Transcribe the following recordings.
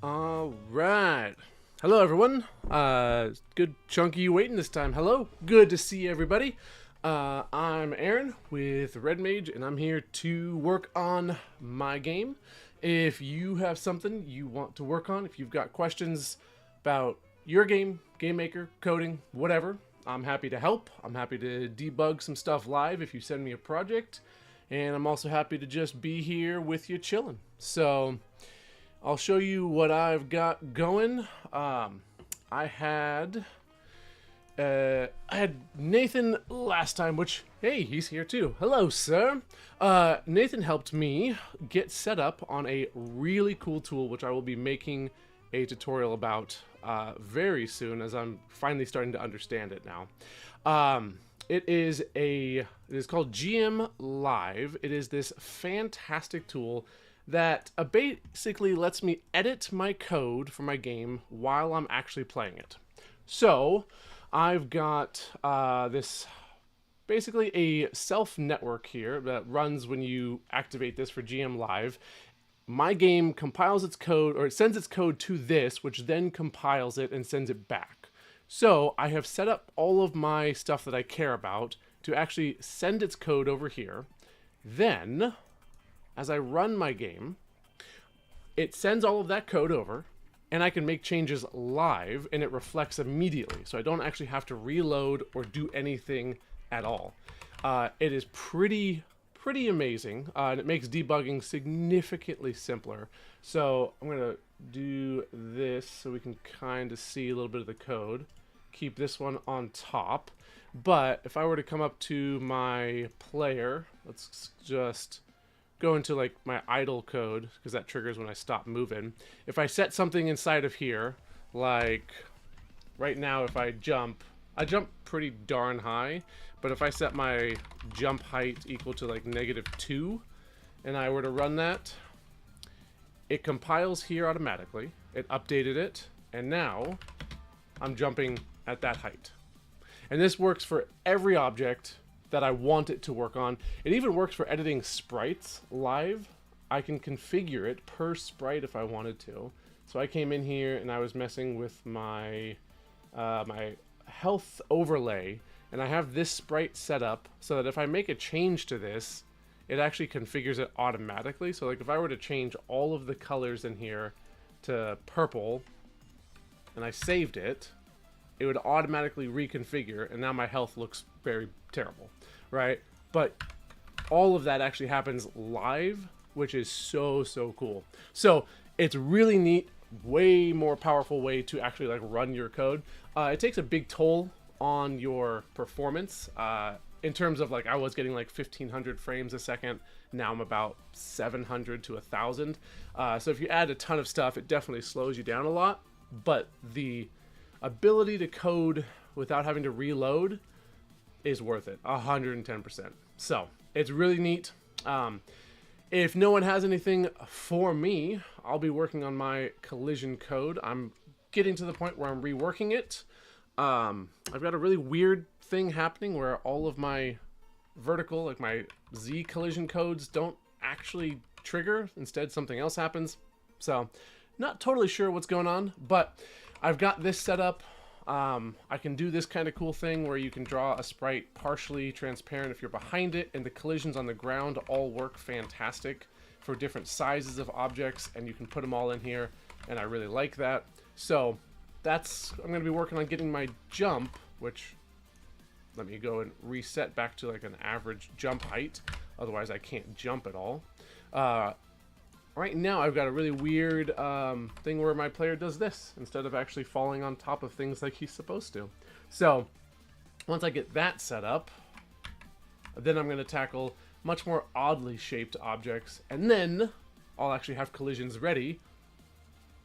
All right. Hello, everyone. Good chunky waiting this time. Hello. Good to see everybody. I'm Aaron with Red Mage, and I'm here to work on my game. If you have something you want to work on, if you've got questions about your game, game maker, coding, whatever, I'm happy to help. I'm happy to debug some stuff live if you send me a project, and I'm also happy to just be here with you chilling. So I'll show you what I've got going. I had Nathan last time, which, hey, he's here too. Hello, sir. Nathan helped me get set up on a really cool tool, which I will be making a tutorial about very soon, as I'm finally starting to understand it now. It is called GM Live. It is this fantastic tool that basically lets me edit my code for my game while I'm actually playing it. So I've got this basically a self network here that runs when you activate this for GM Live. My game compiles its code, or it sends its code to this, which then compiles it and sends it back. So I have set up all of my stuff that I care about to actually send its code over here. Then, as I run my game, it sends all of that code over, and I can make changes live, and it reflects immediately. So I don't actually have to reload or do anything at all. It is pretty amazing, and it makes debugging significantly simpler. So I'm gonna do this so we can kind of see a little bit of the code. Keep this one on top. But if I were to come up to my player, let's just go into like my idle code, because that triggers when I stop moving. If I set something inside of here, like right now, if I jump pretty darn high, but if I set my jump height equal to like -2, and I were to run that, it compiles here automatically. It updated it, and now I'm jumping at that height. And this works for every object that I want it to work on. It even works for editing sprites live. I can configure it per sprite if I wanted to. So I came in here and I was messing with my my health overlay, and I have this sprite set up so that if I make a change to this, it actually configures it automatically. So like if I were to change all of the colors in here to purple and I saved it, it would automatically reconfigure, and now my health looks very terrible, right? But all of that actually happens live, which is so cool. So it's really neat, way more powerful way to actually like run your code. It takes a big toll on your performance in terms of like I was getting like 1500 frames a second. Now I'm about 700 to 1000. So if you add a ton of stuff, it definitely slows you down a lot. But the ability to code without having to reload is worth it, 110%. So it's really neat. If no one has anything for me, I'll be working on my collision code. I'm getting to the point where I'm reworking it. I've got a really weird thing happening where all of my vertical, like my Z collision codes, don't actually trigger. Instead, something else happens. So not totally sure what's going on, but I've got this set up. I can do this kind of cool thing where you can draw a sprite partially transparent if you're behind it, and the collisions on the ground all work fantastic for different sizes of objects, and you can put them all in here, and I really like that. So I'm going to be working on getting my jump, which, let me go and reset back to like an average jump height, otherwise I can't jump at all. Right now I've got a really weird thing where my player does this instead of actually falling on top of things like he's supposed to. So once I get that set up, then I'm going to tackle much more oddly shaped objects, and then I'll actually have collisions ready,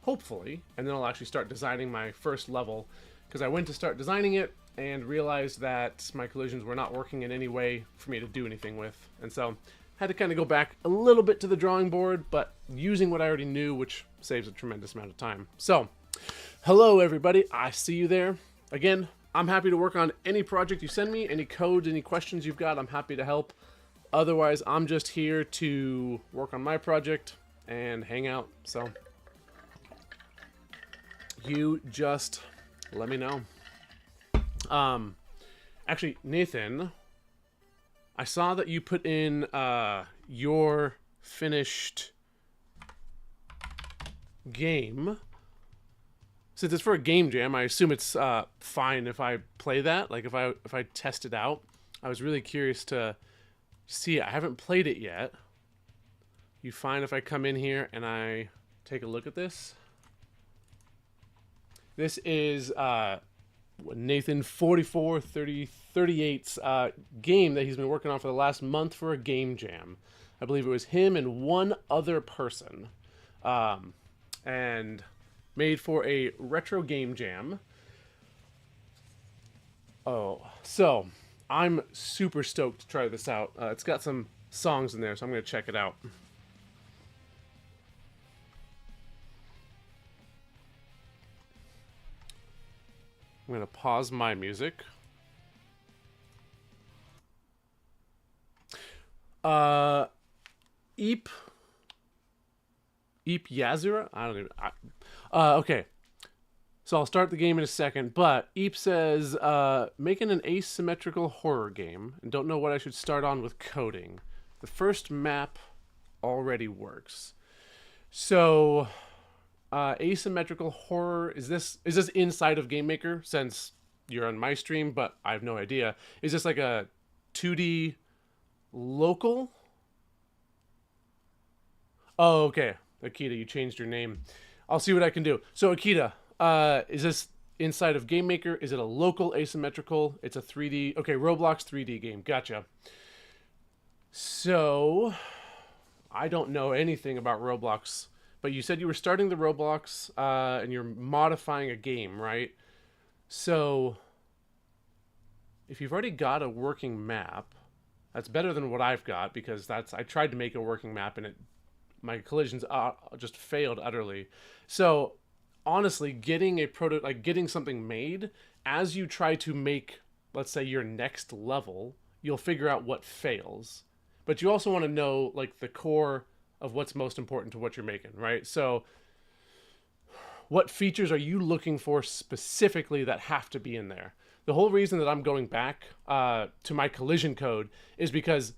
hopefully, and then I'll actually start designing my first level, because I went to start designing it and realized that my collisions were not working in any way for me to do anything with, and so had to kind of go back a little bit to the drawing board, but using what I already knew, which saves a tremendous amount of time. So, hello everybody, I see you there. Again, I'm happy to work on any project you send me, any code, any questions you've got. I'm happy to help. Otherwise, I'm just here to work on my project and hang out. So you just let me know. Actually, Nathan, I saw that you put in your finished game. Since it's for a game jam, I assume it's fine if I play that. Like if I test it out. I was really curious to see it. I haven't played it yet. You fine if I come in here and I take a look at this? This is Nathan 4438's game that he's been working on for the last month for a game jam. I believe it was him and one other person. And made for a retro game jam. Oh, so I'm super stoked to try this out. It's got some songs in there, so I'm going to check it out. I'm going to pause my music. Eep Yazura? I don't even... okay. So I'll start the game in a second, but Eep says, making an asymmetrical horror game, and don't know what I should start on with coding. The first map already works. So, asymmetrical horror, is this inside of GameMaker, since you're on my stream, but I have no idea. Is this like a 2D local? Oh, okay. Akita, you changed your name. I'll see what I can do. So, Akita, is this inside of GameMaker? Is it a local asymmetrical? It's a 3D... Okay, Roblox 3D game. Gotcha. So, I don't know anything about Roblox, but you said you were starting the Roblox, and you're modifying a game, right? So, if you've already got a working map, that's better than what I've got, because I tried to make a working map, and my collisions just failed utterly. So, honestly, getting getting something made, as you try to make, let's say, your next level, you'll figure out what fails. But you also want to know, like, the core of what's most important to what you're making, right? So, what features are you looking for specifically that have to be in there? The whole reason that I'm going back to my collision code is because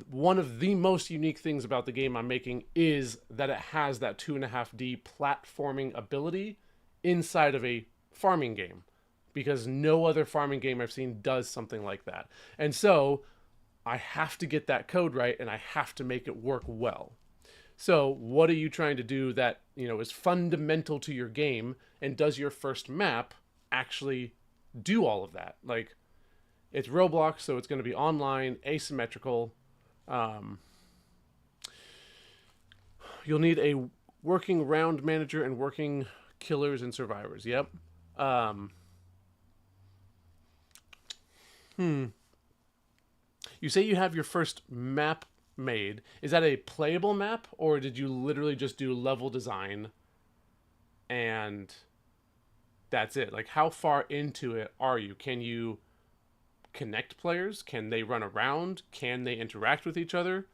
one of the most unique things about the game I'm making is that it has that 2.5D platforming ability inside of a farming game, because no other farming game I've seen does something like that. And so I have to get that code right, and I have to make it work well. So what are you trying to do that, is fundamental to your game, and does your first map actually do all of that? Like, it's Roblox, so it's going to be online, asymmetrical. You'll need a working round manager and working killers and survivors. Yep. You say you have your first map made. Is that a playable map, or did you literally just do level design and that's it? Like, how far into it are you? Can you connect players? Can they run around? Can they interact with each other?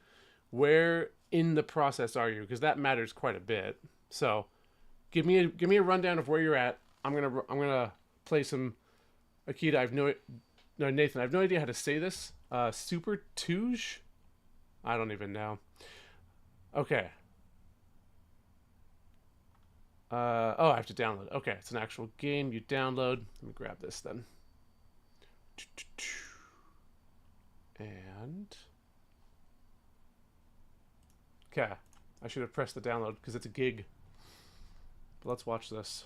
Where in the process are you? Because that matters quite a bit. So give me a rundown of where you're at. I'm gonna play some Akita. Nathan, I have no idea how to say this. Super Touge? I don't even know. Okay. Oh, I have to download. Okay, it's an actual game you download. Let me grab this then. And okay, I should have pressed the download because it's a gig. But let's watch this.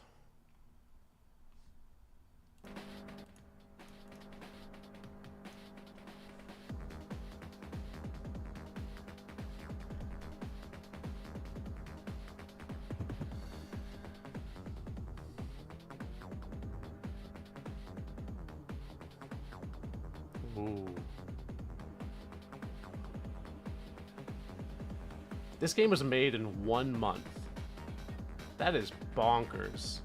Ooh. This game was made in 1 month. That is bonkers.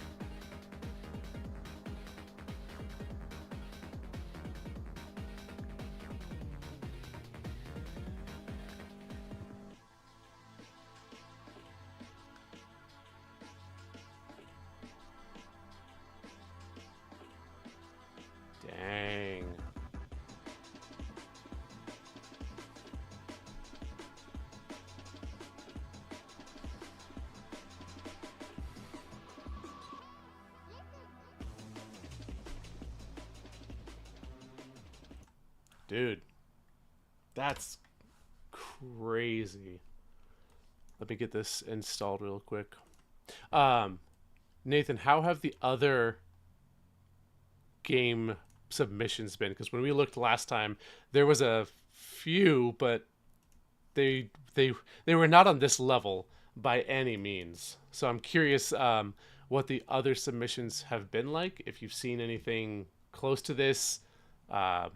Dude, that's crazy. Let me get this installed real quick. Nathan, how have the other game submissions been? Because when we looked last time, there was a few, but they they were not on this level by any means. So I'm curious what the other submissions have been like. If you've seen anything close to this, I'd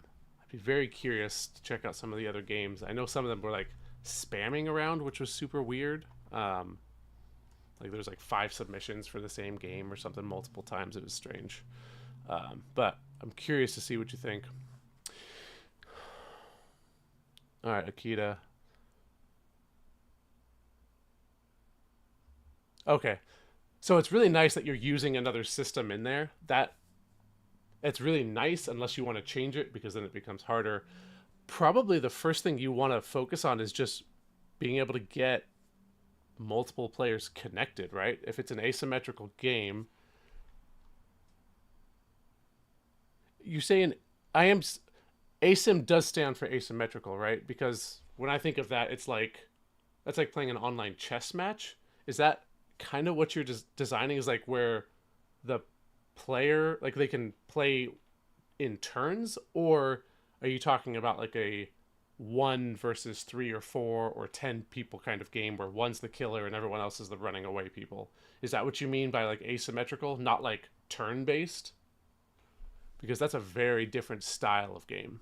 be very curious to check out some of the other games. I know some of them were like spamming around, which was super weird. Like there's like 5 submissions for the same game or something multiple times. It was strange. But I'm curious to see what you think. All right, Akita. Okay. So it's really nice that you're using another system in there. That it's really nice unless you want to change it because then it becomes harder. Probably the first thing you want to focus on is just being able to get multiple players connected, right? If it's an asymmetrical game, you say an I am asym does stand for asymmetrical, right? Because when I think of that, it's like that's like playing an online chess match. Is that kind of what you're designing? Is like where the player like they can play in turns, or are you talking about like a 1 versus 3 or 4 or 10 people kind of game where one's the killer and everyone else is the running away people? Is that what you mean by like asymmetrical, not like turn based? Because that's a very different style of game.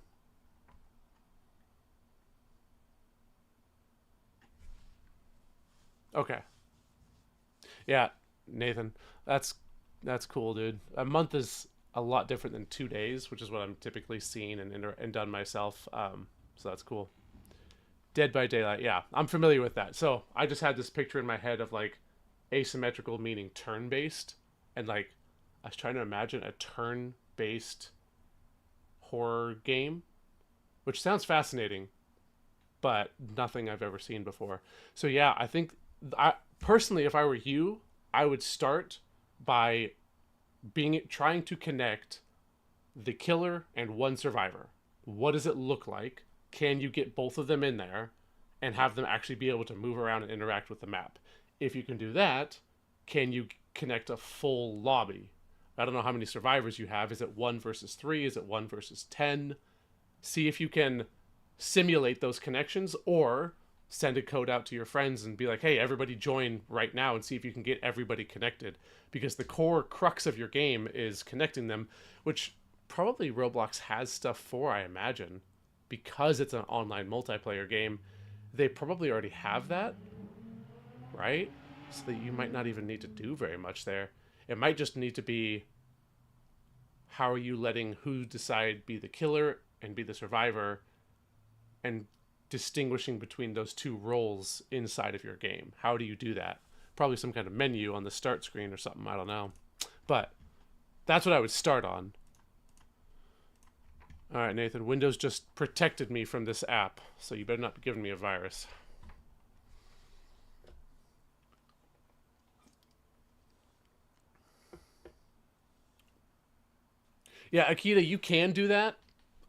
Okay. Yeah, Nathan, that's cool, dude. A month is a lot different than 2 days, which is what I'm typically seen and done myself. So that's cool. Dead by Daylight, yeah, I'm familiar with that. So I just had this picture in my head of like asymmetrical meaning turn based, and like I was trying to imagine a turn based horror game, which sounds fascinating, but nothing I've ever seen before. So yeah, I think I personally, if I were you, I would start by being trying to connect the killer and one survivor. What does it look like? Can you get both of them in there and have them actually be able to move around and interact with the map? If you can do that, can you connect a full lobby? I don't know how many survivors you have. Is it 1 versus 3? Is it 1 versus 10? See if you can simulate those connections, or send a code out to your friends and be like, hey, everybody join right now, and see if you can get everybody connected. Because the core crux of your game is connecting them, which probably Roblox has stuff for, I imagine. Because it's an online multiplayer game, they probably already have that, right? So that you might not even need to do very much there. It might just need to be, how are you letting who decide be the killer and be the survivor, and distinguishing between those two roles inside of your game. How do you do that? Probably some kind of menu on the start screen or something, I don't know. But that's what I would start on. All right, Nathan, Windows just protected me from this app, so you better not be giving me a virus. Yeah, Akita, you can do that.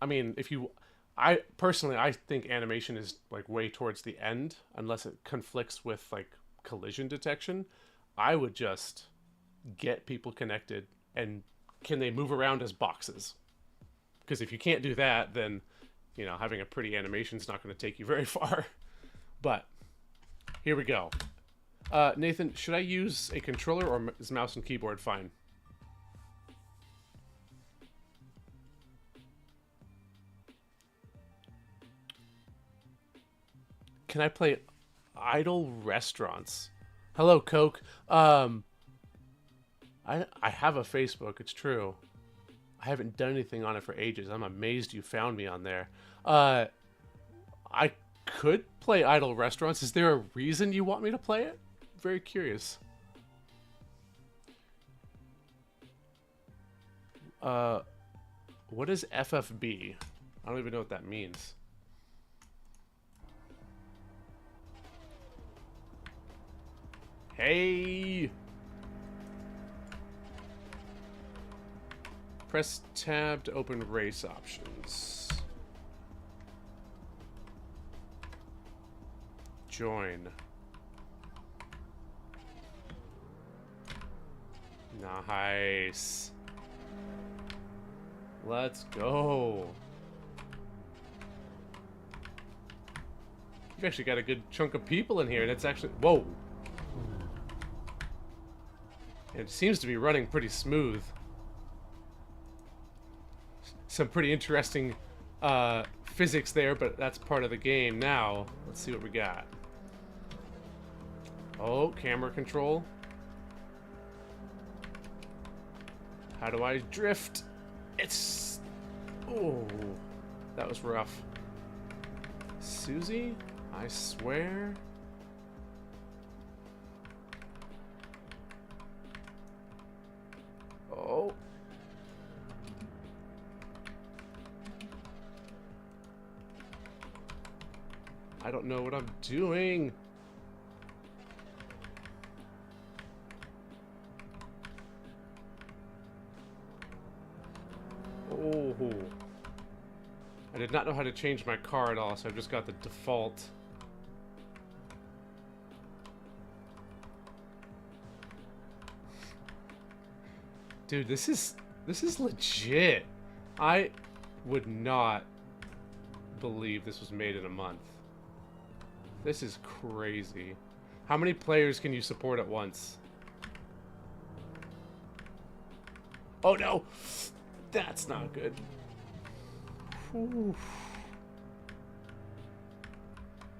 I mean, if you I personally I think animation is like way towards the end unless it conflicts with like collision detection. I would just get people connected, and can they move around as boxes? Because if you can't do that, then having a pretty animation is not going to take you very far. But here we go. Nathan, should I use a controller or is mouse and keyboard fine? Can I play Idle Restaurants? Hello, Coke. I have a Facebook. It's true. I haven't done anything on it for ages. I'm amazed you found me on there. I could play Idle Restaurants. Is there a reason you want me to play it? Very curious. What is FFB? I don't even know what that means. Hey! Press tab to open race options. join. Nice. Let's go. You've actually got a good chunk of people in here, and it's actually... Whoa. It seems to be running pretty smooth. Some pretty interesting physics there, but that's part of the game now. Let's see what we got. Oh, camera control. How do I drift? It's... Oh, that was rough. Susie? I swear. Oh. I don't know what I'm doing. Oh. I did not know how to change my car at all, so I've just got the default. Dude, this is legit. I would not believe this was made in a month. This is crazy. How many players can you support at once? Oh no! That's not good. Whew.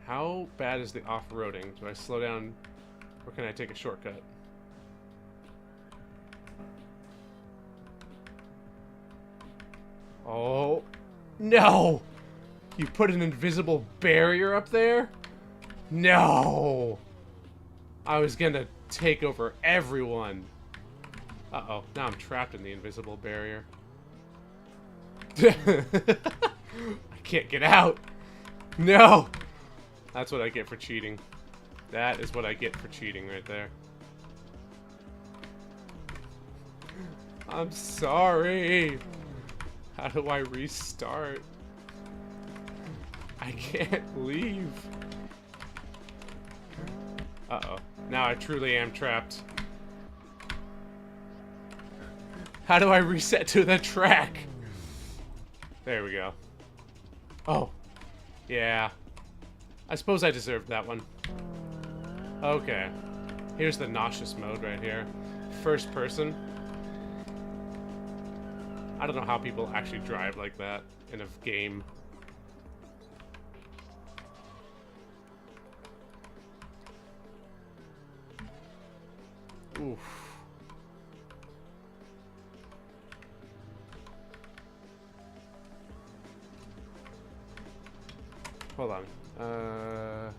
How bad is the off-roading? Do I slow down or can I take a shortcut? Oh, no! You put an invisible barrier up there? No! I was gonna take over everyone. Uh-oh, now I'm trapped in the invisible barrier. I can't get out! No! That's what I get for cheating. That is what I get for cheating right there. I'm sorry! How do I restart? I can't leave. Uh-oh. Now I truly am trapped. How do I reset to the track? There we go. Oh. Yeah. I suppose I deserved that one. Okay. Here's the nauseous mode right here. First person. I don't know how people actually drive like that in a game. Oof. Hold on.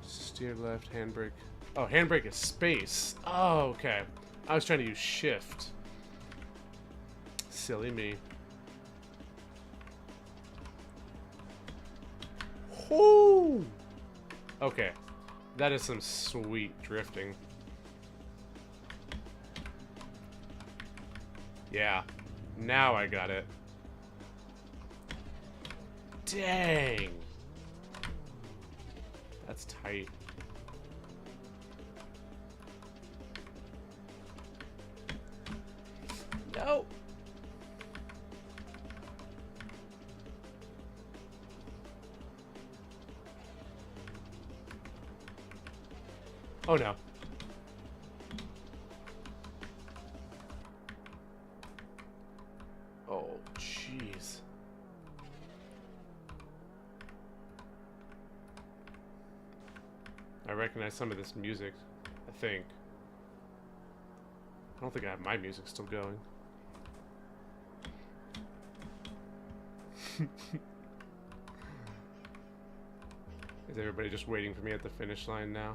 Steer left, handbrake. Oh, handbrake is space. Oh, okay. I was trying to use shift. Silly me. Whoo! Okay. That is some sweet drifting. Yeah. Now I got it. Dang. That's tight. No. Oh no. Oh, jeez. I recognize some of this music, I think. I don't think I have my music still going. Is everybody just waiting for me at the finish line now?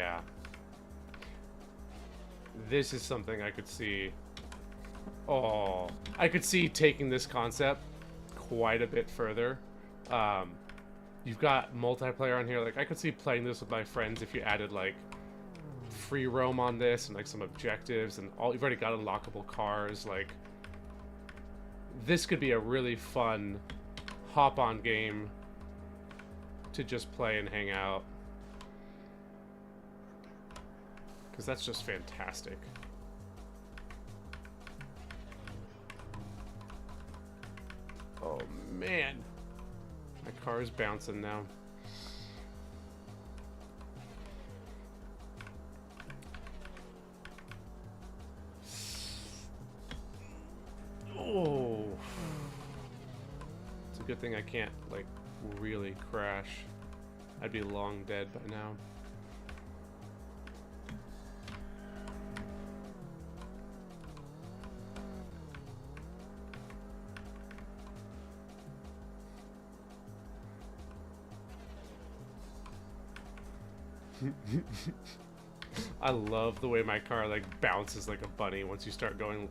Yeah. This is something I could see. Oh, I could see taking this concept quite a bit further. You've got multiplayer on here. Like, I could see playing this with my friends if you added, like, free roam on this and, like, some objectives and all. You've already got unlockable cars. Like, this could be a really fun hop-on game to just play and hang out. Because that's just fantastic. Oh, man. My car is bouncing now. Oh. It's a good thing I can't, like, really crash. I'd be long dead by now. I love the way my car like bounces like a bunny once you start going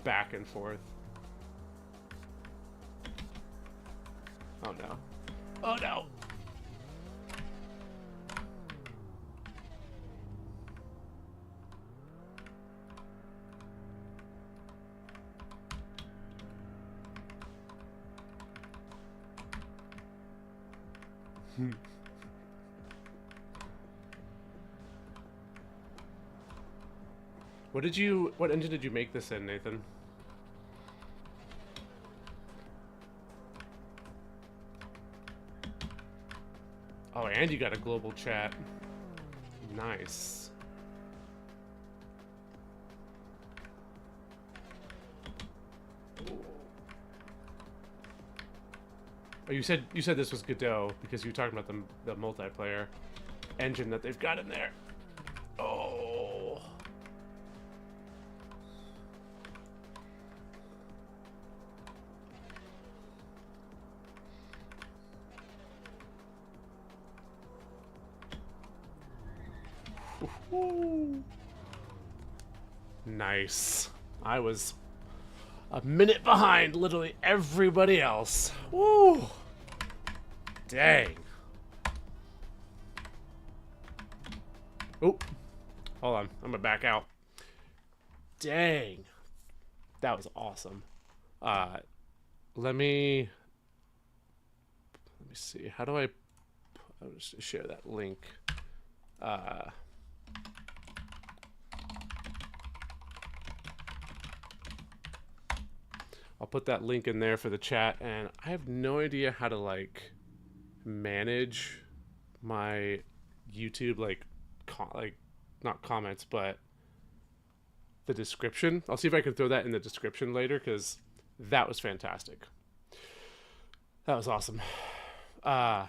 back and forth. Oh no. Oh no. What engine did you make this in, Nathan? Oh, and you got a global chat. Nice. Oh, you said this was Godot because you were talking about the multiplayer engine that they've got in there. Oh. Nice. I was a minute behind literally everybody else. Woo! Dang. Oh, hold on. I'm gonna back out. Dang. That was awesome. Let me see. How do I'll just share that link. I'll put that link in there for the chat, and I have no idea how to like manage my YouTube like not comments but the description. I'll see if I can throw that in the description later because that was fantastic. That was awesome. Okay.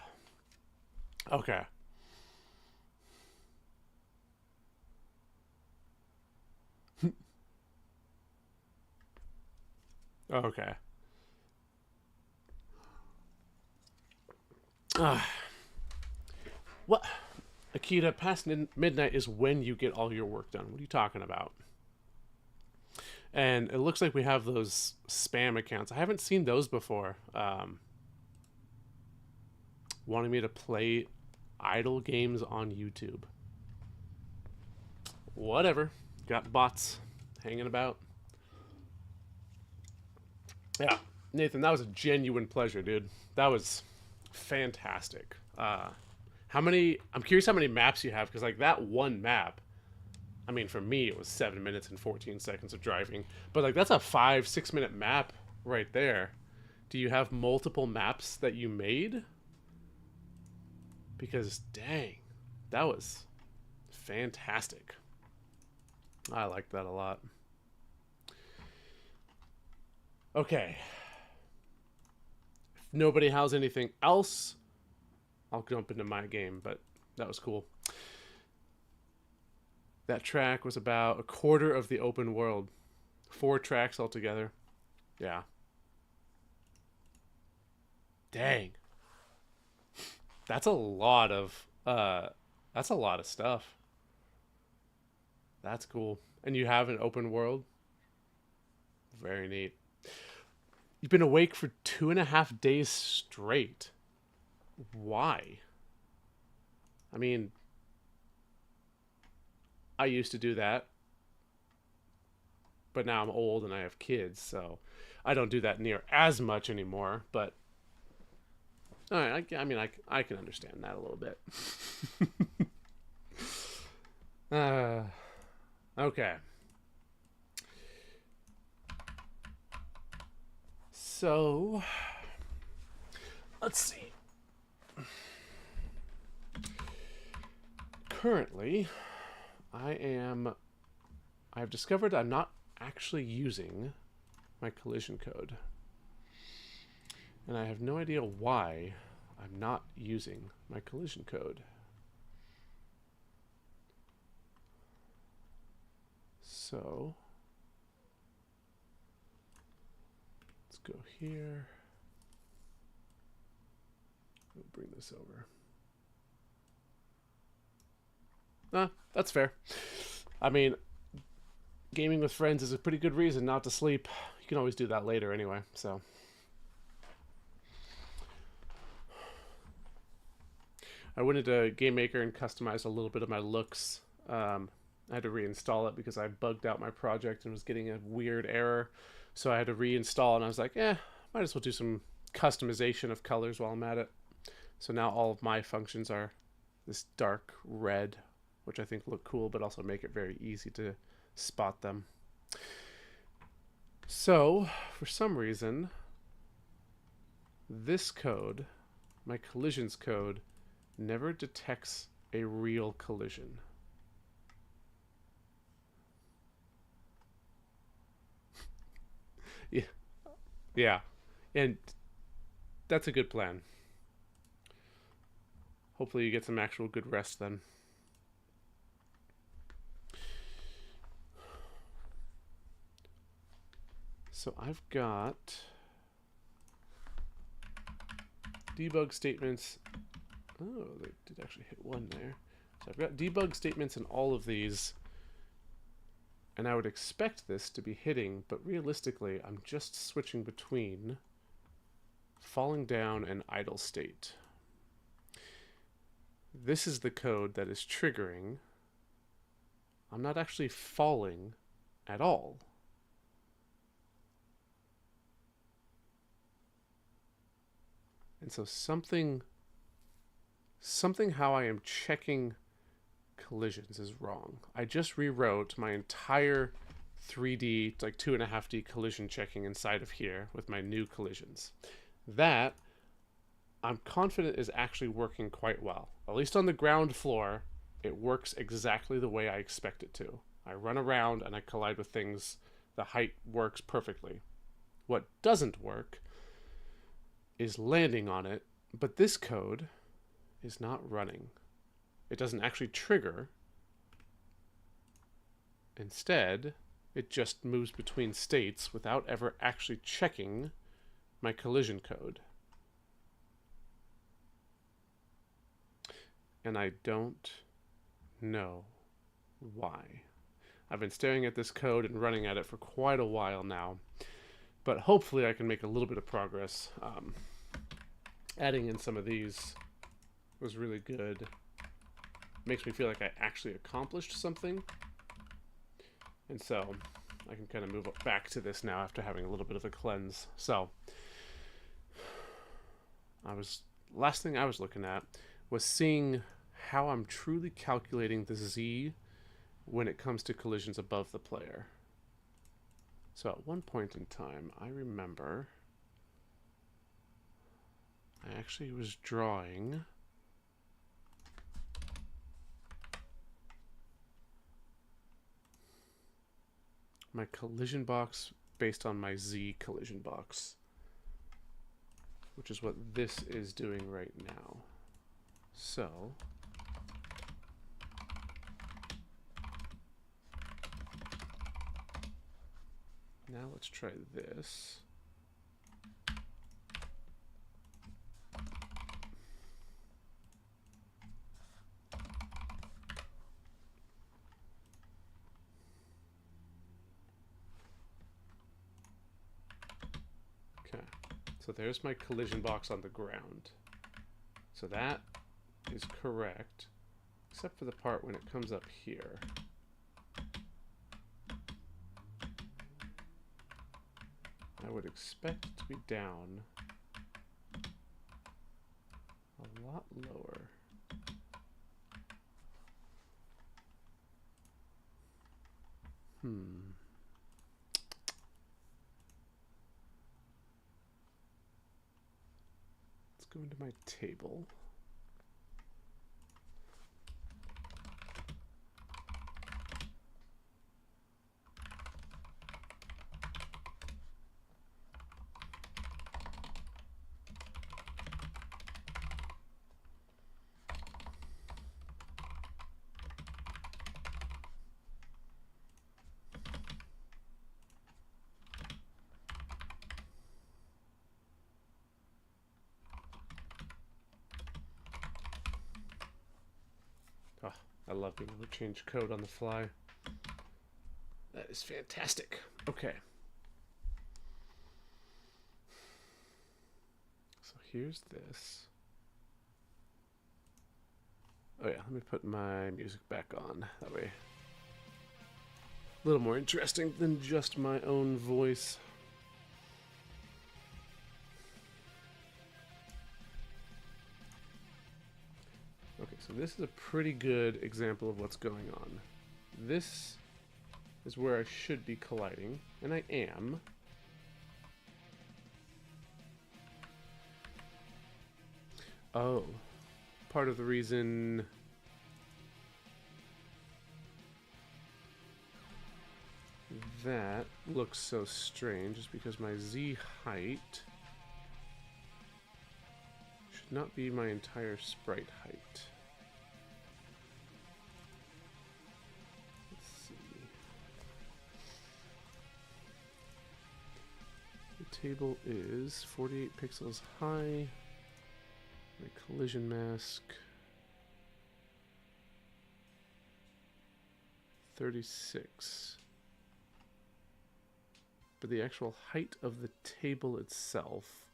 Okay. What? Akita, past midnight is when you get all your work done. What are you talking about? And it looks like we have those spam accounts. I haven't seen those before. Wanting me to play idle games on YouTube. Whatever. Got bots hanging about. Yeah, Nathan, that was a genuine pleasure, dude. That was fantastic. I'm curious how many maps you have, because like that one map, I mean, for me, it was 7 minutes and 14 seconds of driving. But like that's a 5-6 minute map right there. Do you have multiple maps that you made? Because dang, that was fantastic. I liked that a lot. Okay. If nobody has anything else, I'll jump into my game, but that was cool. That track was about a quarter of the open world. 4 tracks altogether. Yeah. Dang. That's a lot of That's a lot of stuff. That's cool. And you have an open world? Very neat. You've been awake for 2.5 days straight. Why? I mean, I used to do that, but now I'm old and I have kids, so I don't do that near as much anymore. But all right, I mean, I can understand that a little bit. uh, okay. So, let's see. Currently, I've discovered I'm not actually using my collision code. And I have no idea why I'm not using my collision code. So, let's go here. We'll bring this over. That's fair. I mean, gaming with friends is a pretty good reason not to sleep. You can always do that later anyway, so. I went into Game Maker and customized a little bit of my looks. I had to reinstall it because I bugged out my project and was getting a weird error. So I had to reinstall, and I was like, might as well do some customization of colors while I'm at it. So now all of my functions are this dark red, which I think look cool, but also make it very easy to spot them. So, for some reason, this code, my collisions code, never detects a real collision. Yeah. And that's a good plan. Hopefully you get some actual good rest then. So I've got debug statements. Oh, they did actually hit one there. So I've got debug statements in all of these. And I would expect this to be hitting, but realistically, I'm just switching between falling down and idle state. This is the code that is triggering. I'm not actually falling at all. And so something how I am checking collisions is wrong. I just rewrote my entire 3D, like 2.5D collision checking inside of here with my new collisions. That I'm confident is actually working quite well. At least on the ground floor, it works exactly the way I expect it to. I run around and I collide with things. The height works perfectly. What doesn't work is landing on it, but this code is not running. It doesn't actually trigger. Instead, it just moves between states without ever actually checking my collision code. And I don't know why. I've been staring at this code and running at it for quite a while now, but hopefully I can make a little bit of progress. Adding in some of these was really good. Makes me feel like I actually accomplished something. And so I can kind of move back to this now after having a little bit of a cleanse. So last thing I was looking at was seeing how I'm truly calculating the Z when it comes to collisions above the player. So at one point in time, I remember I actually was drawing my collision box based on my Z collision box, which is what this is doing right now. So now let's try this. So there's my collision box on the ground. So that is correct, except for the part when it comes up here. I would expect it to be down a lot lower. Let's go into my table. Oh, I love being able to change code on the fly. That is fantastic. Okay. So here's this. Oh yeah, let me put my music back on. That way a little more interesting than just my own voice. Okay, so this is a pretty good example of what's going on. This is where I should be colliding, and I am. Oh, part of the reason that looks so strange is because my Z height should not be my entire sprite height. Let's see. The table is 48 pixels high. My collision mask 36. But the actual height of the table itself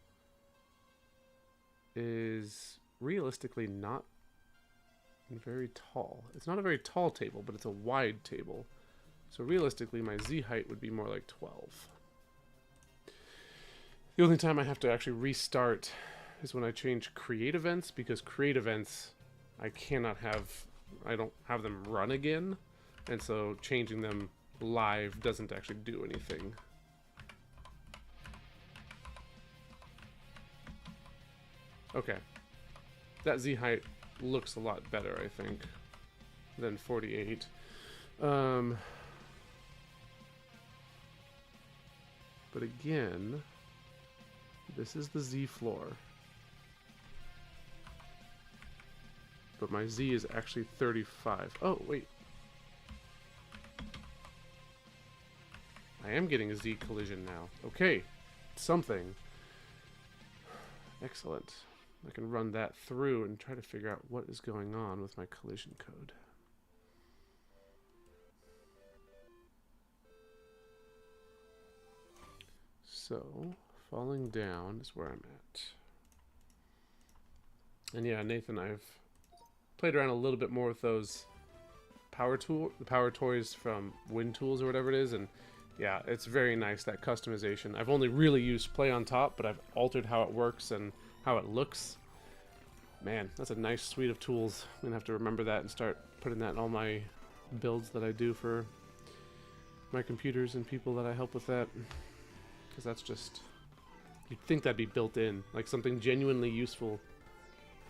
is realistically not very tall. It's not a very tall table, but it's a wide table. So realistically, my Z height would be more like 12. The only time I have to actually restart is when I change create events, because create events I don't have them run again, and so changing them live doesn't actually do anything. Okay, that Z height looks a lot better, I think, than 48. But again, this is the Z floor. But my Z is actually 35. Oh, wait. I am getting a Z collision now. Okay, something. Excellent. I can run that through and try to figure out what is going on with my collision code. So, falling down is where I'm at. And yeah, Nathan, I've played around a little bit more with those the power toys from Wind Tools or whatever it is, and yeah, it's very nice, that customization. I've only really used Play on Top, but I've altered how it works and how it looks. Man, that's a nice suite of tools. I'm gonna have to remember that and start putting that in all my builds that I do for my computers and people that I help with that. Because that's just, you'd think that'd be built in, like something genuinely useful,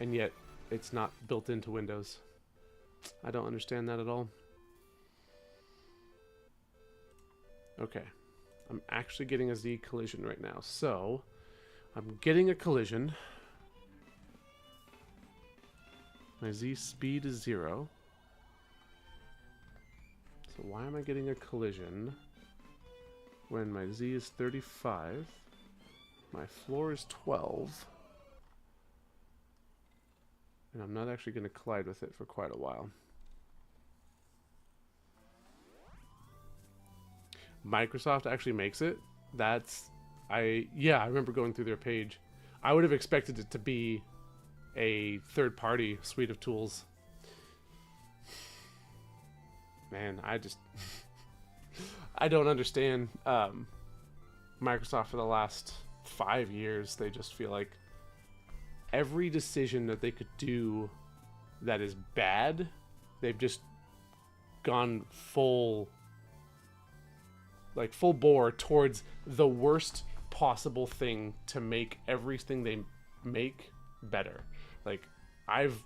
and yet it's not built into Windows. I don't understand that at all. Okay, I'm actually getting a Z collision right now. So, I'm getting a collision. My Z speed is 0. So why am I getting a collision when my Z is 35? My floor is 12. And I'm not actually going to collide with it for quite a while. Microsoft actually makes it. That's I remember going through their page. I would have expected it to be a third-party suite of tools. Man, I don't understand Microsoft for the last 5 years. They just feel like every decision that they could do that is bad, they've just gone full bore towards the worst possible thing to make everything they make better. Like, I've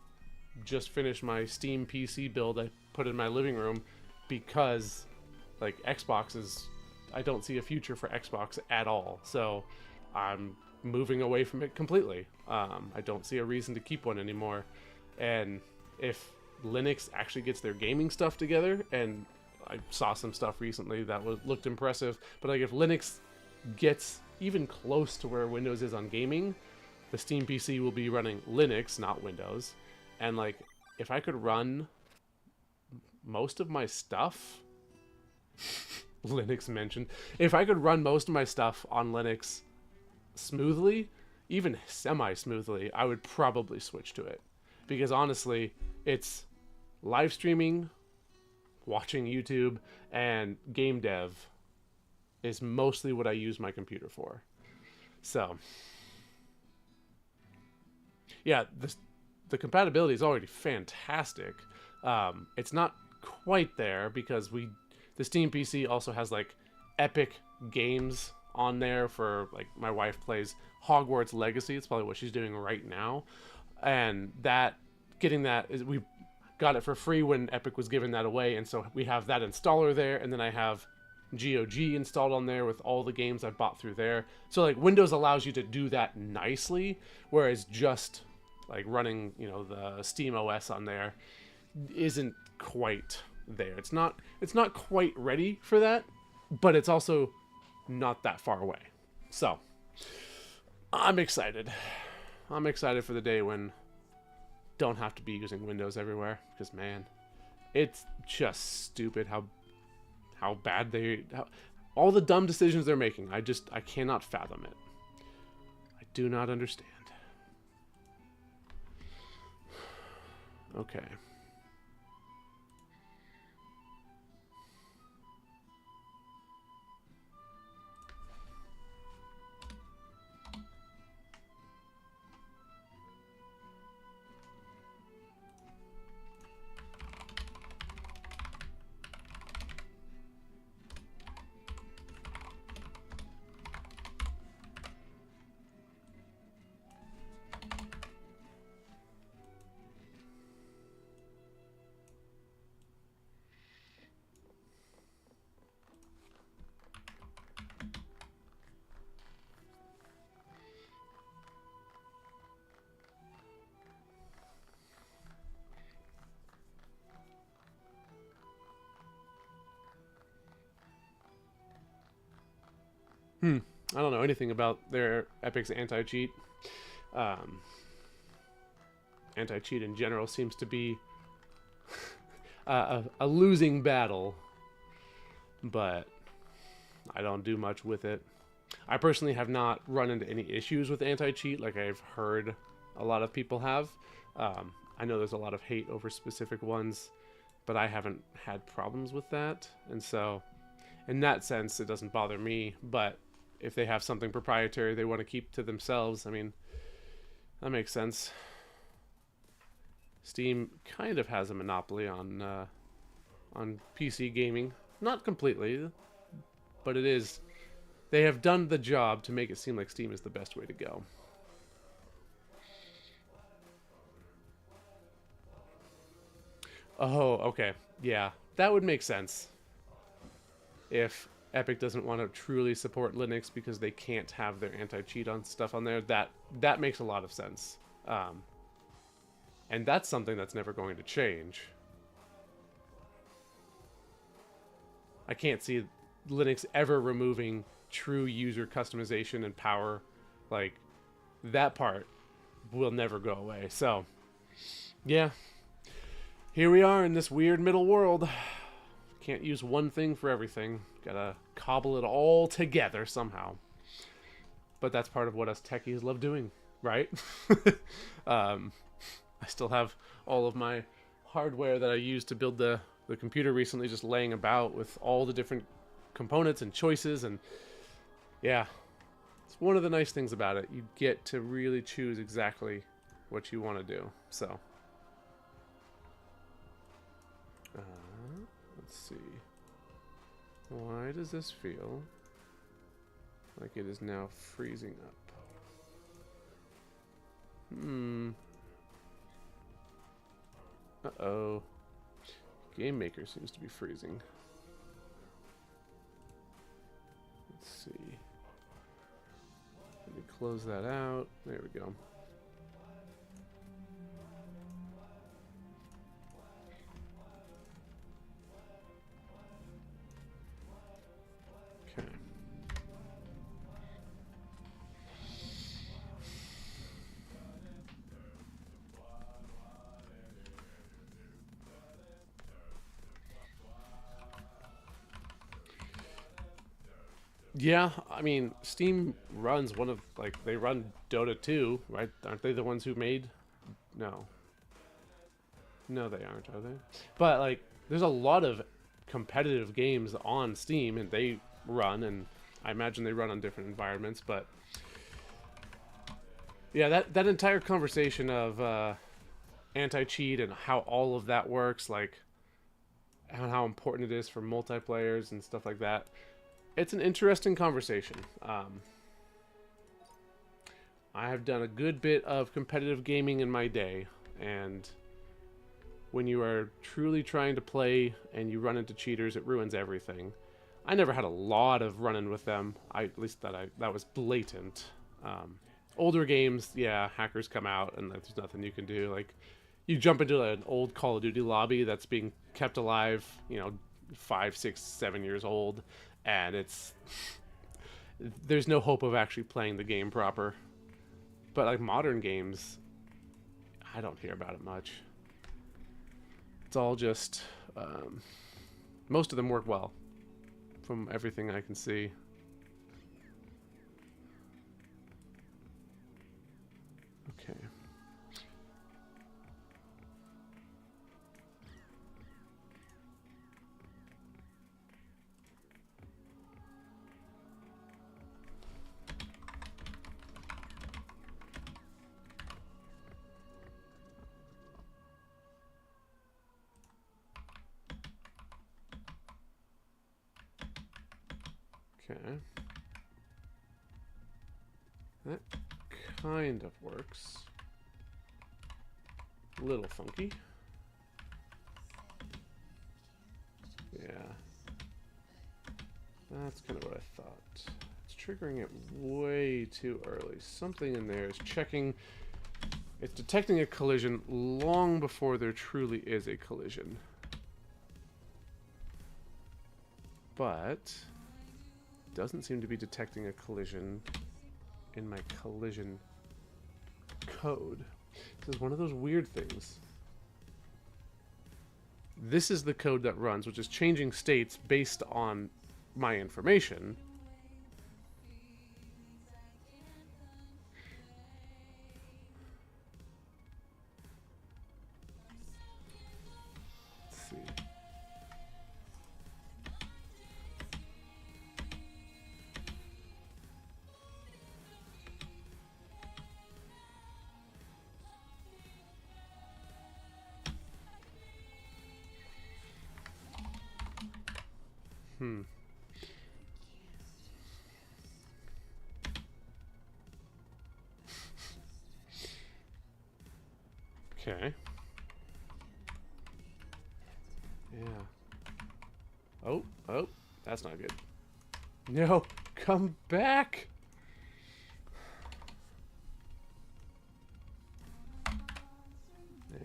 just finished my Steam PC build I put in my living room because, like, I don't see a future for Xbox at all. So I'm moving away from it completely. I don't see a reason to keep one anymore. And if Linux actually gets their gaming stuff together, and I saw some stuff recently that looked impressive, but like if Linux gets even close to where Windows is on gaming, the Steam PC will be running Linux, not Windows. And like, if I could run most of my stuff, Linux mentioned, if I could run most of my stuff on Linux smoothly, even semi-smoothly, I would probably switch to it. Because honestly, it's live streaming, watching YouTube, and game dev is mostly what I use my computer for. So, yeah, the compatibility is already fantastic. It's not quite there because the Steam PC also has like Epic games on there for, like, my wife plays Hogwarts Legacy. It's probably what she's doing right now. And we got it for free when Epic was giving that away, and so we have that installer there, and then I have GOG installed on there with all the games I bought through there. So like, Windows allows you to do that nicely, whereas just like running, the Steam OS on there isn't quite there. It's not quite ready for that, but it's also not that far away. So I'm excited. I'm excited for the day when don't have to be using Windows everywhere, because man, it's just stupid how bad all the dumb decisions they're making. I cannot fathom it. I do not understand. Okay. I don't know anything about their Epic's anti-cheat. Anti-cheat in general seems to be a losing battle, but I don't do much with it. I personally have not run into any issues with anti-cheat like I've heard a lot of people have. I know there's a lot of hate over specific ones, but I haven't had problems with that. And so, in that sense, it doesn't bother me. But if they have something proprietary they want to keep to themselves, I mean, that makes sense. Steam kind of has a monopoly on PC gaming. Not completely, but it is. They have done the job to make it seem like Steam is the best way to go. Oh, okay. Yeah, that would make sense. If Epic doesn't want to truly support Linux because they can't have their anti-cheat on stuff on there, that makes a lot of sense. And that's something that's never going to change. I can't see Linux ever removing true user customization and power. Like, that part will never go away. So, yeah. Here we are in this weird middle world. Can't use one thing for everything. Gotta cobble it all together somehow. but that's part of what us techies love doing, right? I still have all of my hardware that I used to build the computer recently just laying about with all the different components and choices, and yeah, it's one of the nice things about it. You get to really choose exactly what you want to do. So let's see, why does this feel like it is now freezing up? Uh-oh. Game Maker seems to be freezing. Let's see. Let me close that out. There we go. Okay. Yeah, I mean, Steam runs one of, like, they run Dota 2, right? Aren't they the ones who made? No. No, they aren't, are they? But, like, there's a lot of competitive games on Steam, and they run, and I imagine they run on different environments, but yeah, that entire conversation of anti-cheat and how all of that works, like, and how important it is for multiplayers and stuff like that, it's an interesting conversation. I have done a good bit of competitive gaming in my day, and when you are truly trying to play and you run into cheaters, it ruins everything. I never had a lot of run-in with them. At least that was blatant. Older games, yeah, hackers come out and there's nothing you can do. Like, you jump into an old Call of Duty lobby that's being kept alive, 5, 6, 7 years old, and there's no hope of actually playing the game proper. But like modern games, I don't hear about it much. It's all just most of them work well from everything I can see. Okay. Okay. That kind of works. A little funky. Yeah. That's kind of what I thought. It's triggering it way too early. Something in there is checking. It's detecting a collision long before there truly is a collision. But doesn't seem to be detecting a collision in my collision code. This is one of those weird things. This is the code that runs, which is changing states based on my information. Let's see. Okay. Yeah. Oh, that's not good. No, come back!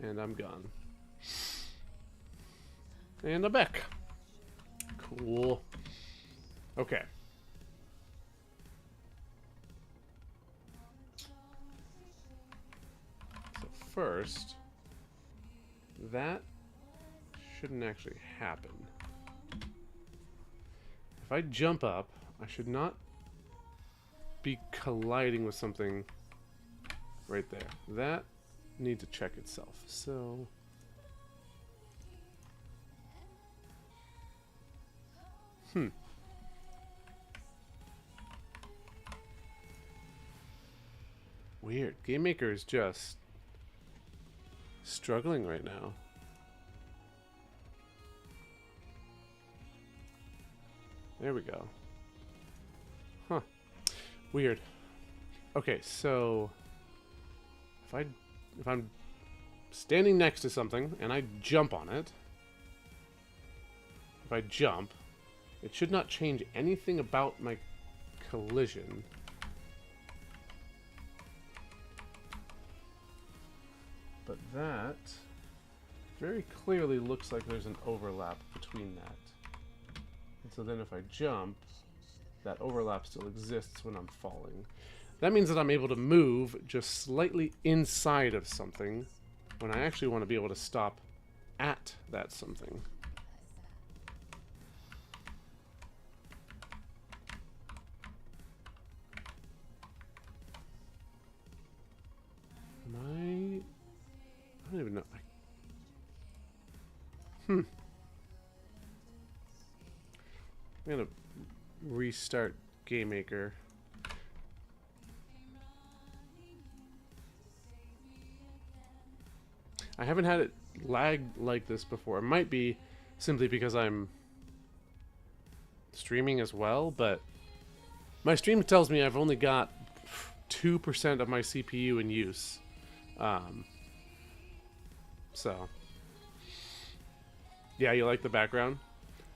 And I'm gone. And I'm back. Cool. Okay. So first, that shouldn't actually happen. If I jump up, I should not be colliding with something right there. That needs to check itself. So weird. Game Maker is just struggling right now. There we go. Huh. Weird. Okay, so if I'm standing next to something and I jump on it, if I jump, it should not change anything about my collision. But that very clearly looks like there's an overlap between that. And so then if I jump, that overlap still exists when I'm falling. That means that I'm able to move just slightly inside of something when I actually want to be able to stop at that something. I don't even know. I'm gonna restart Game Maker. I haven't had it lag like this before. It might be simply because I'm streaming as well, but my stream tells me I've only got 2% of my CPU in use. So yeah, you like the background?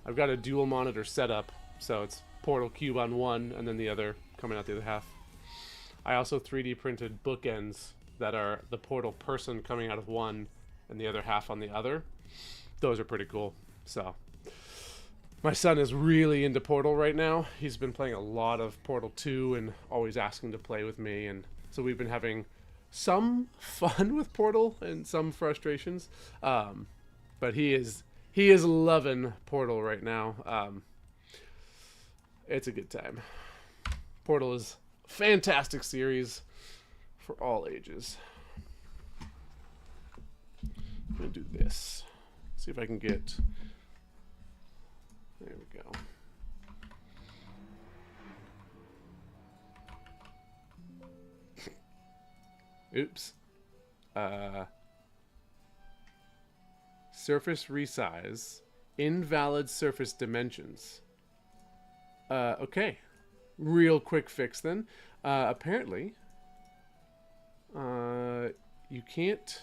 I've got a dual monitor setup, so it's Portal Cube on one and then the other coming out the other half. I also 3D printed bookends that are the Portal person coming out of one and the other half on the other. Those are pretty cool. So my son is really into Portal right now. He's been playing a lot of Portal 2 and always asking to play with me, and so we've been having some fun with Portal and some frustrations. But he is loving Portal right now. It's a good time. Portal is a fantastic series for all ages. I'm gonna do this. See if I can get. There we go. Oops. Surface resize. Invalid surface dimensions. Okay. Real quick fix then. Apparently, you can't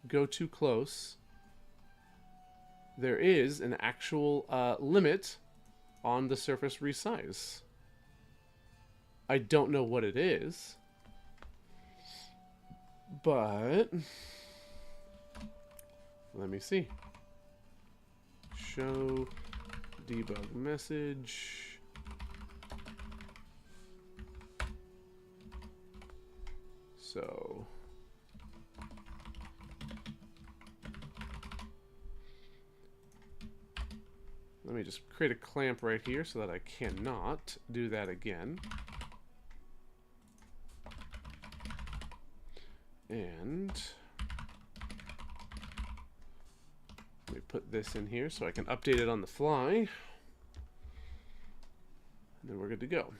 go too close. There is an actual limit on the surface resize. I don't know what it is, but let me see. Show debug message. So let me just create a clamp right here so that I cannot do that again. And let me put this in here so I can update it on the fly. And then we're good to go.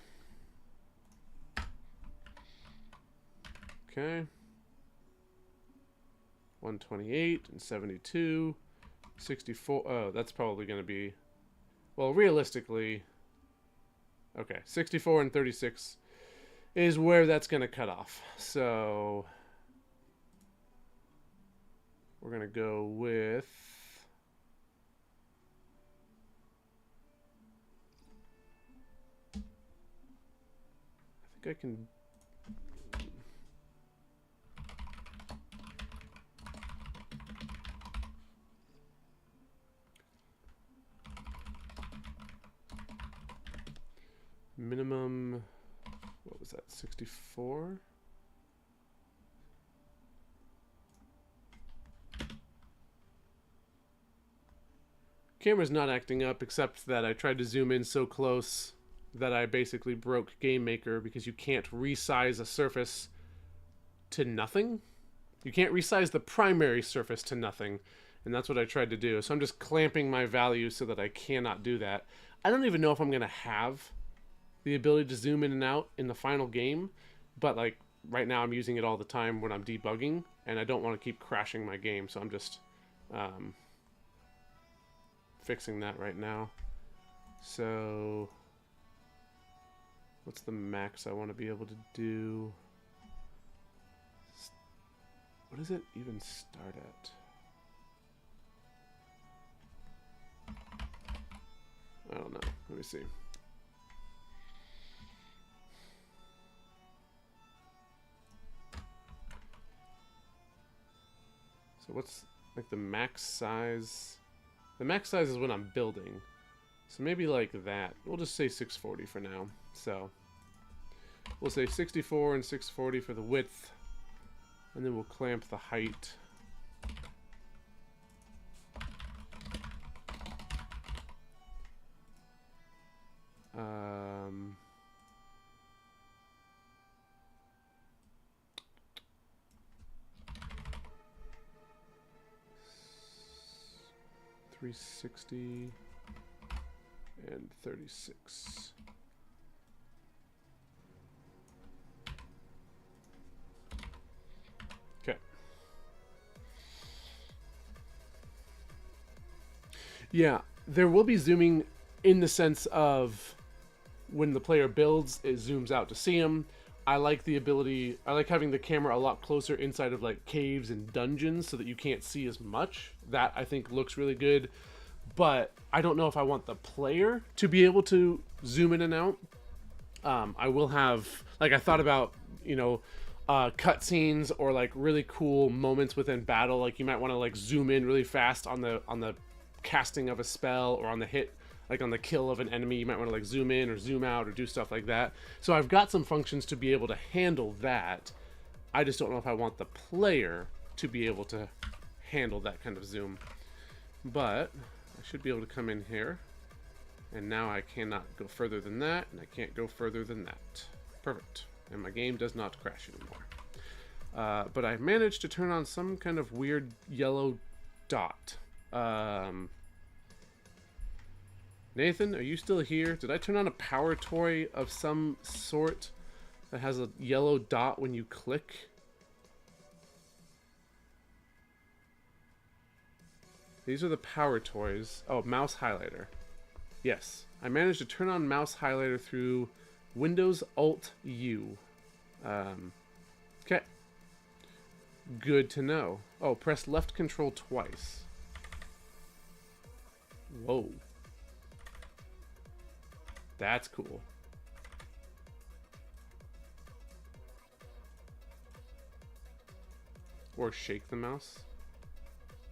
Okay. 128 and 72. 64. Oh, that's probably going to be... Well, realistically... Okay, 64 and 36 is where that's going to cut off. So... We're going to go with... I think I can... Minimum... What was that? 64? Camera's not acting up, except that I tried to zoom in so close that I basically broke GameMaker because you can't resize a surface to nothing. You can't resize the primary surface to nothing, and that's what I tried to do. So I'm just clamping my value so that I cannot do that. I don't even know if I'm going to have the ability to zoom in and out in the final game, but like right now I'm using it all the time when I'm debugging, and I don't want to keep crashing my game, so I'm just fixing that right now. So what's the max I want to be able to do? What does it even start at? I don't know. Let me see. So what's like the max size? The max size is when I'm building. So maybe like that. We'll just say 640 for now. So we'll say 64 and 640 for the width. And then we'll clamp the height. Um, 360 and 36. Okay. Yeah, there will be zooming in the sense of when the player builds, it zooms out to see him. I like the ability, I like having the camera a lot closer inside of like caves and dungeons so that you can't see as much. That I think looks really good, but I don't know if I want the player to be able to zoom in and out. I will have, like I thought about, you know, cutscenes or like really cool moments within battle. Like you might want to like zoom in really fast on the casting of a spell or on the hit, like on the kill of an enemy. You might want to like zoom in or zoom out or do stuff like that. So I've got some functions to be able to handle that. I just don't know if I want the player to be able to handle that kind of zoom. But I should be able to come in here. And now I cannot go further than that, and I can't go further than that. Perfect. And my game does not crash anymore. But I managed to turn on some kind of weird yellow dot. Nathan, are you still here? Did I turn on a power toy of some sort that has a yellow dot when you click? These are the power toys. Oh, mouse highlighter. Yes, I managed to turn on mouse highlighter through Windows Alt U. Okay. Good to know. Oh, press left control twice. Whoa. That's cool. Or shake the mouse.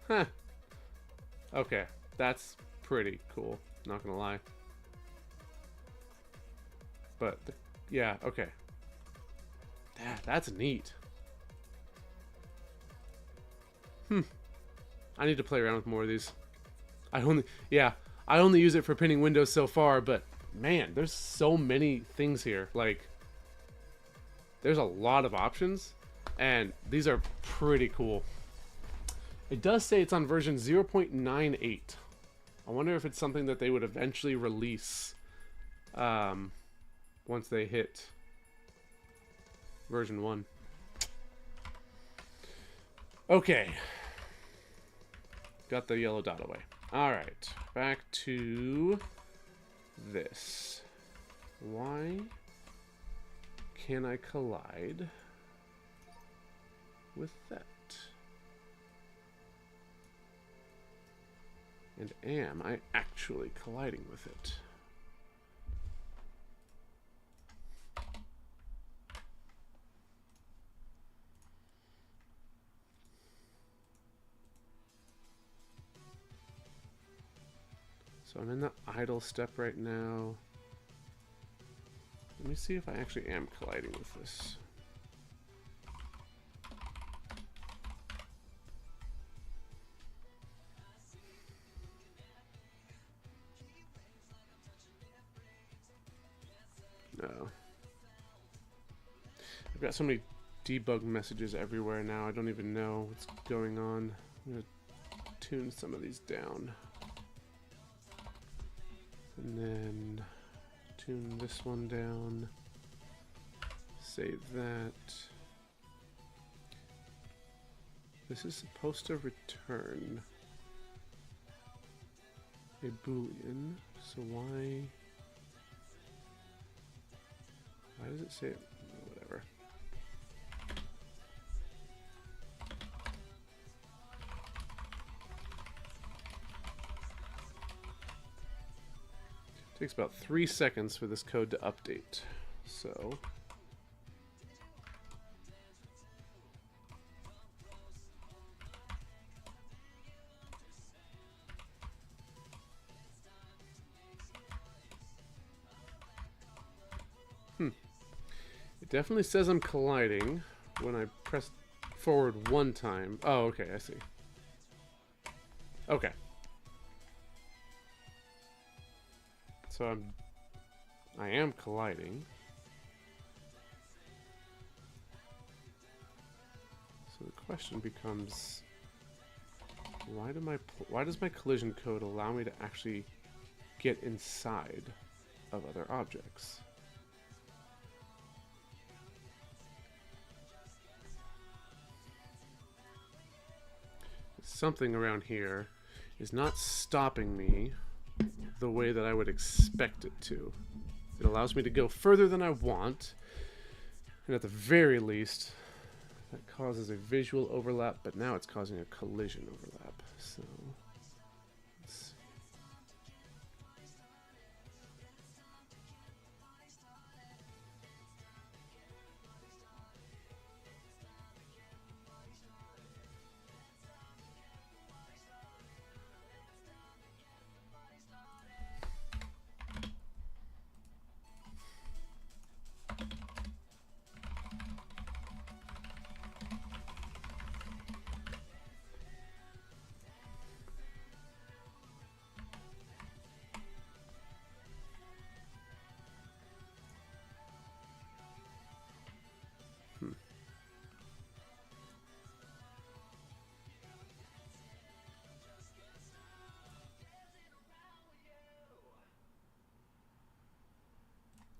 Huh. Okay, that's pretty cool. Not gonna lie. But, yeah, okay. That's neat. I need to play around with more of these. I only use it for pinning windows so far, but man, there's so many things here. Like, there's a lot of options, and these are pretty cool. It does say it's on version 0.98. I wonder if it's something that they would eventually release once they hit version 1. Okay. Got the yellow dot away. Alright, back to this. Why can I collide with that? And am I actually colliding with it? So I'm in the idle step right now. Let me see if I actually am colliding with this. Oh. I've got so many debug messages everywhere now, I don't even know what's going on. I'm going to tune some of these down. And then tune this one down. Save that. This is supposed to return a Boolean, so why does it say it? Whatever. Takes about 3 seconds for this code to update. So it definitely says I'm colliding when I press forward one time. Oh, okay, I see. Okay. So I am colliding. So the question becomes, why does my collision code allow me to actually get inside of other objects? Something around here is not stopping me the way that I would expect it to. It allows me to go further than I want, and at the very least, that causes a visual overlap, but now it's causing a collision overlap. So let's see.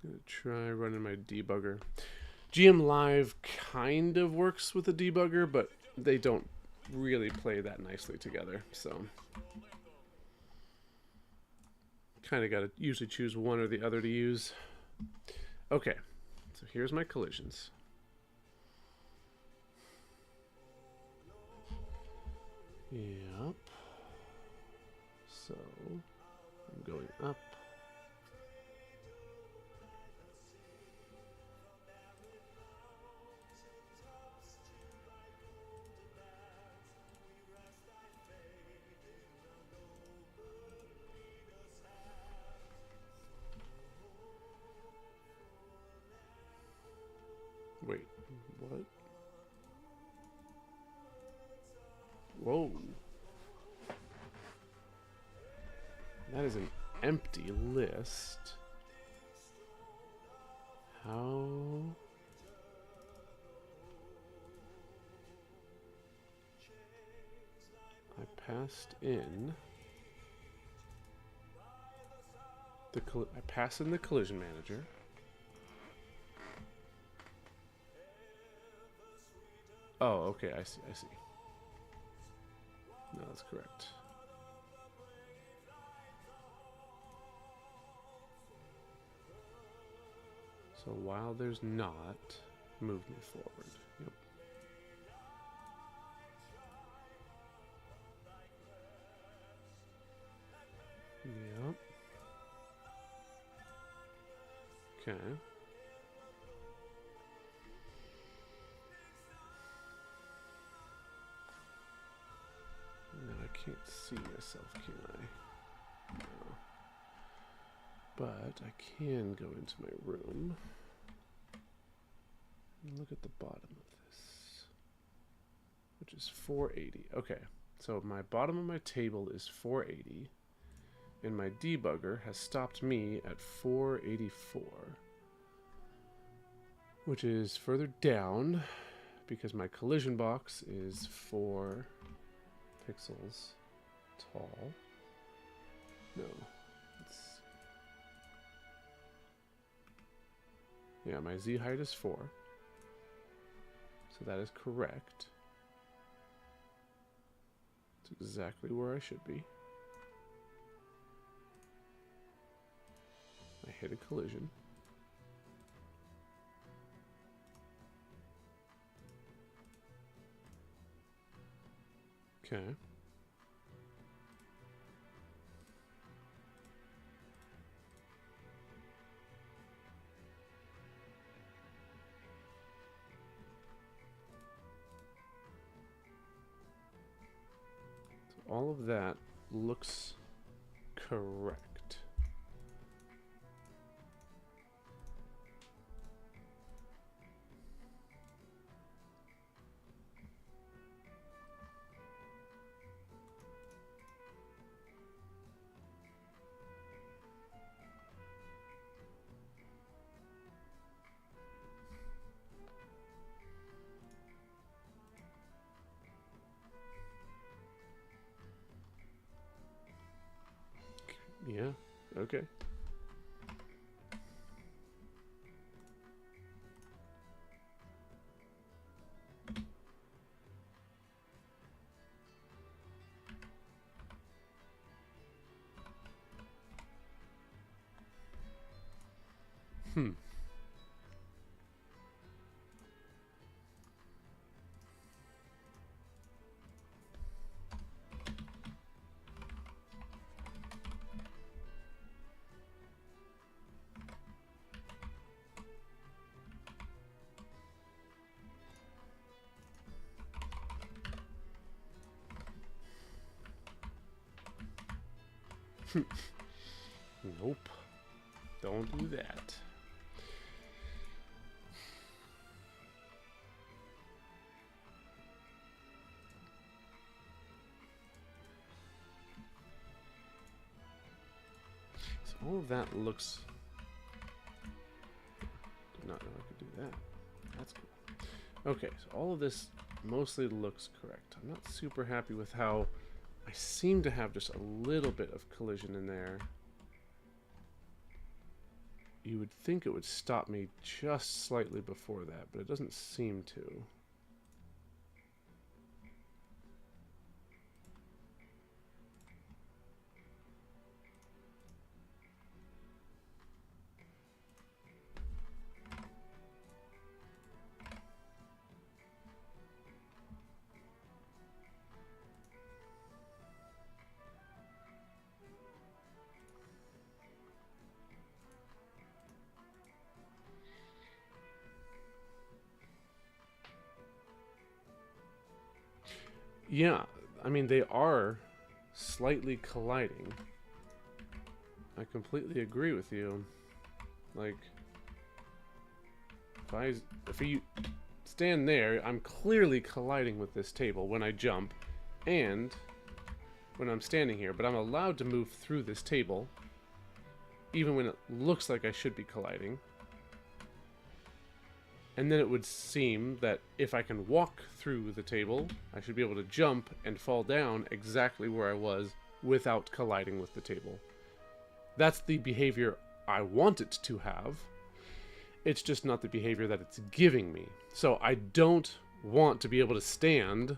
Gonna try running my debugger. GM Live kind of works with a debugger, but they don't really play that nicely together, so kind of got to usually choose one or the other to use. Okay, so here's my collisions. Yep. So I'm going up. Wait, what? Whoa. That is an empty list. How? I passed in the collision manager. Oh, okay, I see. No, that's correct. So while there's not, move me forward. Yep. Yep. Okay. Now I can't see myself, can I? No. But I can go into my room and look at the bottom of this, which is 480. Okay, so my bottom of my table is 480, and my debugger has stopped me at 484. which is further down because my collision box is 4 pixels tall. No. Yeah, my Z height is 4. So that is correct. It's exactly where I should be. I hit a collision. Okay. So all of that looks correct. Yeah, okay. Nope. Don't do that. So all of that looks... Did not know I could do that. That's cool. Okay, so all of this mostly looks correct. I'm not super happy with how I seem to have just a little bit of collision in there. You would think it would stop me just slightly before that, but it doesn't seem to. Yeah, I mean, they are slightly colliding. I completely agree with you. Like, if you stand there, I'm clearly colliding with this table when I jump and when I'm standing here, but I'm allowed to move through this table even when it looks like I should be colliding. And then it would seem that if I can walk through the table, I should be able to jump and fall down exactly where I was without colliding with the table. That's the behavior I want it to have. It's just not the behavior that it's giving me. So I don't want to be able to stand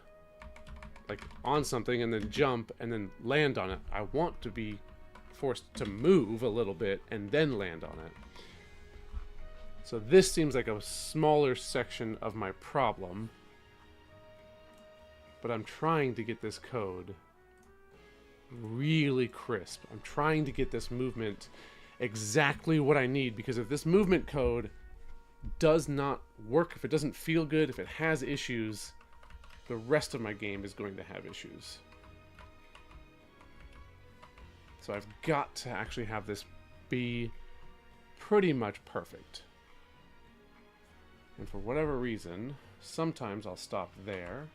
like on something and then jump and then land on it. I want to be forced to move a little bit and then land on it. So this seems like a smaller section of my problem, but I'm trying to get this code really crisp. I'm trying to get this movement exactly what I need, because if this movement code does not work, if it doesn't feel good, if it has issues, the rest of my game is going to have issues. So I've got to actually have this be pretty much perfect. And for whatever reason, sometimes I'll stop there.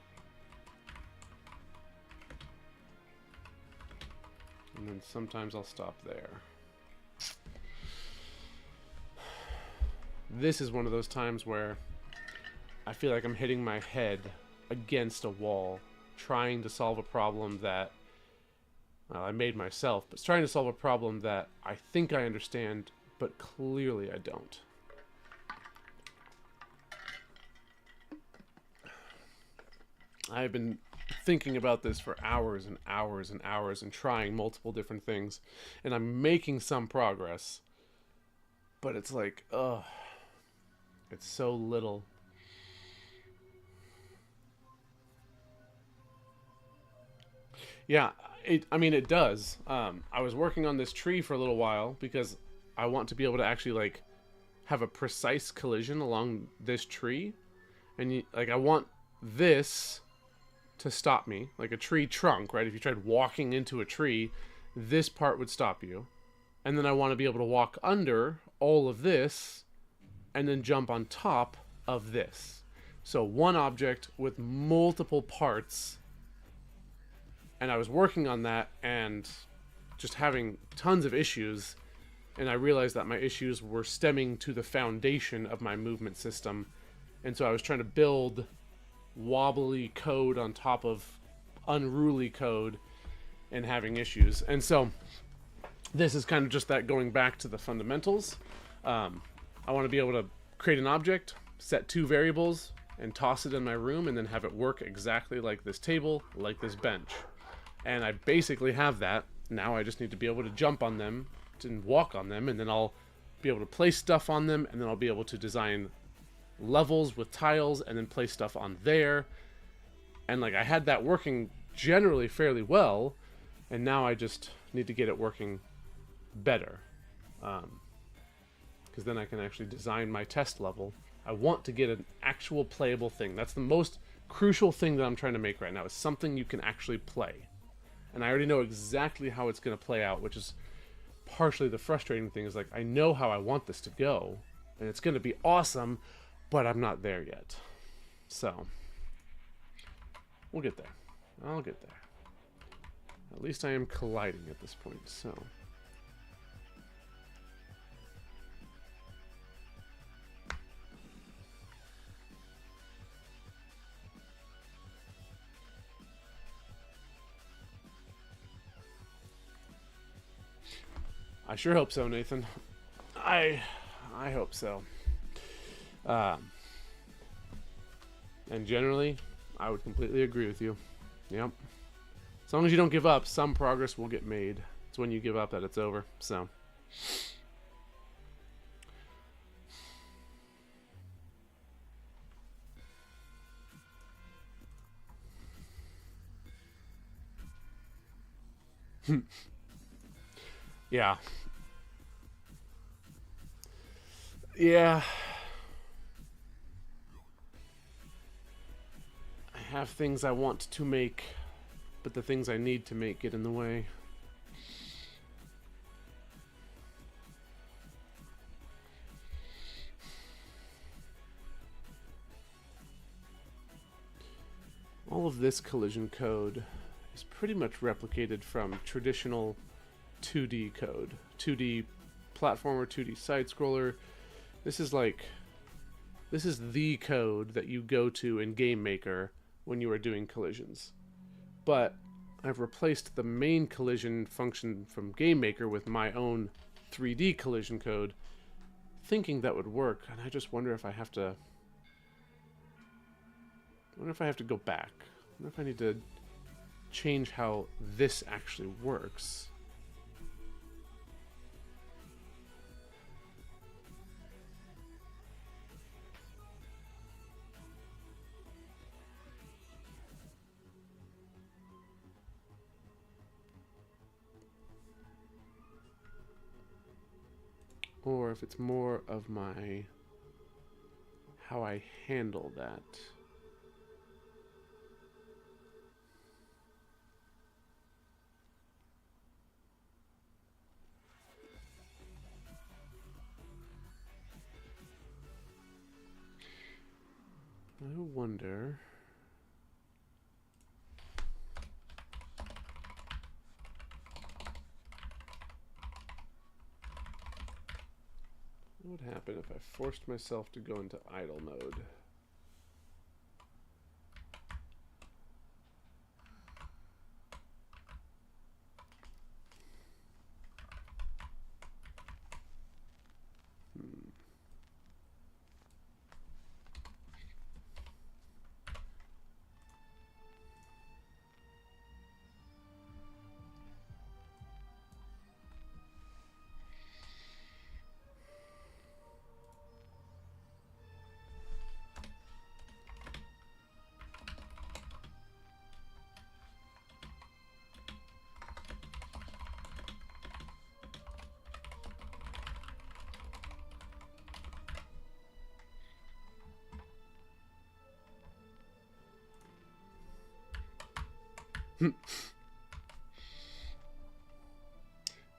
And then sometimes I'll stop there. this is one of those times where I feel like I'm hitting my head against a wall, trying to solve a problem that, well, I made myself, but trying to solve a problem that I think I understand, but clearly I don't. I've been thinking about this for hours and hours and hours and trying multiple different things, and I'm making some progress, but it's like, ugh, it's so little. Yeah, I mean, it does. I was working on this tree for a little while because I want to be able to actually, like, have a precise collision along this tree. And, like, I want this to stop me. Like a tree trunk, right? If you tried walking into a tree, this part would stop you. And then I want to be able to walk under all of this and then jump on top of this. So one object with multiple parts. And I was working on that and just having tons of issues. And I realized that my issues were stemming to the foundation of my movement system. And so I was trying to build wobbly code on top of unruly code and having issues. And so this is kind of just that, going back to the fundamentals. I want to be able to create an object, set two variables, and toss it in my room, and then have it work exactly like this table, like this bench. And I basically have that. Now I just need to be able to jump on them and walk on them, and then I'll be able to place stuff on them, and then I'll be able to design levels with tiles and then place stuff on there. And like, I had that working generally fairly well, and now I just need to get it working better, because then I can actually design my test level. I want to get an actual playable thing. That's the most crucial thing that I'm trying to make right now, is something you can actually play. And I already know exactly how it's going to play out, which is partially the frustrating thing. Is like, I know how I want this to go, and it's going to be awesome, but I'm not there yet. So we'll get there. I'll get there. At least I am colliding at this point, so. I sure hope so, Nathan. I hope so. And generally, I would completely agree with you. Yep. As long as you don't give up, some progress will get made. It's when you give up that it's over. So. Yeah. Yeah. I have things I want to make, but the things I need to make get in the way. All of this collision code is pretty much replicated from traditional 2D code. 2D platformer, 2D side-scroller. This is the code that you go to in Game Maker when you are doing collisions. But I've replaced the main collision function from Game Maker with my own 3D collision code, thinking that would work, and I just wonder if I have to go back. I wonder if I need to change how this actually works. Or if it's more of my how I handle that. I wonder. I What would happen if I forced myself to go into idle mode?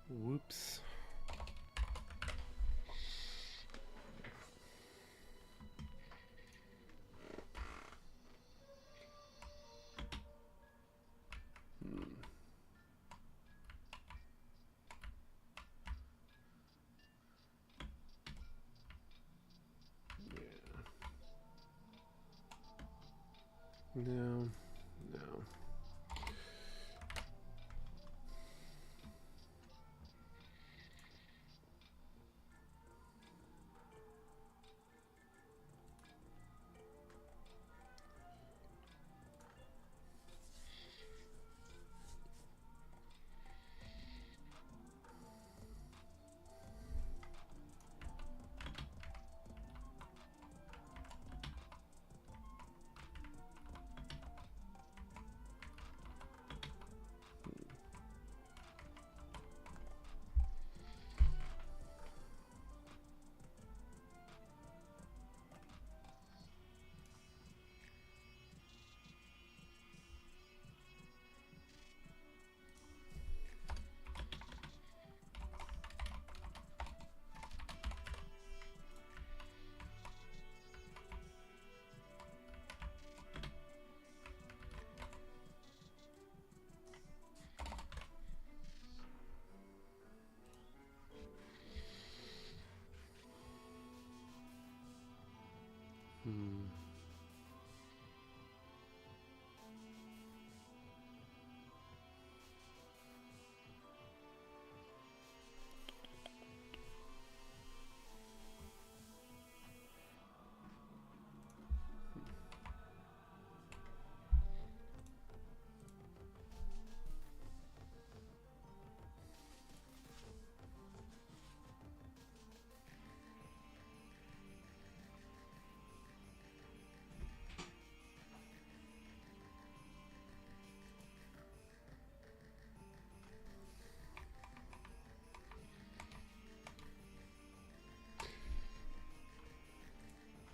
Whoops. No, no.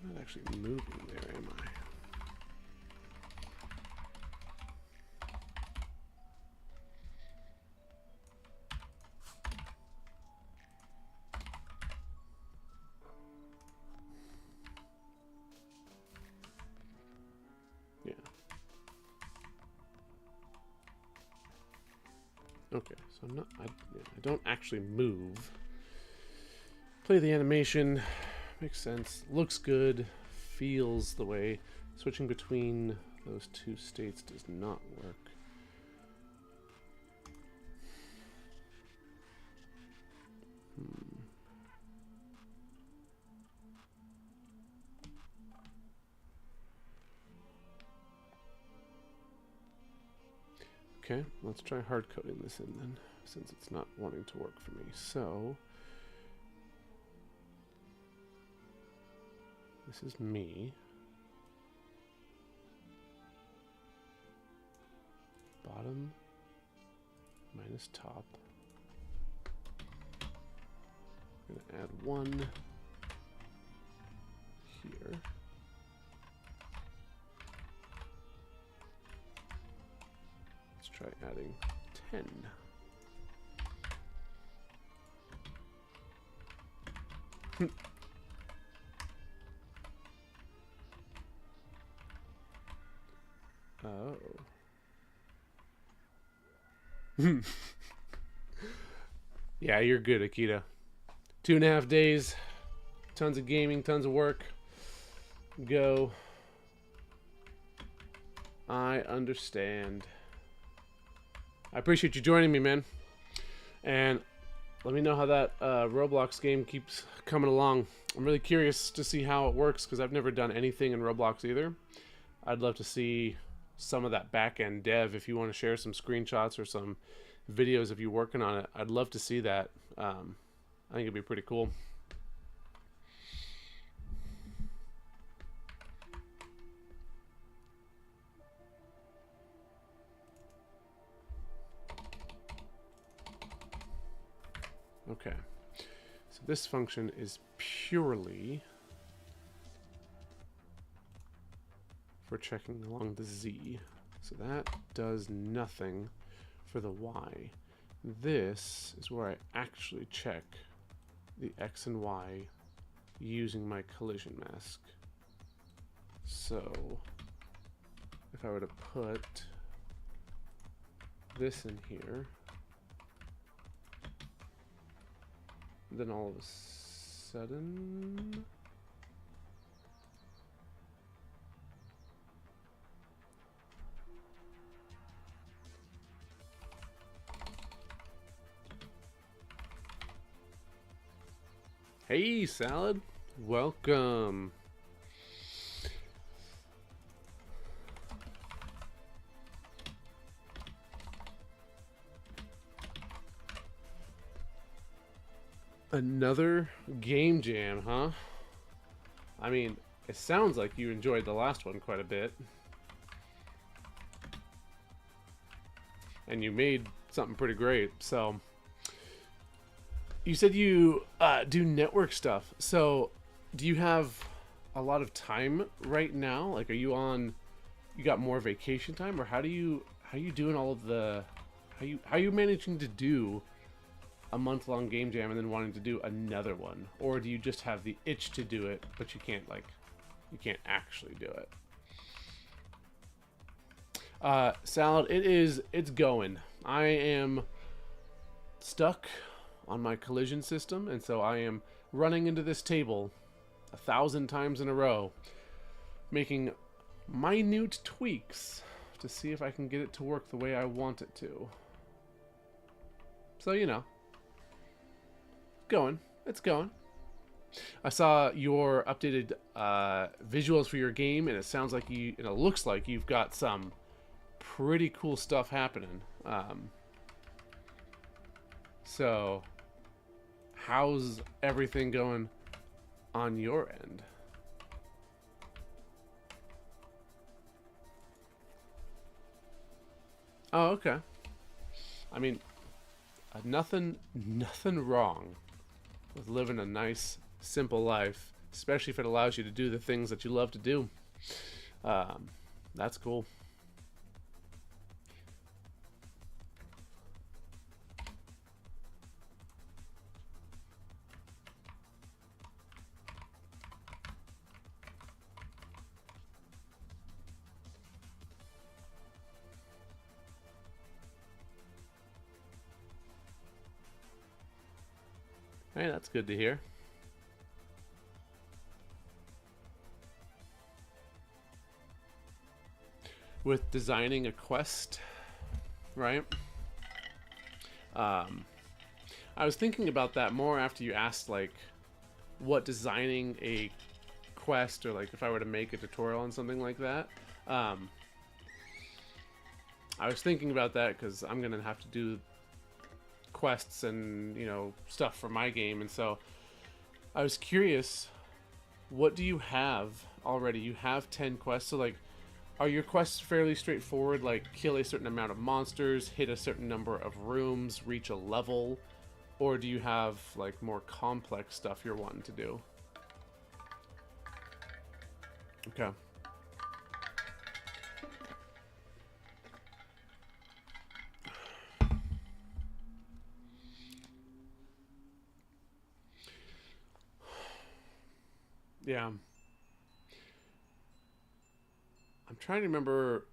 I'm not actually moving there, am I? Yeah. Okay, so I'm not. I don't actually move. Play the animation. Makes sense. Looks good. Feels the way. Switching between those two states does not work. Okay, let's try hard coding this in then, since it's not wanting to work for me. So, this is me. Bottom minus top. I'm gonna add one here. Let's try adding 10. Oh. Yeah, you're good, Akita. 2.5 days. tons of gaming, tons of work. Go. I understand. I appreciate you joining me, man. And let me know how that Roblox game keeps coming along. I'm really curious to see how it works because I've never done anything in Roblox either. I'd love to see some of that back-end dev. If you want to share some screenshots or some videos of you working on it, I'd love to see that. I think it'd be pretty cool. Okay, so this function is purely for checking along the Z. So that does nothing for the Y. This is where I actually check the X and Y using my collision mask. So if I were to put this in here, then all of a sudden hey, Salad, welcome. Another game jam, huh? I mean, it sounds like you enjoyed the last one quite a bit. And you made something pretty great, so... You said you do network stuff, so do you have a lot of time right now? Like, are you on... You got more vacation time, or how are you doing all of the... How are you managing to do a month-long game jam and then wanting to do another one? Or do you just have the itch to do it, but you can't, like, you can't actually do it? Salad, it's going. I am stuck on my collision system, and so I am running into this table 1,000 times in a row, making minute tweaks to see if I can get it to work the way I want it to. So, you know. It's going. I saw your updated visuals for your game, and it sounds like and it looks like you've got some pretty cool stuff happening. So how's everything going on your end? Oh, okay. I mean, nothing wrong with living a nice, simple life, especially if it allows you to do the things that you love to do. That's cool. Hey, that's good to hear. With designing a quest, right? I was thinking about that more after you asked, like, what designing a quest, or like if I were to make a tutorial on something like that. I was thinking about that because I'm gonna have to do quests and, you know, stuff for my game, and so I was curious, what do you have already? You have 10 quests, so like, are your quests fairly straightforward, like kill a certain amount of monsters, hit a certain number of rooms, reach a level, or do you have like more complex stuff you're wanting to do? Okay. Yeah. I'm trying to remember.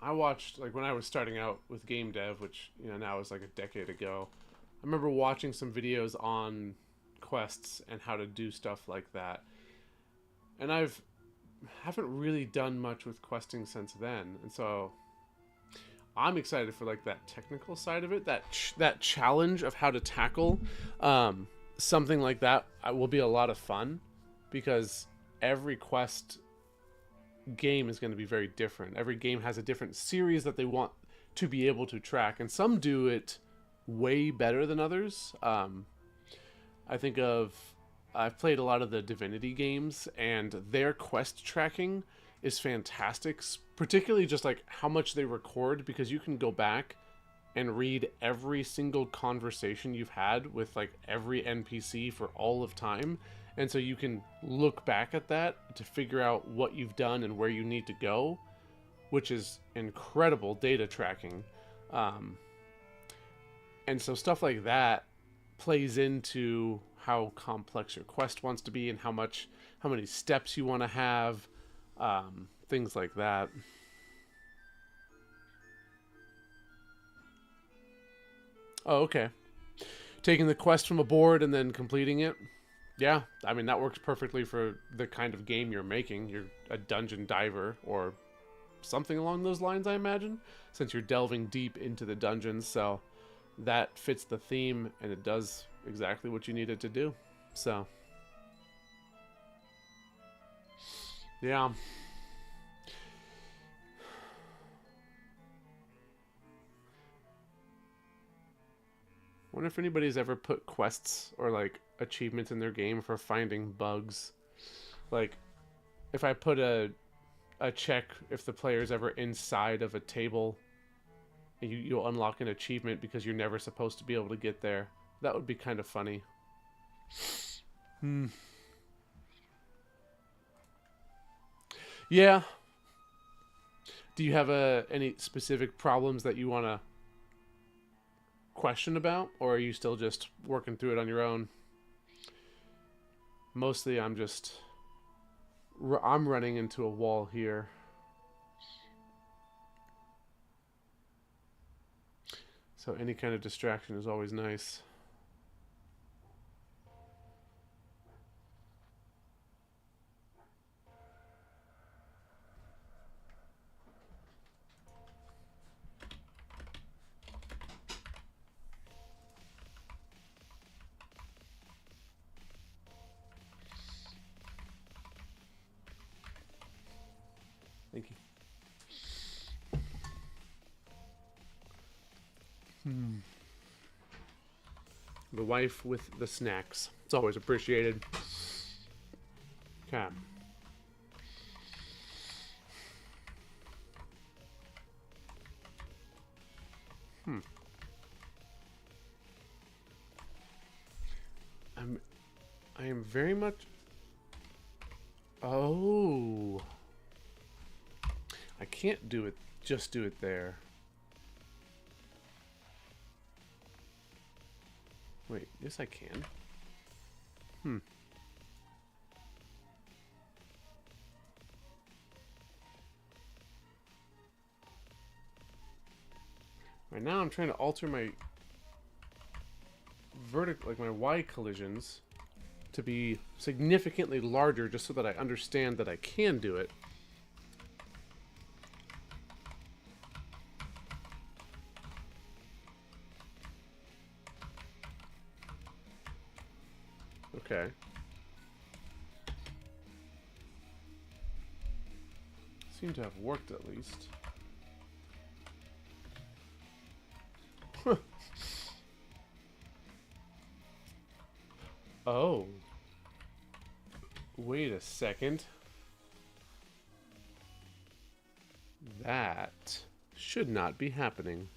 I watched, like, when I was starting out with game dev, which, you know, now is like a decade ago. I remember watching some videos on quests and how to do stuff like that. And haven't really done much with questing since then, and so I'm excited for like that technical side of it, that challenge of how to tackle something like that will be a lot of fun, because every quest game is going to be very different. Every game has a different series that they want to be able to track, and some do it way better than others. I've played a lot of the Divinity games, and their quest tracking is fantastic, particularly just like how much they record, because you can go back and read every single conversation you've had with like every NPC for all of time. And so you can look back at that to figure out what you've done and where you need to go, which is incredible data tracking. And so stuff like that plays into how complex your quest wants to be and how many steps you want to have, things like that. Oh, okay. Taking the quest from a board and then completing it. Yeah, I mean, that works perfectly for the kind of game you're making. You're a dungeon diver or something along those lines, I imagine, since you're delving deep into the dungeons. So that fits the theme, and it does exactly what you need it to do. So, yeah. Wonder if anybody's ever put quests or like achievements in their game for finding bugs. Like, if I put a check if the player's ever inside of a table, you'll unlock an achievement because you're never supposed to be able to get there. That would be kind of funny. Yeah. Do you have any specific problems that you want to question about, or are you still just working through it on your own? Mostly I'm running into a wall here. So any kind of distraction is always nice. Thank you. The wife with the snacks. It's always appreciated. Okay. I am very much... Oh. I can't do it. Just do it there. Wait, yes I can. Right now I'm trying to alter my vertical, like my Y collisions, to be significantly larger just so that I understand that I can do it. Okay. Seem to have worked at least. Oh. Wait a second. That should not be happening.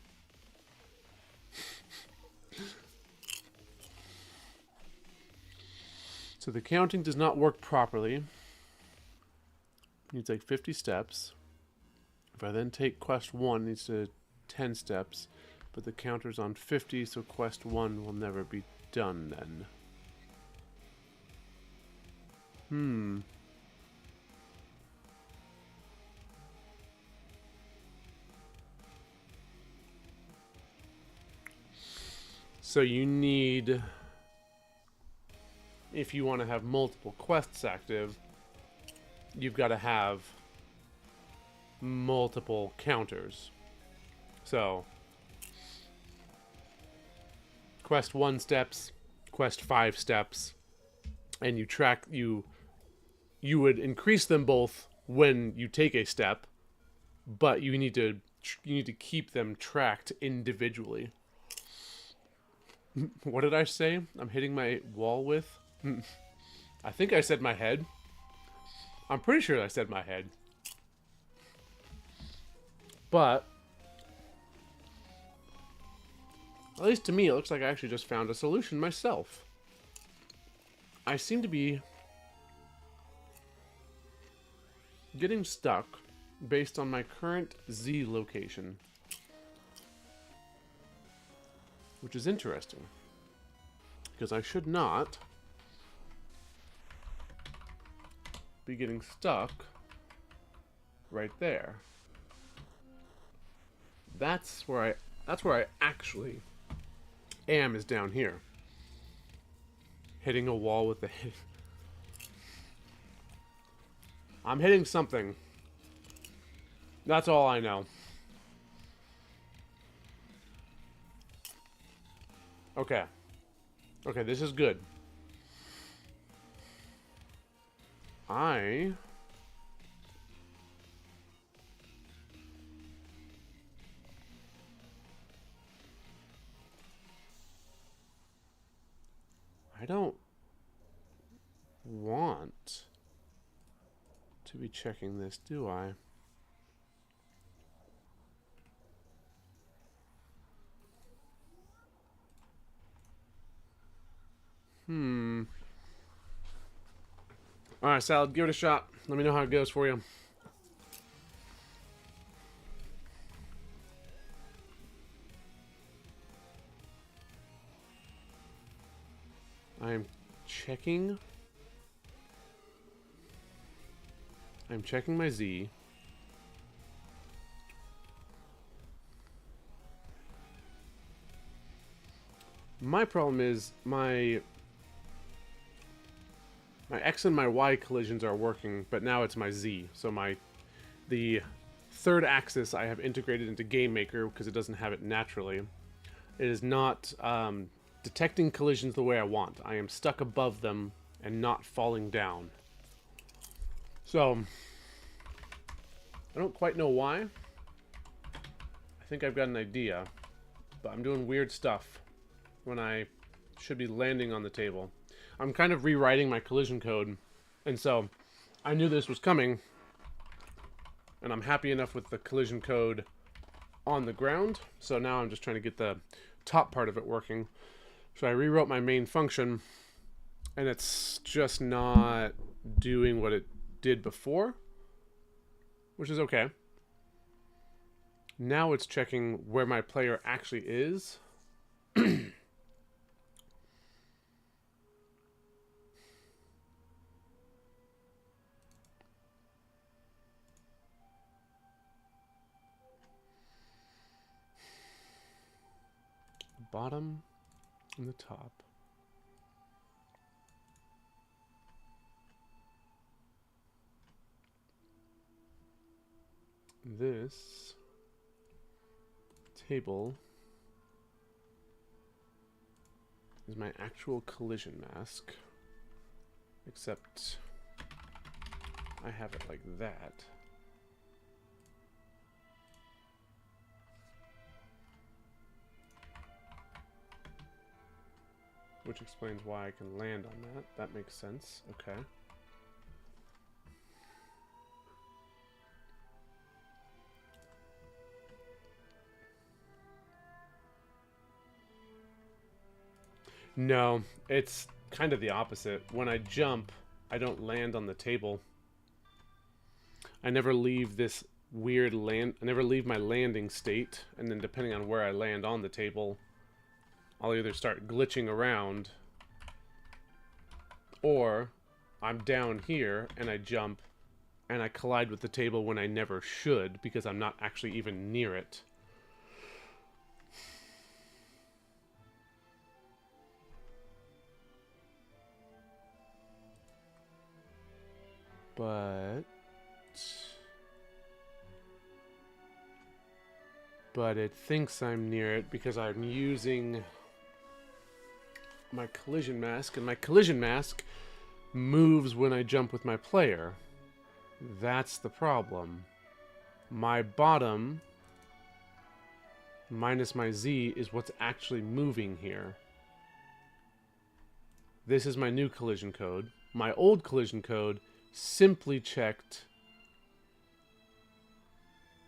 So the counting does not work properly. Needs like 50 steps. If I then take quest 1, it needs to 10 steps. But the counter's on 50, so quest 1 will never be done then. So you need if you want to have multiple quests active, you've got to have multiple counters. So, quest 1 steps, quest 5 steps, and you would increase them both when you take a step, but you need to keep them tracked individually. What did I say? I'm hitting my wall with? I think I said my head. I'm pretty sure I said my head. But at least to me, it looks like I actually just found a solution myself. I seem to be getting stuck based on my current Z location, which is interesting, because I should not be getting stuck right there. That's where I actually am, is down here. Hitting a wall with the hit. I'm hitting something. That's all I know. Okay. Okay, this is good. I don't want to be checking this, do I? Alright, Salad, give it a shot. Let me know how it goes for you. I'm checking my Z. My problem is my X and my Y collisions are working, but now it's my Z. So the third axis I have integrated into GameMaker because it doesn't have it naturally. It is not detecting collisions the way I want. I am stuck above them and not falling down. So I don't quite know why. I think I've got an idea, but I'm doing weird stuff when I should be landing on the table. I'm kind of rewriting my collision code, and so I knew this was coming, and I'm happy enough with the collision code on the ground, so now I'm just trying to get the top part of it working. So I rewrote my main function, and it's just not doing what it did before, which is okay. Now it's checking where my player actually is. Bottom and the top. This table is my actual collision mask, except I have it like that. Which explains why I can land on that. That makes sense. Okay. No, it's kind of the opposite. When I jump, I don't land on the table. I never leave this weird I never leave my landing state, and then depending on where I land on the table, I'll either start glitching around, or I'm down here and I jump and I collide with the table when I never should because I'm not actually even near it. But it thinks I'm near it because I'm using my collision mask, and my collision mask moves when I jump with my player. That's the problem. My bottom minus my Z is what's actually moving here. This is my new collision code. My old collision code simply checked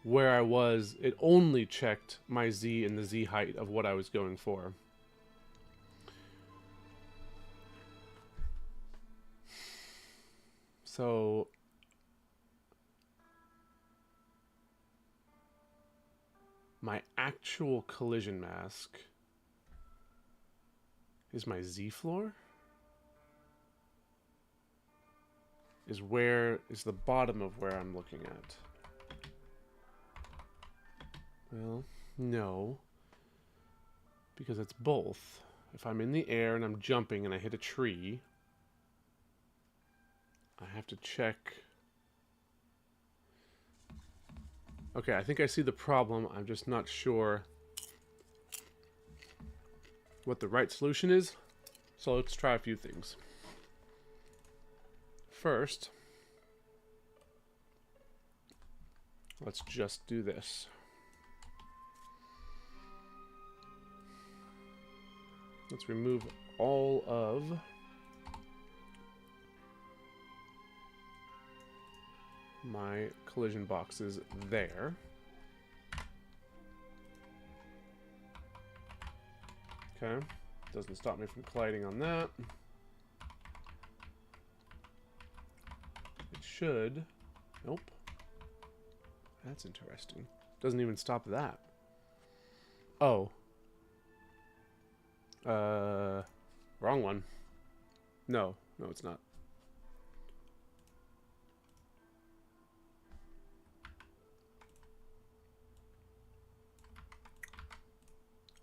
where I was. It only checked my Z and the Z height of what I was going for. So my actual collision mask is my Z floor? Is the bottom of where I'm looking at. Well, no. Because it's both. If I'm in the air and I'm jumping and I hit a tree, I have to check. Okay, I think I see the problem. I'm just not sure what the right solution is. So let's try a few things. First, let's just do this. Let's remove all of my collision boxes there. Okay, doesn't stop me from colliding on that. It should. Nope. That's interesting. Doesn't even stop that. Oh. Wrong one. No, it's not.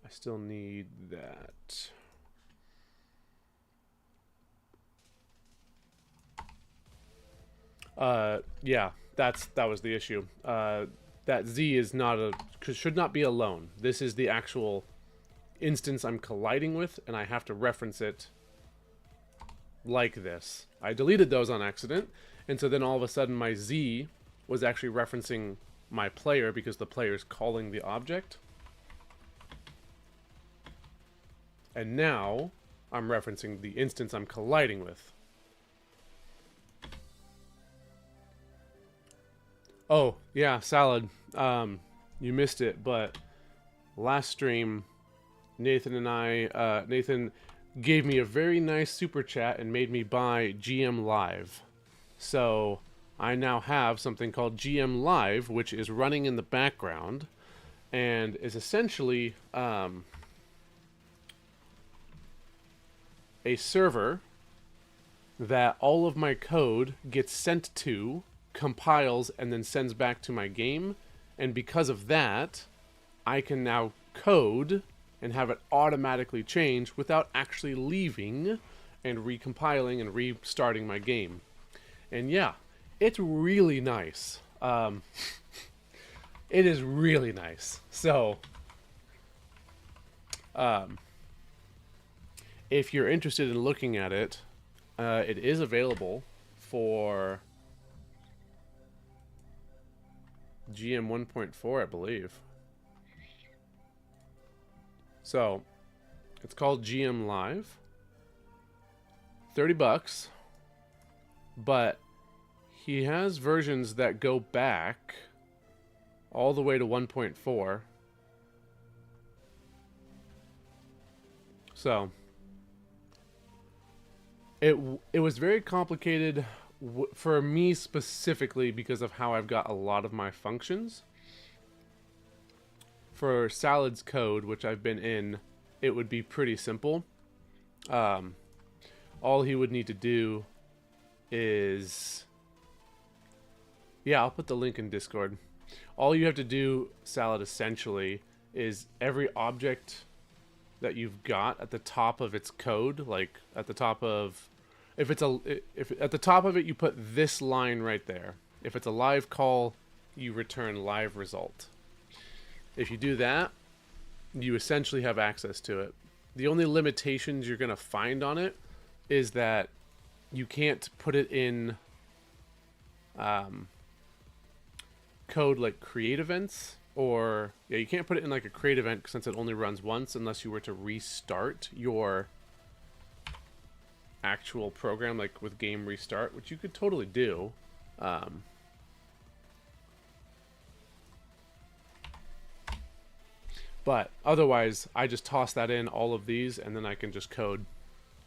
I still need that. Yeah, that was the issue. That Z is should not be alone. This is the actual instance I'm colliding with, and I have to reference it like this. I deleted those on accident, and so then all of a sudden my Z was actually referencing my player because the player's calling the object. And now I'm referencing the instance I'm colliding with. Oh, yeah, Salad. You missed it, but last stream, Nathan gave me a very nice super chat and made me buy GM Live. So I now have something called GM Live, which is running in the background and is essentially a server that all of my code gets sent to, compiles, and then sends back to my game. And because of that, I can now code and have it automatically change without actually leaving and recompiling and restarting my game. And yeah, it's really nice. It is really nice. So, if you're interested in looking at it, it is available for GM 1.4, I believe. So, it's called GM Live. $30, but he has versions that go back all the way to 1.4. So, it was very complicated for me specifically because of how I've got a lot of my functions. For Salad's code, which I've been in, it would be pretty simple. All he would need to do is... Yeah, I'll put the link in Discord. All you have to do, Salad, essentially, is every object that you've got at the top of its code, like at the top of If it's if at the top of it you put this line right there. If it's a live call, you return live result. If you do that, you essentially have access to it. The only limitations you're going to find on it is that you can't put it in code like create events, or yeah, you can't put it in like a create event since it only runs once unless you were to restart your actual program, like with game restart, which you could totally do. But otherwise, I just toss that in all of these, and then I can just code.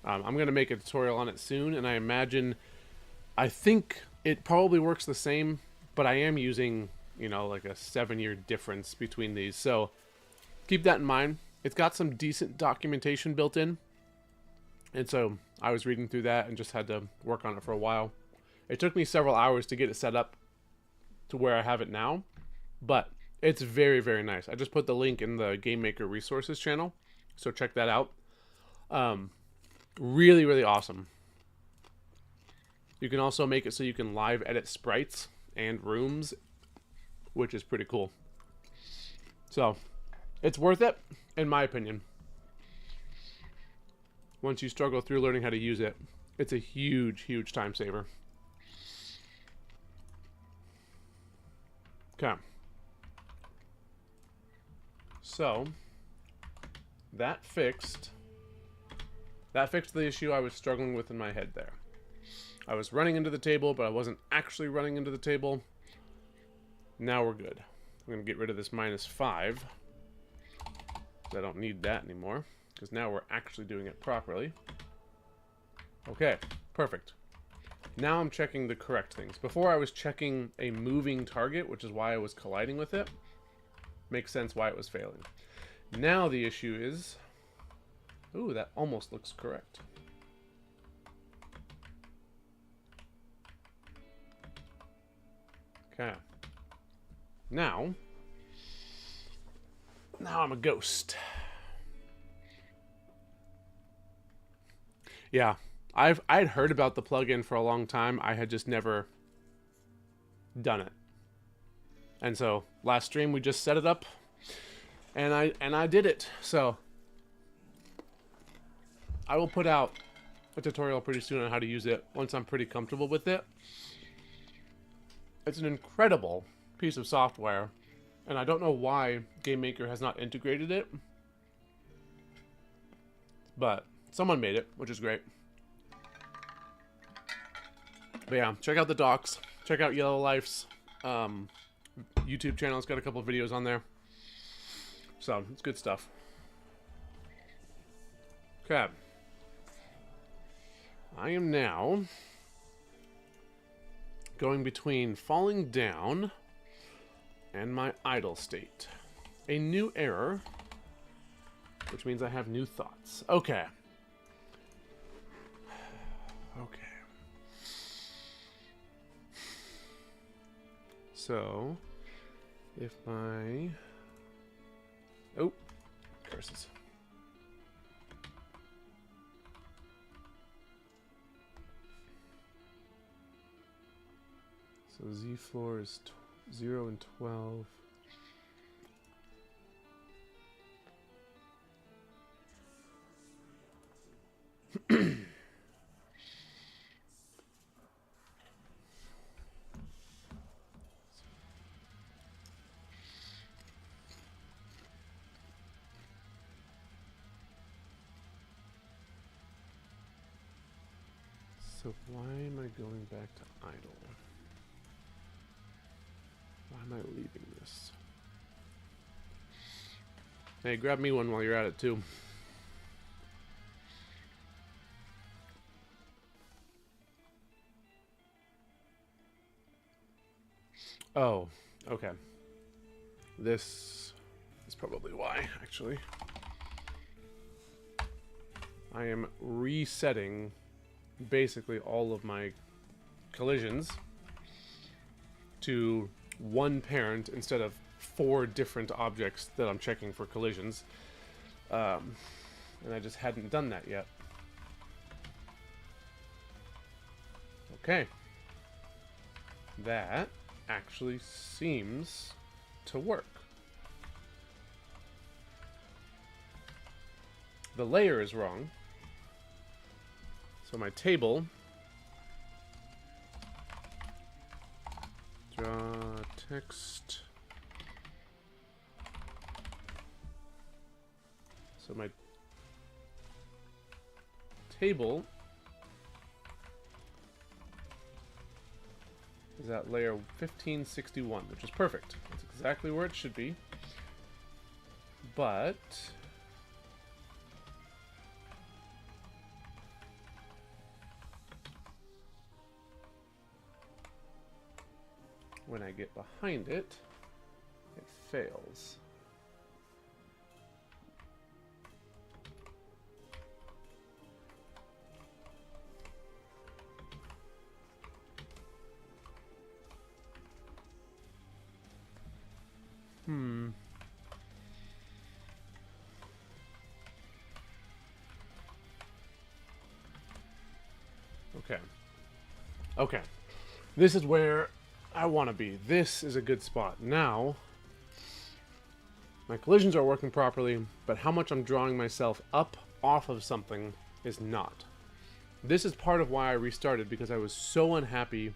I'm going to make a tutorial on it soon, and I think it probably works the same, but I am using, you know, like a 7-year difference between these. So keep that in mind. It's got some decent documentation built in. And so I was reading through that and just had to work on it for a while. It took me several hours to get it set up to where I have it now, but it's very, very nice. I just put the link in the Game Maker Resources channel, so check that out. Really, really awesome. You can also make it so you can live edit sprites and rooms, which is pretty cool. So, it's worth it, in my opinion. Once you struggle through learning how to use it, it's a huge, huge time saver. Okay. So, that fixed the issue I was struggling with in my head there. I was running into the table, but I wasn't actually running into the table. Now we're good. I'm going to get rid of this -5. I don't need that anymore, because now we're actually doing it properly. Okay, perfect. Now I'm checking the correct things. Before I was checking a moving target, which is why I was colliding with it. Makes sense why it was failing. Now the issue is... Ooh, that almost looks correct. Okay. Now I'm a ghost. Yeah, I'd heard about the plugin for a long time. I had just never done it. And so last stream we just set it up, and I did it. So I will put out a tutorial pretty soon on how to use it once I'm pretty comfortable with it. It's an incredible piece of software, and I don't know why Game Maker has not integrated it, but someone made it, which is great. But yeah, check out the docs, check out Yellow Life's YouTube channel. It's got a couple of videos on there, so it's good stuff. Okay, I am now going between falling down and my idle state. A new error, which means I have new thoughts. Okay. Okay. So, if my... Oh, curses. So Z floor is 0 and 12. So why am I going back to idle? Why am I leaving this? Hey, grab me one while you're at it too. Oh, okay. This is probably why, actually. I am resetting basically all of my collisions to one parent instead of 4 different objects that I'm checking for collisions. And I just hadn't done that yet. Okay. That actually seems to work. The layer is wrong. So my table... Draw text... So my table is at layer 1561, which is perfect. That's exactly where it should be. But when I get behind it, it fails. Okay. Okay. This is where I want to be. This is a good spot. Now, my collisions are working properly, but how much I'm drawing myself up off of something is not. This is part of why I restarted, because I was so unhappy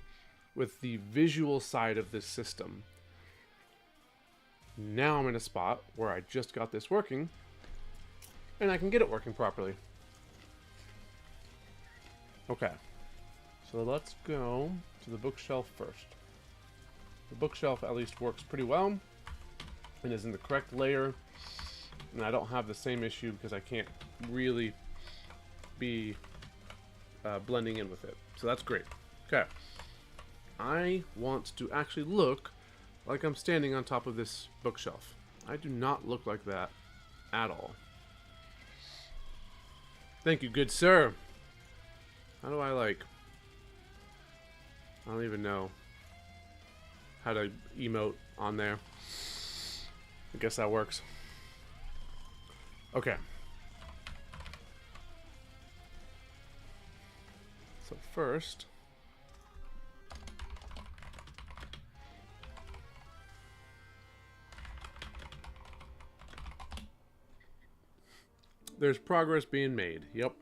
with the visual side of this system. Now I'm in a spot where I just got this working, and I can get it working properly. Okay. So let's go to the bookshelf first. The bookshelf at least works pretty well and is in the correct layer, and I don't have the same issue because I can't really be blending in with it. So that's great. Okay. I want to actually look like I'm standing on top of this bookshelf. I do not look like that at all. Thank you, good sir. How do I, like... I don't even know how to emote on there. I guess that works. Okay. So first... there's progress being made. Yep.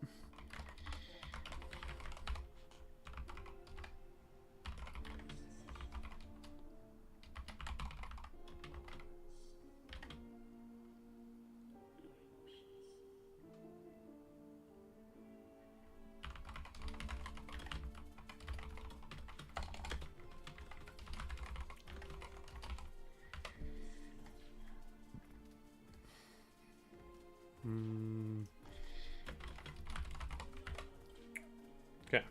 Okay.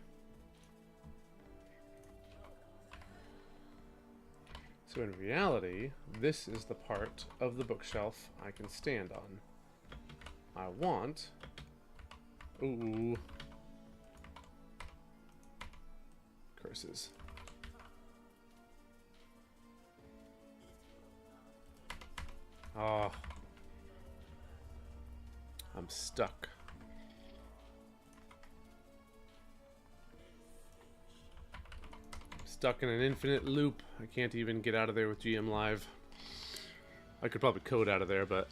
So in reality, this is the part of the bookshelf I can stand on. I want... Ooh. Curses. Ah. I'm stuck. Stuck in an infinite loop. I can't even get out of there with GM Live. I could probably code out of there, but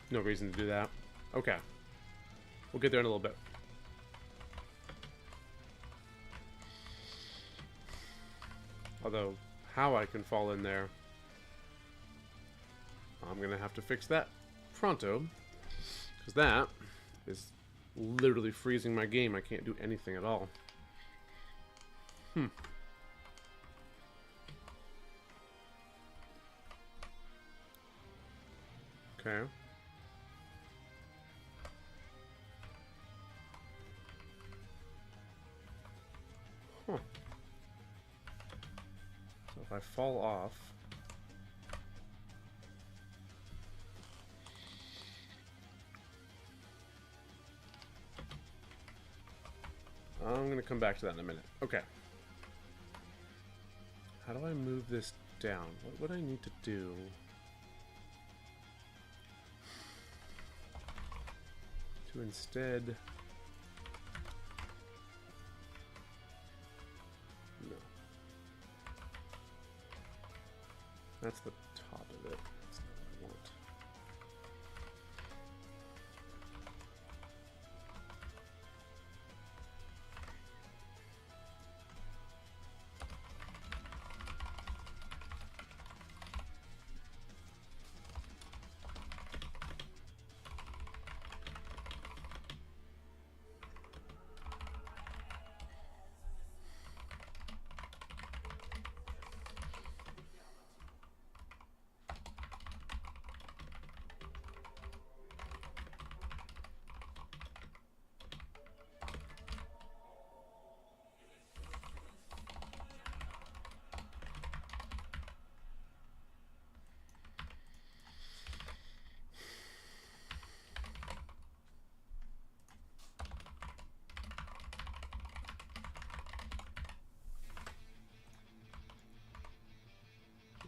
no reason to do that. Okay. We'll get there in a little bit. Although, how I can fall in there, I'm going to have to fix that pronto. Because that is literally freezing my game. I can't do anything at all. Okay. Huh. So if I fall off... I'm going to come back to that in a minute. Okay. How do I move this down? What would I need to do? To instead That's the top of it. That's not what I want.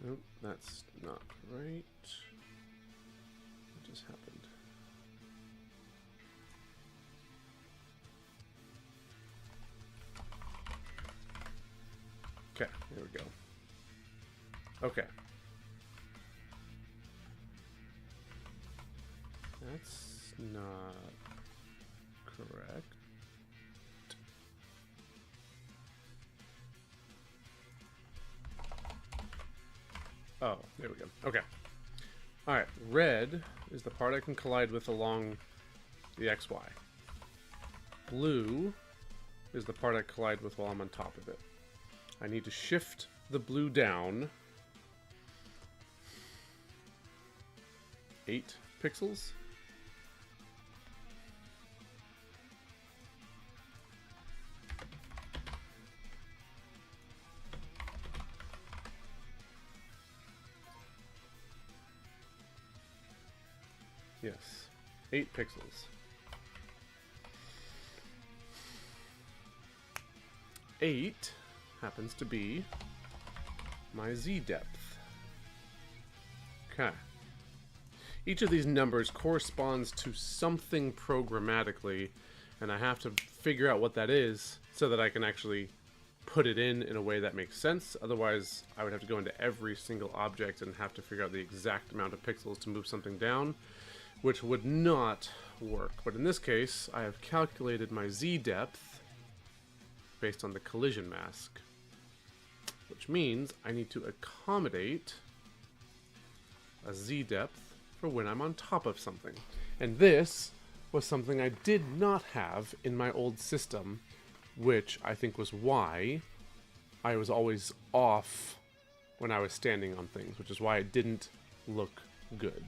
Nope, that's not right. What just happened? Okay, here we go. Okay. That's not correct. Oh, there we go. Okay. Alright, red is the part I can collide with along the XY. Blue is the part I collide with while I'm on top of it. I need to shift the blue down 8 pixels. Yes, 8 pixels. 8 happens to be my Z depth. Okay. Each of these numbers corresponds to something programmatically, and I have to figure out what that is so that I can actually put it in a way that makes sense. Otherwise, I would have to go into every single object and have to figure out the exact amount of pixels to move something down, which would not work. But in this case, I have calculated my Z depth based on the collision mask, which means I need to accommodate a Z depth for when I'm on top of something. And this was something I did not have in my old system, which I think was why I was always off when I was standing on things, which is why it didn't look good.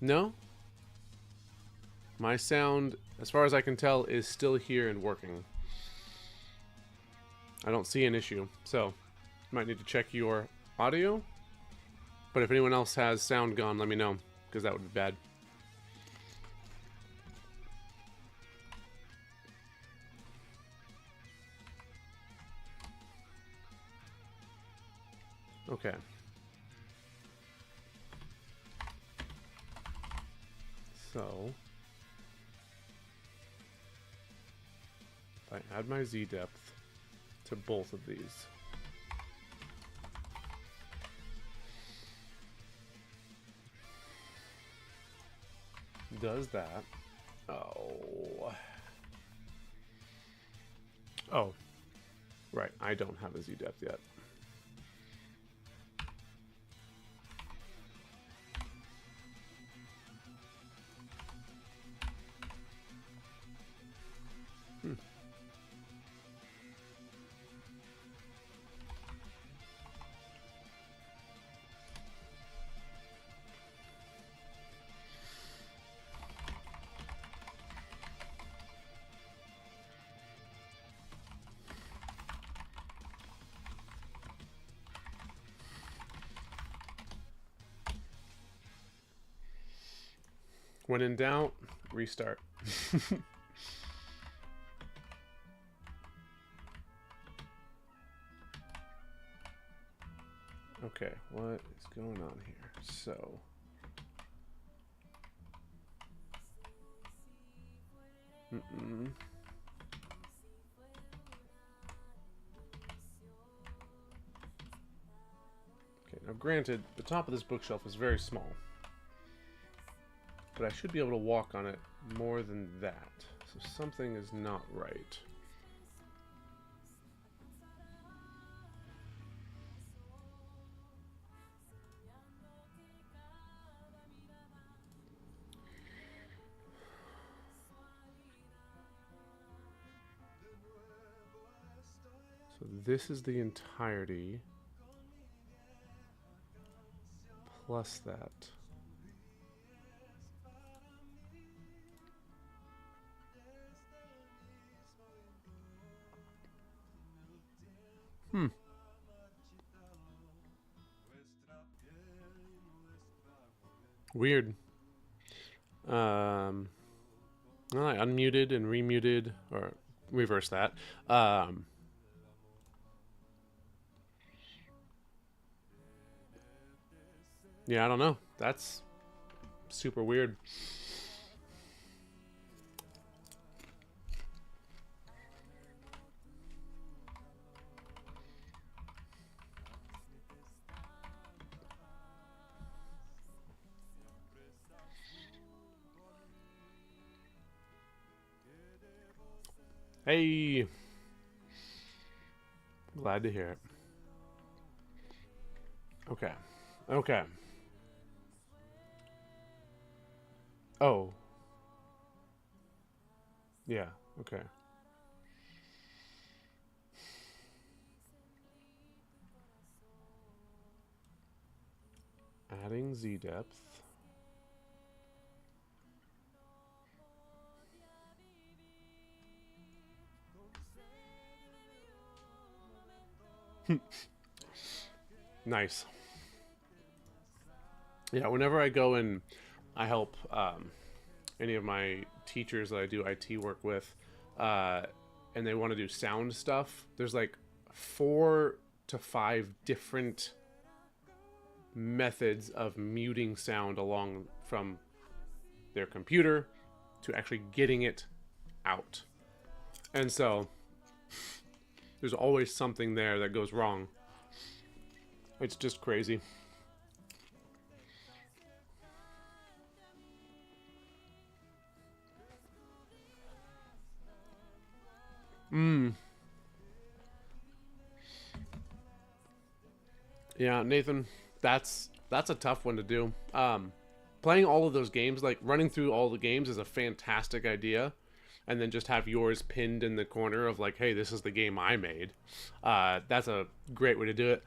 No? My sound, as far as I can tell, is still here and working. I don't see an issue, so you might need to check your audio. But if anyone else has sound gone, let me know, because that would be bad. Okay. So, if I add my Z depth to both of these, does that? Oh. Oh. Right, I don't have a Z depth yet. When in doubt, restart. Okay, what is going on here? So, now granted, the top of this bookshelf is very small, but I should be able to walk on it more than that. So something is not right. So this is the entirety plus that. Weird. Well, I unmuted and remuted, or reverse that. Yeah, I don't know. That's super weird. Hey, glad to hear it. Okay, okay. Oh, yeah, okay. Adding Z depth. Nice. Yeah, whenever I go and I help any of my teachers that I do IT work with, and they want to do sound stuff, there's like 4 to 5 different methods of muting sound along from their computer to actually getting it out. And so there's always something there that goes wrong. It's just crazy. Yeah, Nathan, that's a tough one to do. Playing all of those games, like running through all the games, is a fantastic idea, and then just have yours pinned in the corner of like, hey, this is the game I made. That's a great way to do it.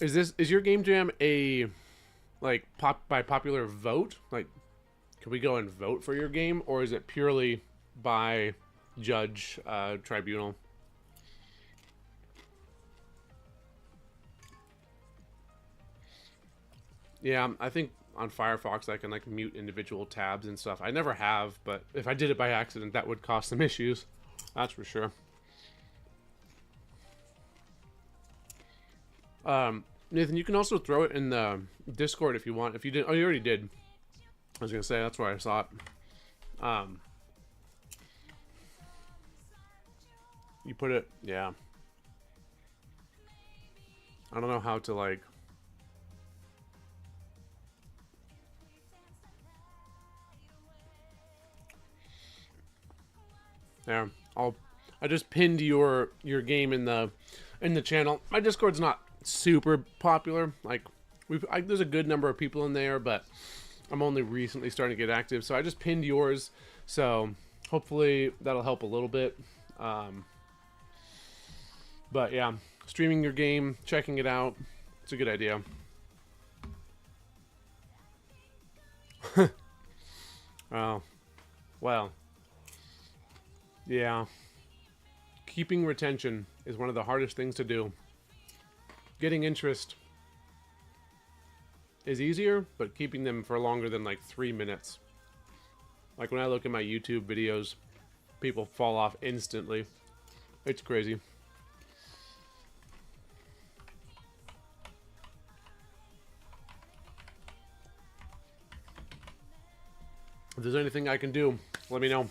Is your game jam a like by popular vote? Like, can we go and vote for your game, or is it purely by judge tribunal? Yeah, I think on Firefox I can like mute individual tabs and stuff. I never have, but if I did it by accident, that would cause some issues. That's for sure. Nathan, you can also throw it in the Discord if you want. If you did, oh, you already did. I was gonna say that's where I saw it. You put it, yeah. I don't know how to like. There, I just pinned your game in the channel. My Discord's not super popular. Like there's a good number of people in there, but I'm only recently starting to get active, so I just pinned yours. So hopefully that'll help a little bit. But yeah, streaming your game, checking it out, it's a good idea. Oh, well. Yeah. Keeping retention is one of the hardest things to do. Getting interest is easier, but keeping them for longer than like 3 minutes. Like when I look at my YouTube videos, people fall off instantly. It's crazy. If there's anything I can do, let me know.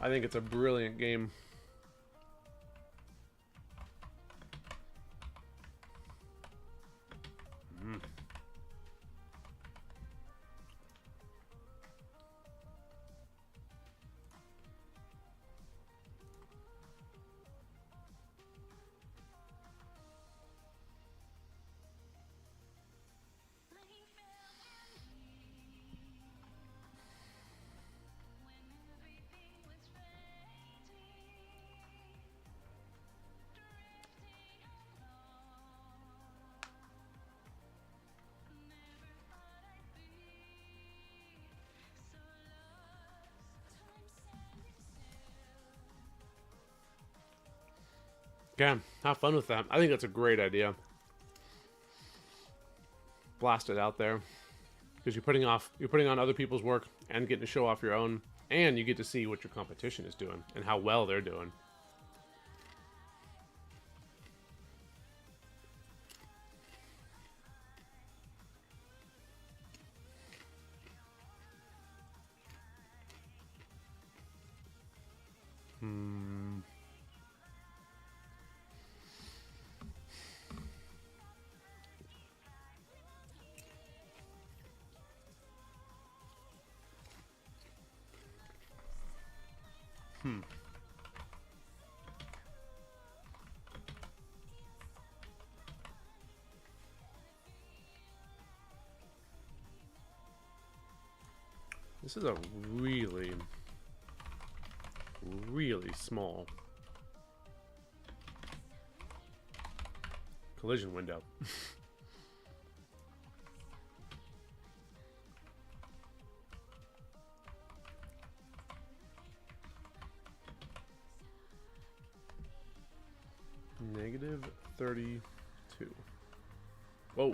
I think it's a brilliant game. Okay, have fun with that. I think that's a great idea. Blast it out there. Because you're putting on other people's work and getting to show off your own. And you get to see what your competition is doing and how well they're doing. This is a really, really small collision window. Negative 32. Whoa.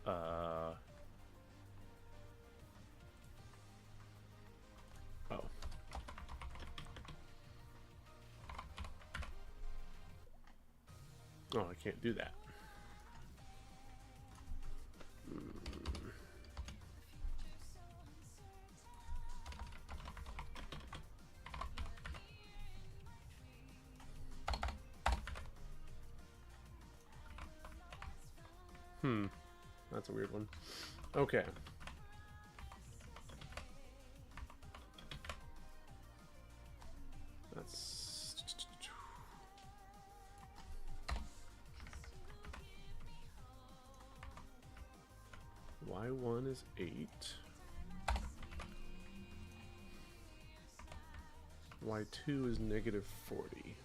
Oh. Oh, I can't do that. That's a weird one. Okay. That's... Y1 is 8. Y2 is negative 40.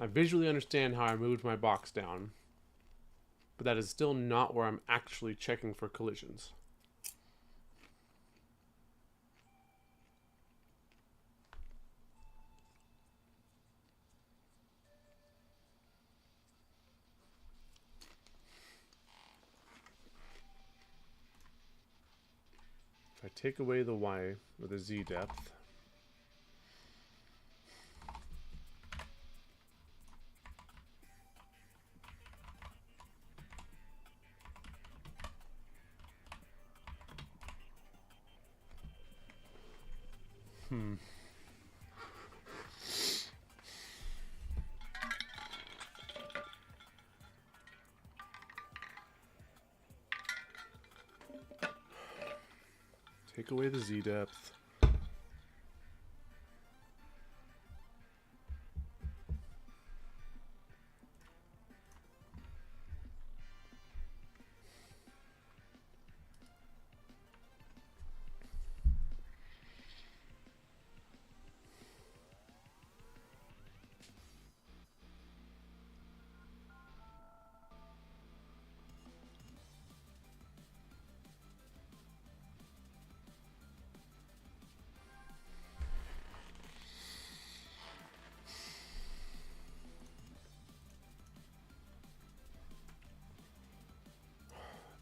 I visually understand how I moved my box down, but that is still not where I'm actually checking for collisions. If I take away the Y or the Z depth, take away the Z depth.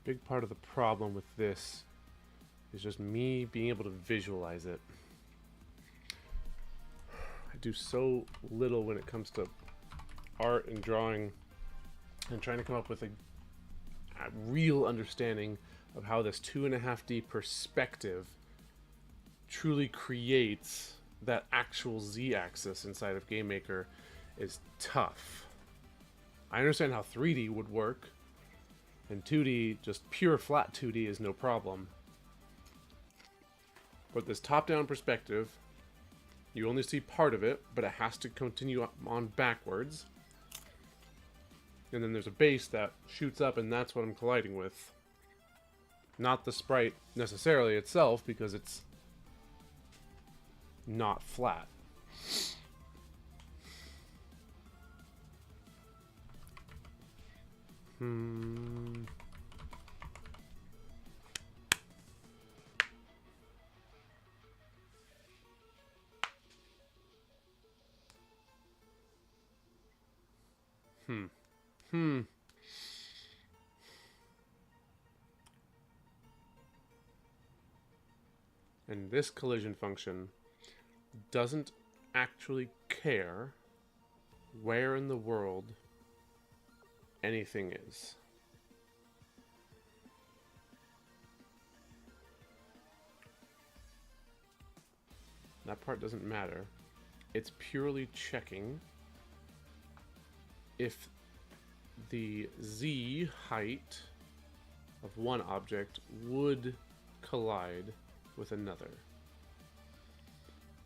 Big part of the problem with this is just me being able to visualize it. I do so little when it comes to art and drawing and trying to come up with a real understanding of how this 2.5D perspective truly creates that actual Z-axis inside of GameMaker is tough. I understand how 3D would work, and 2D, just pure flat 2D, is no problem. But this top-down perspective, you only see part of it, but it has to continue on backwards. And then there's a base that shoots up, and that's what I'm colliding with. Not the sprite necessarily itself, because it's not flat. And this collision function doesn't actually care where in the world anything is. That part doesn't matter. It's purely checking if the Z height of one object would collide with another.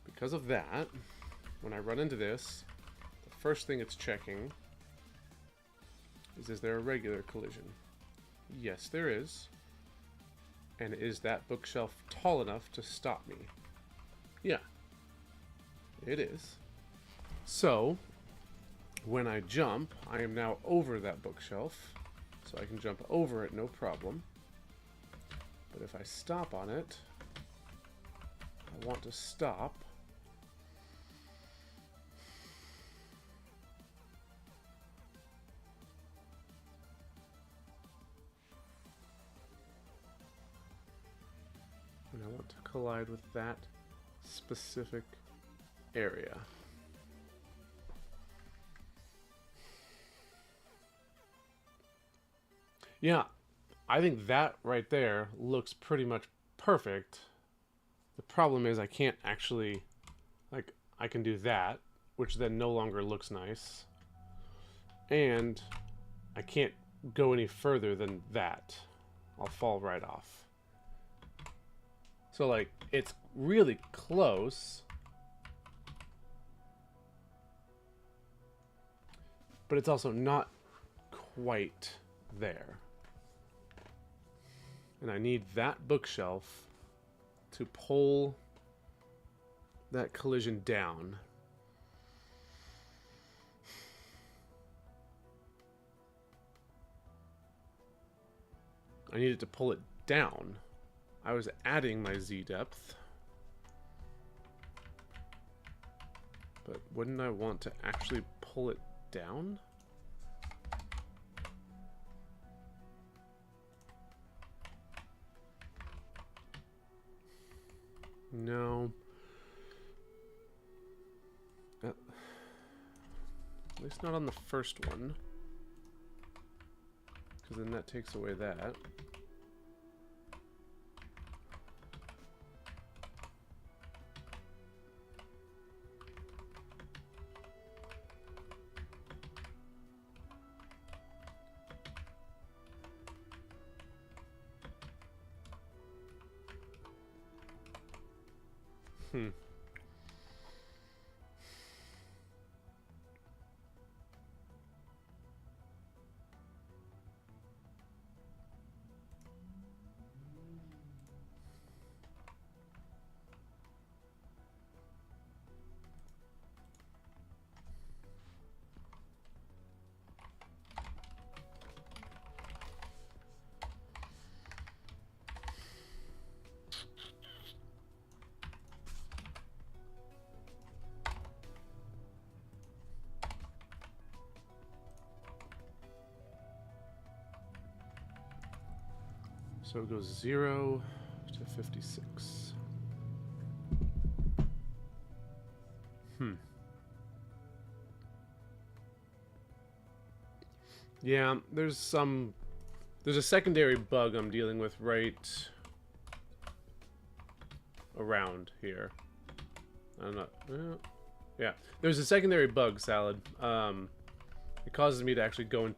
Because of that, when I run into this, the first thing it's checking is there a regular collision? Yes, there is. And is that bookshelf tall enough to stop me? Yeah, it is. So, when I jump, I am now over that bookshelf, so I can jump over it no problem. But if I stop on it, I want to stop. And I want to collide with that specific area. Yeah, I think that right there looks pretty much perfect. The problem is I can't actually, like, I can do that, which then no longer looks nice. And I can't go any further than that. I'll fall right off. So, like, it's really close. But it's also not quite there. And I need that bookshelf to pull that collision down. I needed to pull it down. I was adding my Z depth. But wouldn't I want to actually pull it down? No. At least not on the first one. Because then that takes away that. So it goes 0 to 56. Yeah, there's a secondary bug I'm dealing with right around here. I don't know. Yeah, there's a secondary bug, Salad. It causes me to actually go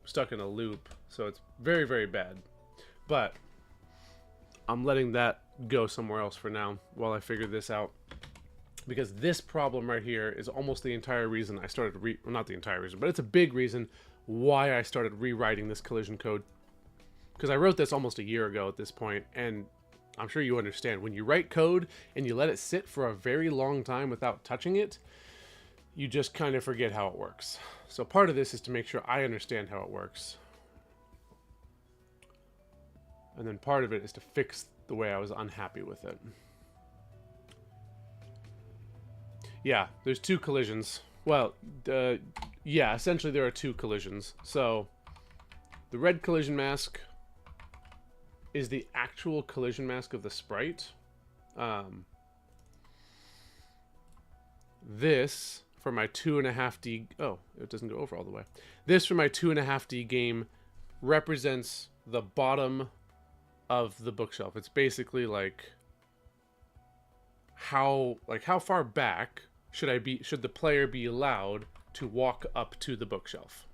stuck in a loop, so it's very, very bad. But I'm letting that go somewhere else for now while I figure this out. Because this problem right here is almost the entire reason I started well, not the entire reason, but it's a big reason why I started rewriting this collision code. Because I wrote this almost a year ago at this point, and I'm sure you understand. When you write code and you let it sit for a very long time without touching it, you just kind of forget how it works. So part of this is to make sure I understand how it works. And then part of it is to fix the way I was unhappy with it. Yeah, there's two collisions. Well, yeah, essentially there are two collisions. So the red collision mask is the actual collision mask of the sprite. This for my 2.5D. Oh, it doesn't go over all the way. This for my 2.5D game represents the bottom of the bookshelf. It's basically like how far back should the player be allowed to walk up to the bookshelf.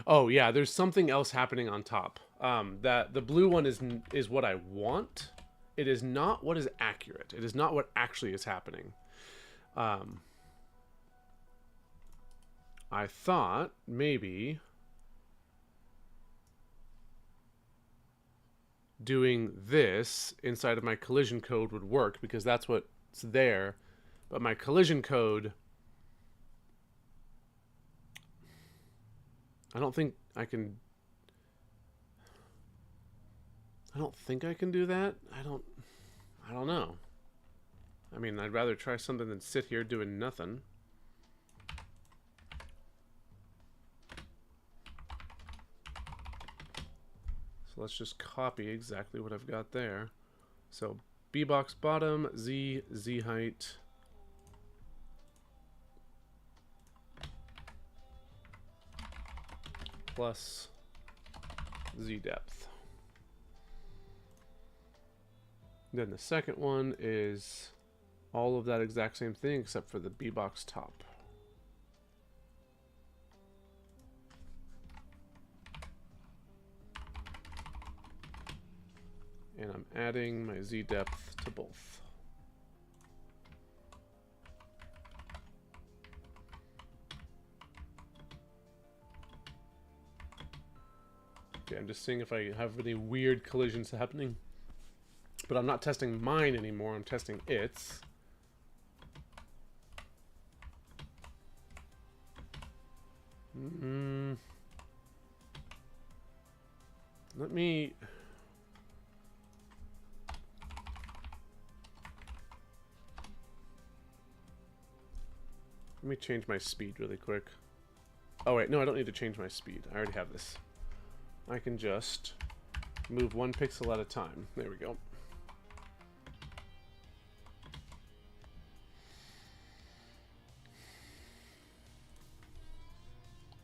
Oh yeah, there's something else happening on top. That the blue one is what I want. It is not what is accurate. It is not what actually is happening. I thought maybe doing this inside of my collision code would work because that's what's there. But my collision code, I don't think I can do that. I don't know. I mean, I'd rather try something than sit here doing nothing. So let's just copy exactly what I've got there. So bbox bottom, z height. Plus z depth. Then the second one is all of that exact same thing except for the bbox top. And I'm adding my z depth to both. Okay, I'm just seeing if I have any weird collisions happening. But I'm not testing mine anymore, I'm testing its. Let me change my speed really quick. Oh wait, no, I don't need to change my speed. I already have this. I can just move 1 pixel at a time. There we go.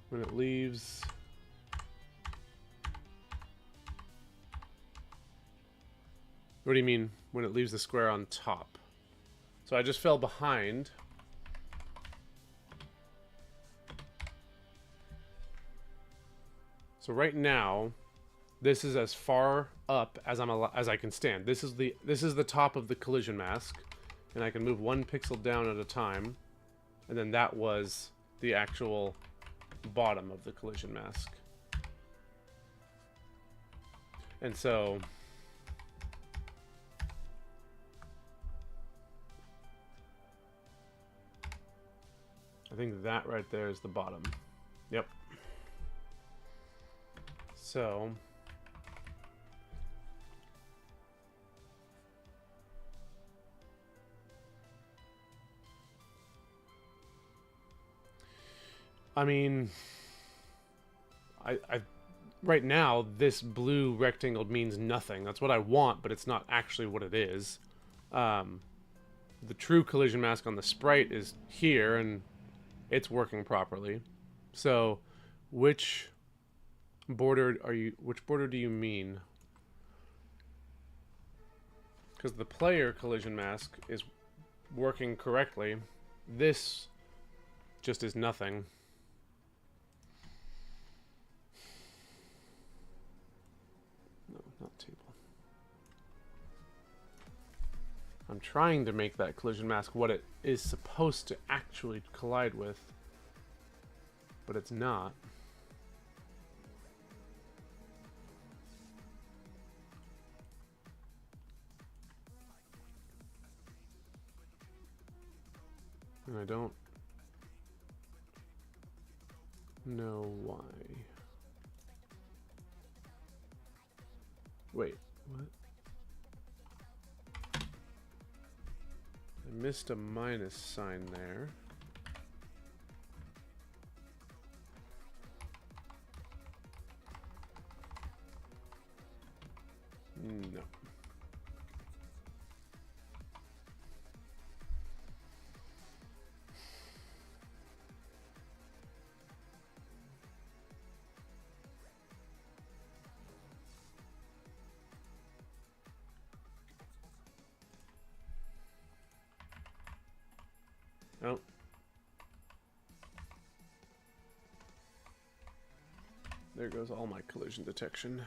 When it leaves, what do you mean when it leaves the square on top? So I just fell behind. So right now, this is as far up as I can stand. This is the top of the collision mask, and I can move 1 pixel down at a time, and then that was the actual bottom of the collision mask. And so I think that right there is the bottom. Yep. So I mean, I right now this blue rectangle means nothing. That's what I want, but it's not actually what it is. The true collision mask on the sprite is here, and it's working properly. So, which border do you mean? Because the player collision mask is working correctly. This just is nothing. No, not 2. I'm trying to make that collision mask what it is supposed to actually collide with, but it's not. And I don't know why. Wait, what? I missed a minus sign there. No. Oh. There goes all my collision detection.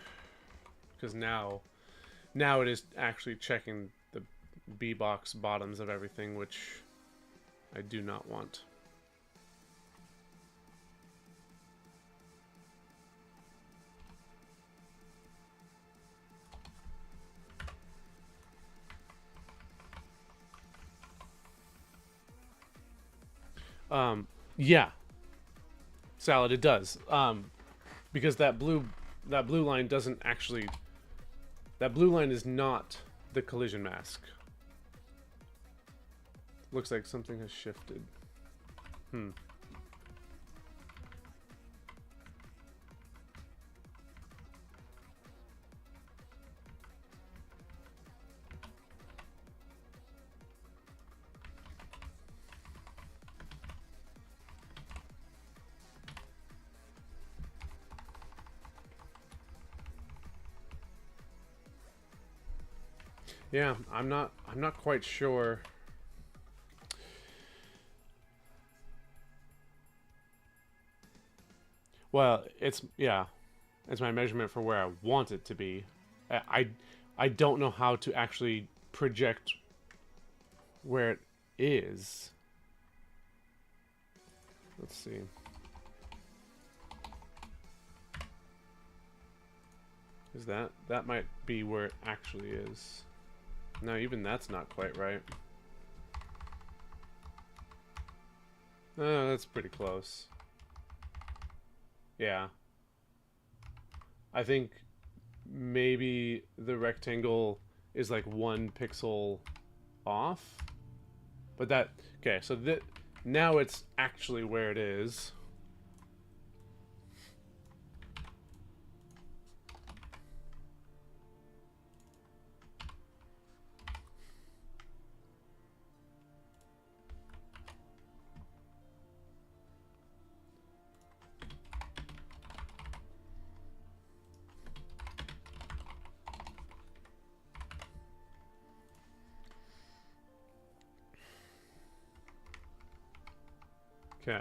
Because now it is actually checking the B-box bottoms of everything, which I do not want. Yeah. Salad, it does. Because that blue line doesn't actually... That blue line is not the collision mask. Looks like something has shifted. Yeah, I'm not quite sure. Well, it's my measurement for where I want it to be. I don't know how to actually project where it is. Let's see. Is that might be where it actually is. No, even that's not quite right. Oh, that's pretty close. Yeah. I think maybe the rectangle is like 1 pixel off. But that... Okay, so now it's actually where it is. Okay.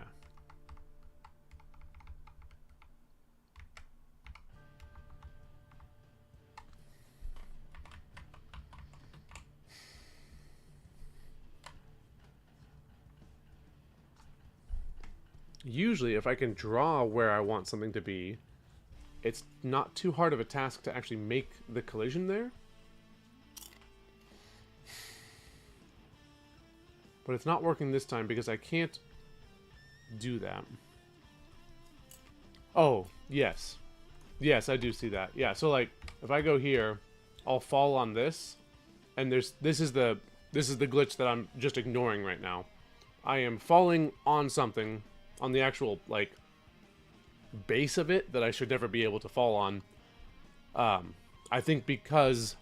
Usually, if I can draw where I want something to be, it's not too hard of a task to actually make the collision there. But it's not working this time because I can't do that. Oh, yes. Yes, I do see that. Yeah, so like if I go here, I'll fall on this, and this is the glitch that I'm just ignoring right now. I am falling on something, on the actual like base of it that I should never be able to fall on. I think because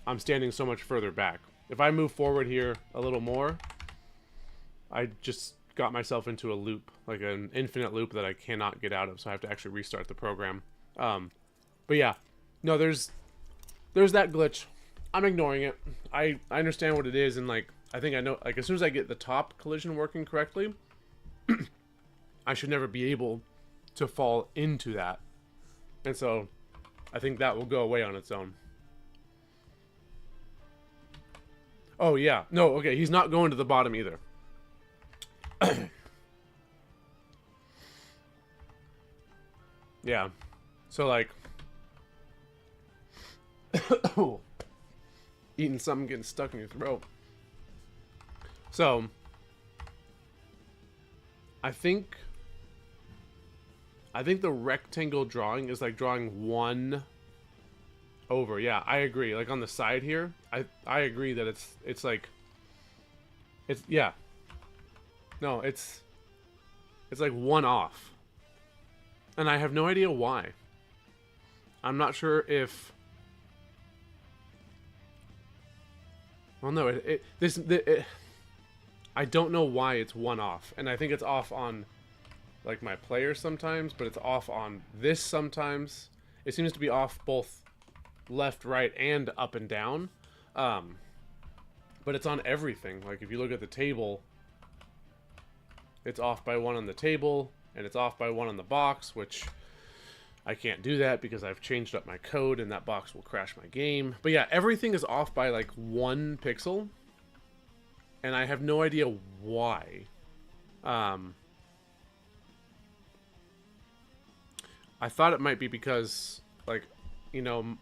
I'm standing so much further back. If I move forward here a little more, I just got myself into a loop, like an infinite loop that I cannot get out of, so I have to actually restart the program. But yeah, no, there's that glitch. I'm ignoring it. I understand what it is, and like I think I know, like as soon as I get the top collision working correctly, I should never be able to fall into that. And so I think that will go away on its own. Oh, yeah. No, okay, he's not going to the bottom either. Yeah. So, like... eating something getting stuck in your throat. So... I think the rectangle drawing is like drawing one over. Yeah, I agree. Like on the side here, I agree that it's like... It's... Yeah. No, it's like one off. And I have no idea why. I'm not sure if... Well, no, I don't know why it's one off. And I think it's off on, like, my players sometimes, but it's off on this sometimes. It seems to be off both left, right, and up and down. But it's on everything. Like, if you look at the table, it's off by one on the table, and it's off by one on the box, which... I can't do that because I've changed up my code and that box will crash my game. But yeah, everything is off by like 1 pixel. And I have no idea why. I thought it might be because, like, you know,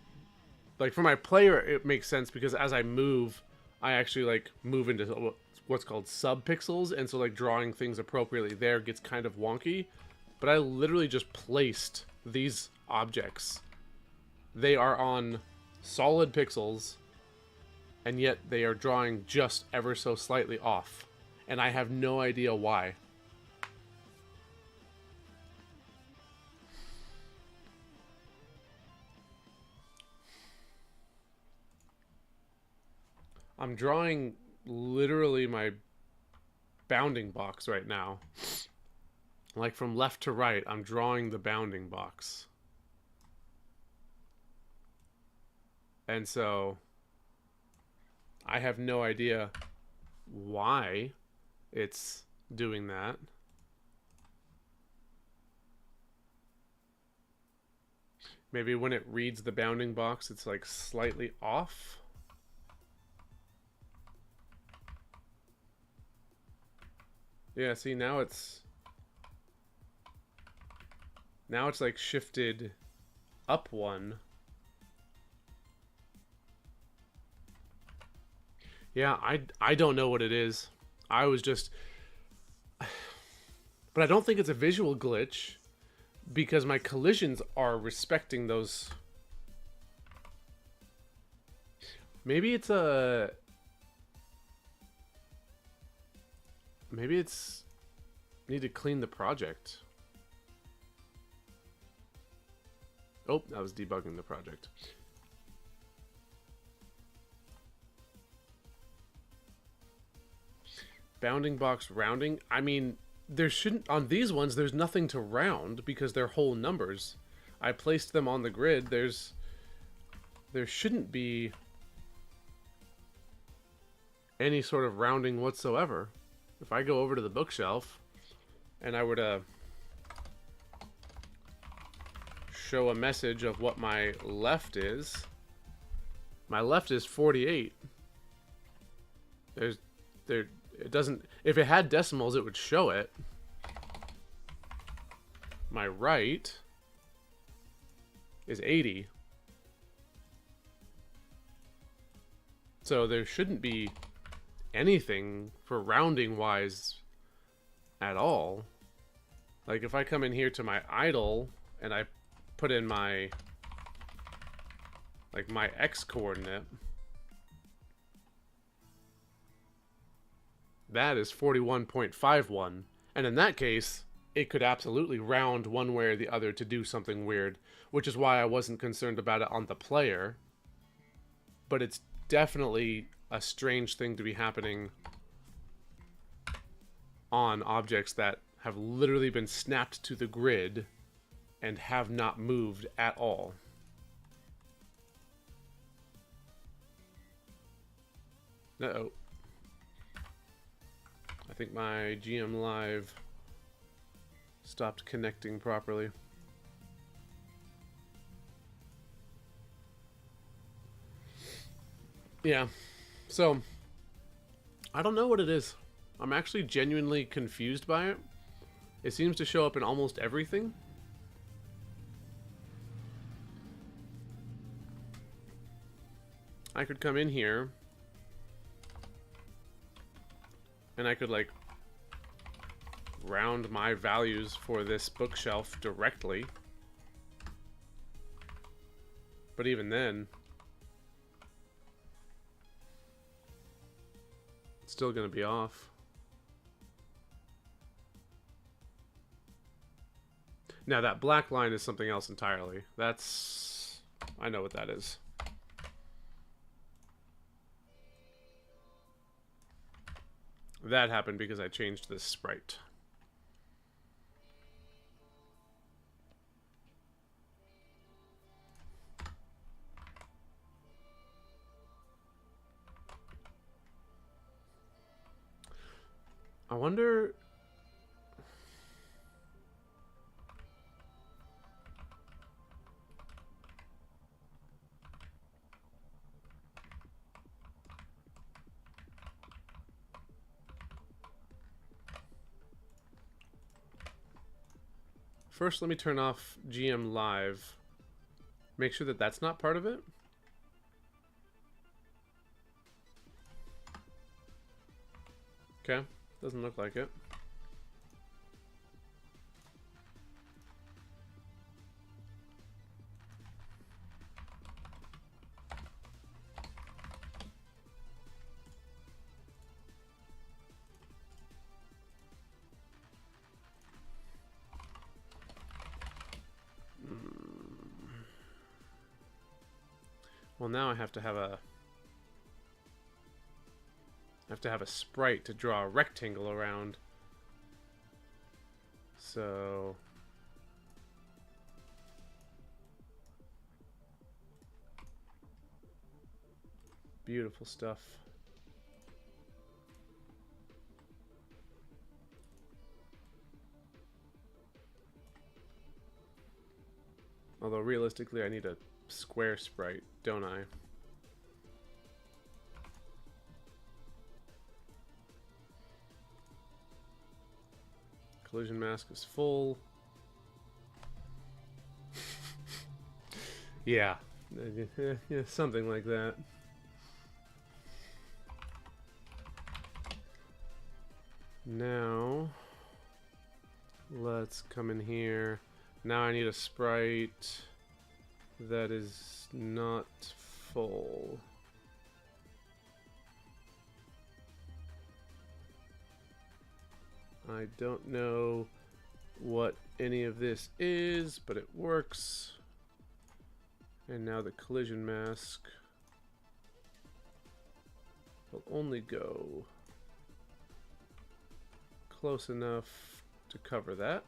like for my player, it makes sense because as I move, I actually like move into what's called sub-pixels. And so like drawing things appropriately there gets kind of wonky. But I literally just placed these objects. They are on solid pixels, and yet they are drawing just ever so slightly off. And I have no idea why. I'm drawing literally my bounding box right now. Like from left to right, I'm drawing the bounding box. And so I have no idea why it's doing that. Maybe when it reads the bounding box, it's like slightly off. Yeah, see, now it's like shifted up 1. Yeah, I don't know what it is. I was just... But I don't think it's a visual glitch because my collisions are respecting those... Maybe it's a... Maybe it's... Need to clean the project. Oh, I was debugging the project. Bounding box rounding. I mean, there shouldn't... On these ones, there's nothing to round because they're whole numbers. I placed them on the grid. There shouldn't be any sort of rounding whatsoever. If I go over to the bookshelf and I were to show a message of what my left is 48. It doesn't... If it had decimals, it would show it. My right is 80. So there shouldn't be anything for rounding wise at all. Like if I come in here to my idle and I put in my X coordinate, that is 41.51. And in that case, it could absolutely round one way or the other to do something weird, which is why I wasn't concerned about it on the player. But it's definitely a strange thing to be happening on objects that have literally been snapped to the grid and have not moved at all. Uh-oh. I think my GM Live stopped connecting properly. Yeah, so I don't know what it is. I'm actually genuinely confused by it. It seems to show up in almost everything. I could come in here and I could like round my values for this bookshelf directly. But even then, it's still going to be off. Now that black line is something else entirely. That's... I know what that is. That happened because I changed this sprite. I wonder... First, let me turn off GM Live. Make sure that that's not part of it. Okay, doesn't look like it. Well, now I have to have a... sprite to draw a rectangle around. So... Beautiful stuff. Although realistically I need a square sprite, don't I? Collision mask is full. Yeah. Yeah, something like that. Now, let's come in here. Now I need a sprite that is not full. I don't know what any of this is, but it works. And now the collision mask will only go close enough to cover that.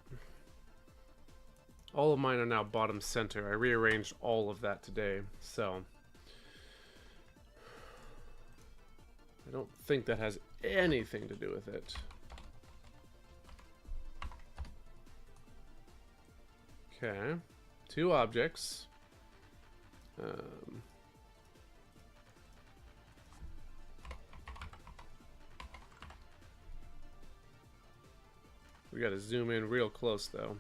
All of mine are now bottom center. I rearranged all of that today, so I don't think that has anything to do with it. Okay, 2 objects. We gotta zoom in real close though.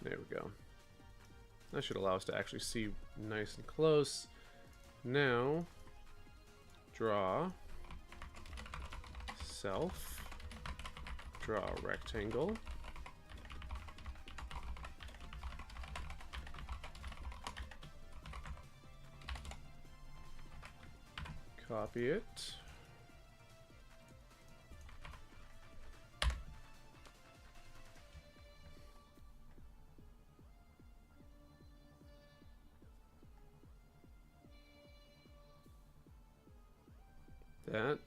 There we go. That should allow us to actually see nice and close. Now, draw self, draw a rectangle. Copy it. That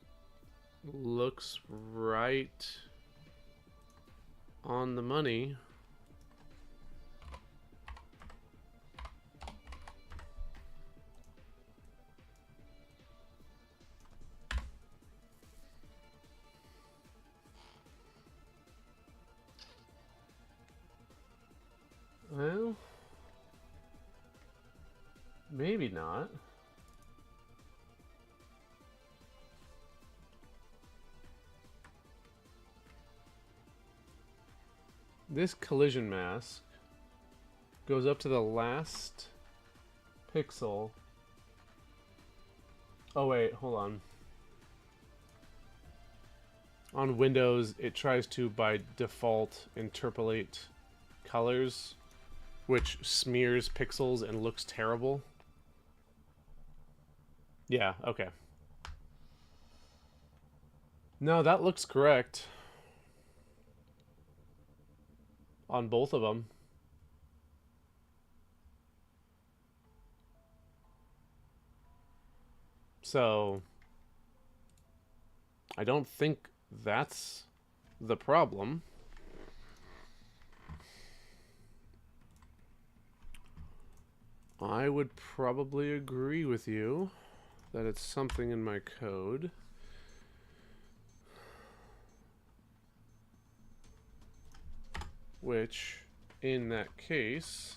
looks right on the money. Maybe not. This collision mask goes up to the last pixel. Oh wait, hold on. On Windows, it tries to, by default, interpolate colors, which smears pixels and looks terrible. Yeah, okay. No, that looks correct. On both of them. So, I don't think that's the problem. I would probably agree with you that it's something in my code. Which, in that case...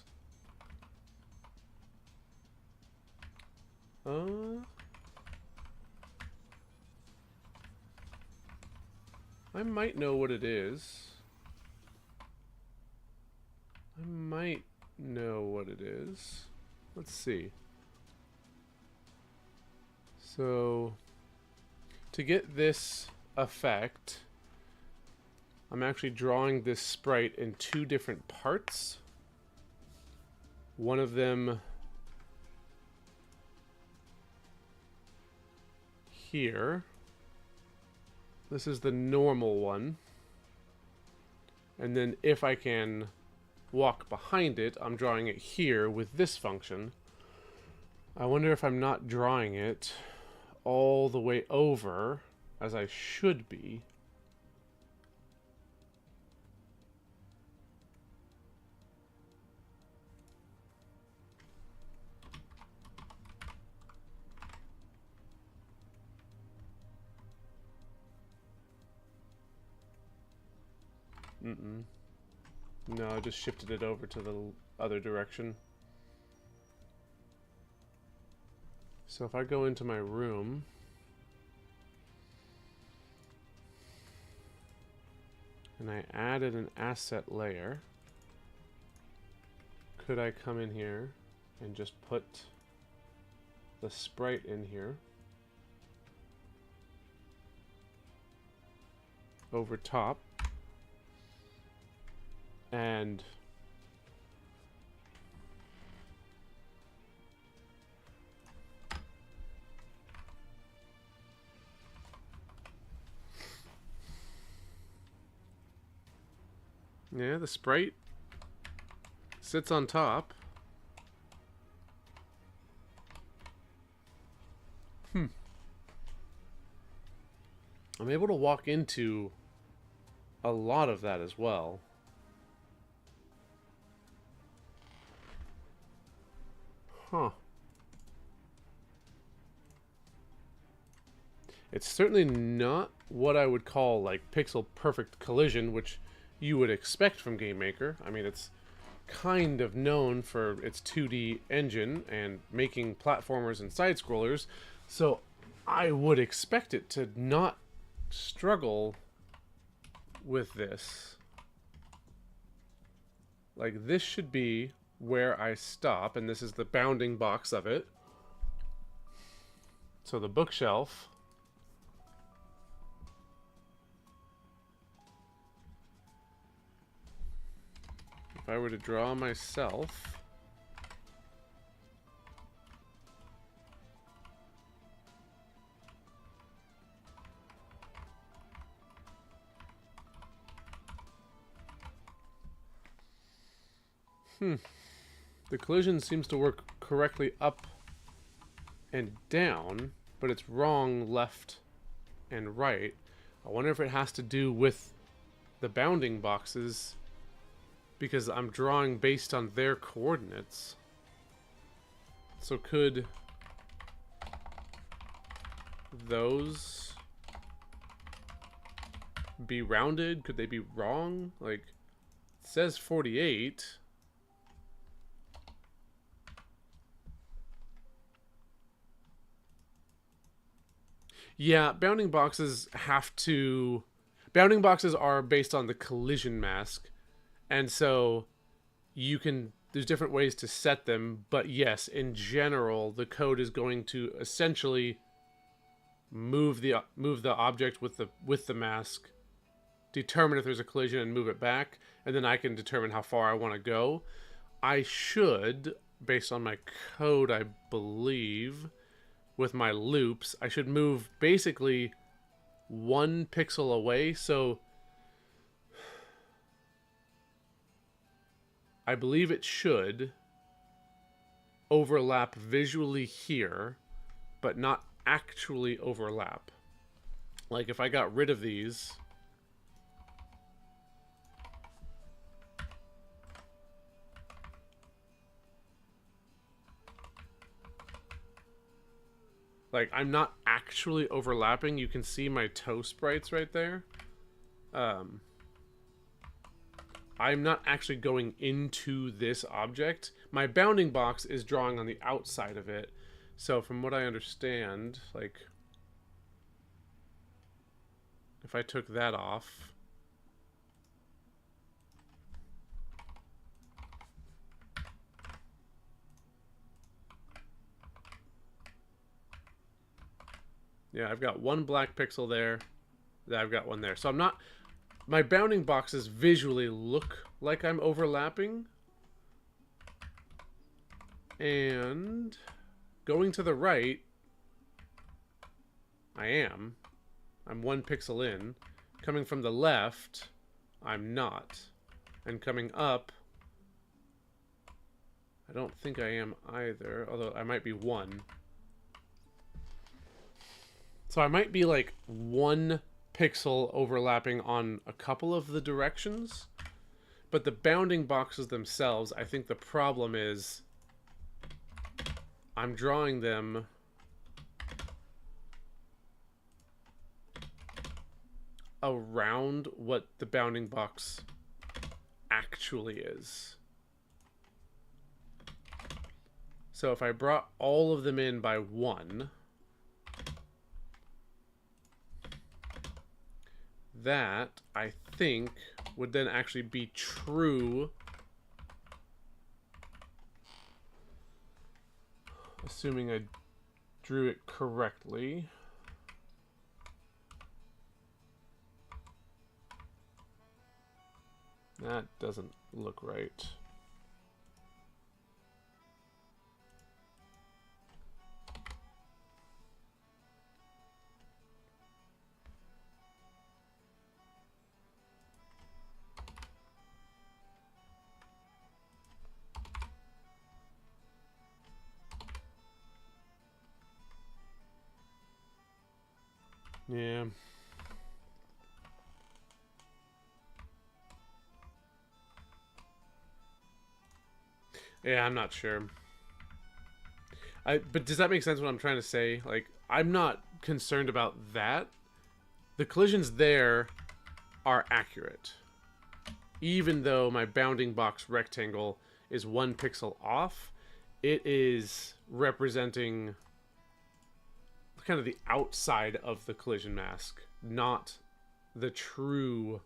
I might know what it is. I might know what it is. Let's see. So, to get this effect, I'm actually drawing this sprite in two different parts. One of them here. This is the normal one. And then if I can walk behind it, I'm drawing it here with this function. I wonder if I'm not drawing it all the way over as I should be. No, I just shifted it over to the other direction. So if I go into my room, and I added an asset layer, could I come in here and just put the sprite in here over top? And yeah, the sprite sits on top. I'm able to walk into a lot of that as well. Huh. It's certainly not what I would call like pixel perfect collision, which you would expect from GameMaker. I mean, it's kind of known for its 2D engine and making platformers and side-scrollers, so I would expect it to not struggle with this. Like, this should be where I stop, and this is the bounding box of it. So the bookshelf. If I were to draw myself, the collision seems to work correctly up and down, but it's wrong left and right. I wonder if it has to do with the bounding boxes, because I'm drawing based on their coordinates. So could those be rounded? Could they be wrong? Like, it says 48. Yeah, bounding boxes have to. Bounding boxes are based on the collision mask, and so you can. There's different ways to set them, but yes, in general, the code is going to essentially move the object with the mask, determine if there's a collision, and move it back, and then I can determine how far I want to go. I should, based on my code, I believe, with my loops, I should move basically 1 pixel away. So I believe it should overlap visually here, but not actually overlap. Like if I got rid of these, like I'm not actually overlapping. You can see my toe sprites right there. I'm not actually going into this object. My bounding box is drawing on the outside of it. So from what I understand, like if I took that off, yeah, I've got 1 black pixel there. I've got 1 there. So I'm not... My bounding boxes visually look like I'm overlapping. And going to the right, I am. I'm 1 pixel in. Coming from the left, I'm not. And coming up, I don't think I am either, although I might be 1. So I might be like 1 pixel overlapping on a couple of the directions, but the bounding boxes themselves, I think the problem is I'm drawing them around what the bounding box actually is. So if I brought all of them in by 1, that, I think, would then actually be true, assuming I drew it correctly. That doesn't look right. Yeah. Yeah, I'm not sure. But does that make sense what I'm trying to say? Like, I'm not concerned about that. The collisions there are accurate. Even though my bounding box rectangle is 1 pixel off, it is representing kind of the outside of the collision mask, not the true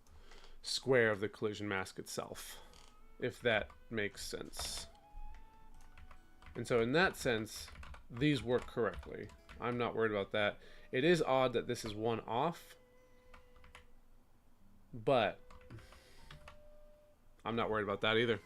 square of the collision mask itself, if that makes sense. And so in that sense, these work correctly. I'm not worried about that. It is odd that this is 1 off, but I'm not worried about that either.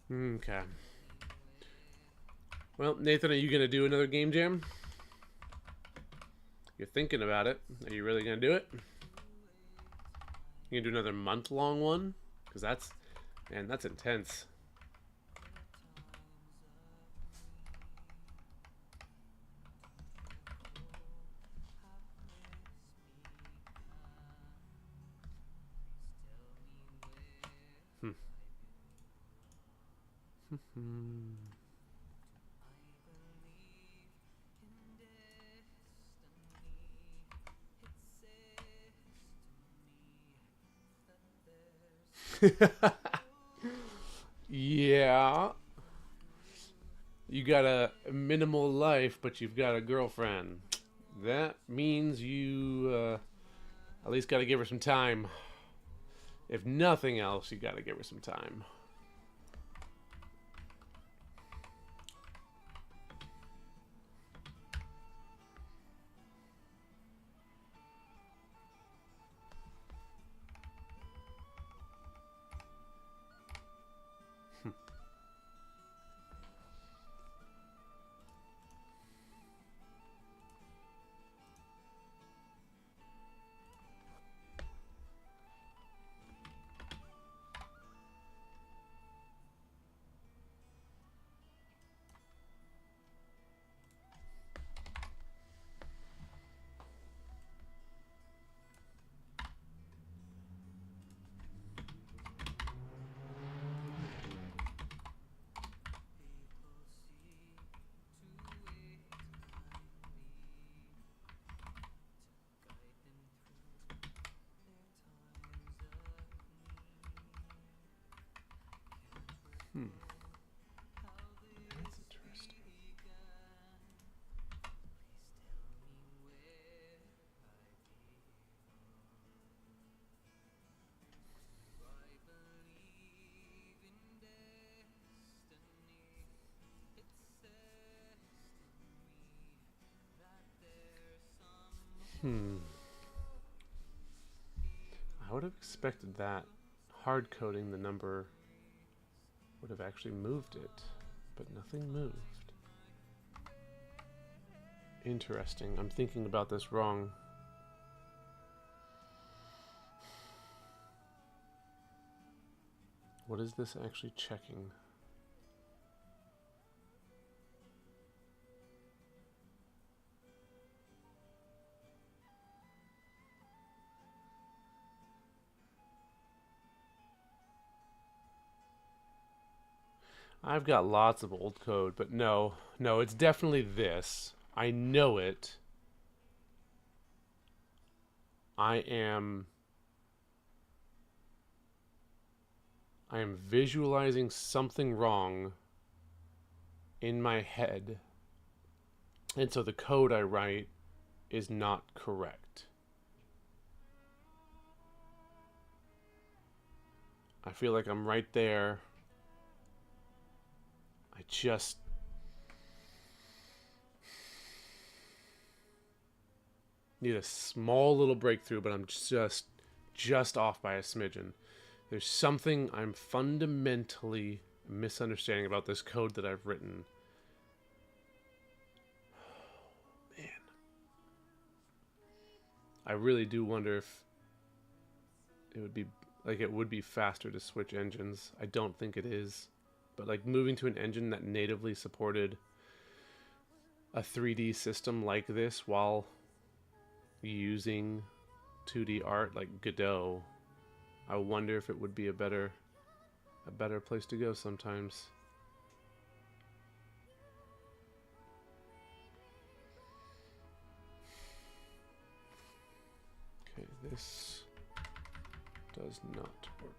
Okay. Well, Nathan, are you going to do another game jam? You're thinking about it. Are you really going to do it? You going to do another month-long one? Because that's... Man, that's intense. Yeah. You got a minimal life, but you've got a girlfriend. That means you at least got to give her some time. If nothing else, you got to give her some time. That's interesting. I would have expected that hard coding the number would have actually moved it, but nothing moved. Interesting. I'm thinking about this wrong. What is this actually checking? I've got lots of old code, but no, it's definitely this. I know it. I am visualizing something wrong in my head. And so the code I write is not correct. I feel like I'm right there. I just need a small little breakthrough, but I'm just off by a smidgen. There's something I'm fundamentally misunderstanding about this code that I've written. Oh, man. I really do wonder if it would be faster to switch engines. I don't think it is. But like moving to an engine that natively supported a 3D system like this while using 2D art like Godot, I wonder if it would be a better place to go sometimes. Okay, this does not work.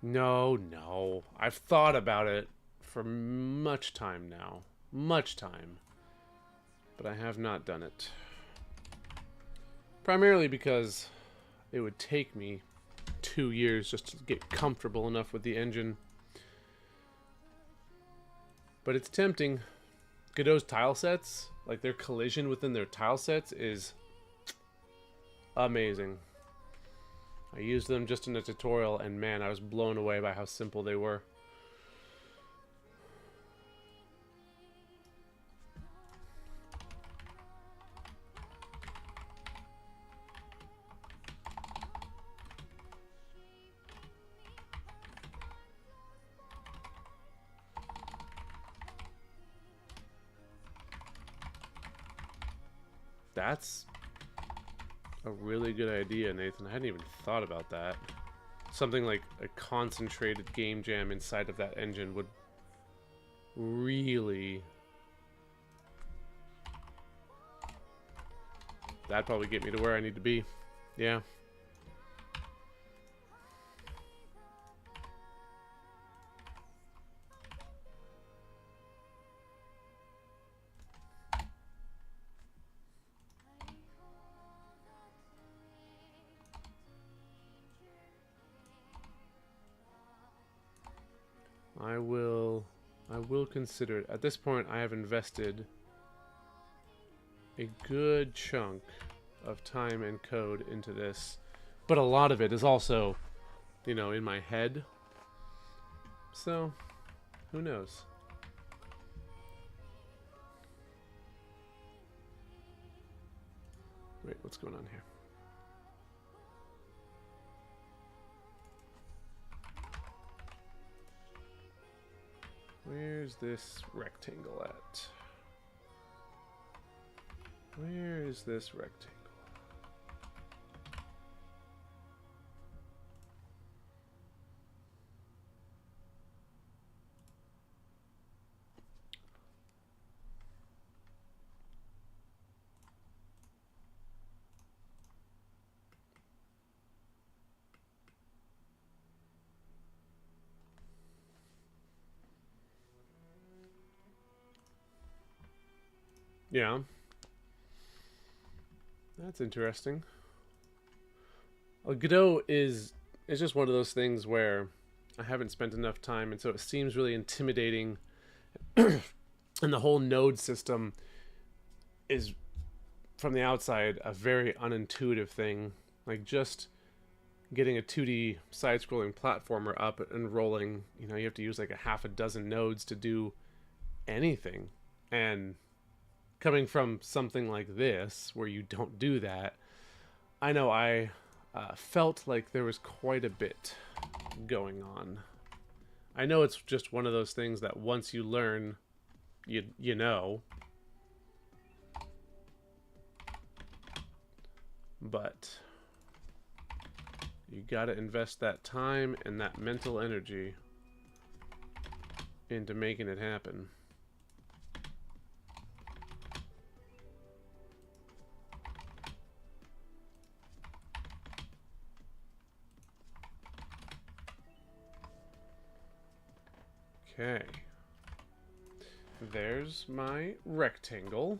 No. I've thought about it for much time now. Much time. But I have not done it. Primarily because it would take me 2 years just to get comfortable enough with the engine. But it's tempting. Godot's tile sets, like their collision within their tile sets, is amazing. I used them just in a tutorial, and man, I was blown away by how simple they were. That's a really good idea, Nathan. I hadn't even thought about that. Something like a concentrated game jam inside of that engine would really... That'd probably get me to where I need to be. Yeah. I will consider it. At this point, I have invested a good chunk of time and code into this, but a lot of it is also, you know, in my head. So, who knows? Wait, what's going on here? Where's this rectangle at? Where is this rectangle? Yeah. That's interesting. Godot is just one of those things where I haven't spent enough time, and so it seems really intimidating. And the whole node system is, from the outside, a very unintuitive thing. Like, just getting a 2D side-scrolling platformer up and rolling, you know, you have to use like a half a dozen nodes to do anything. And coming from something like this, where you don't do that, I know I felt like there was quite a bit going on. I know it's just one of those things that once you learn, you know. But you gotta invest that time and that mental energy into making it happen. Okay. There's my rectangle.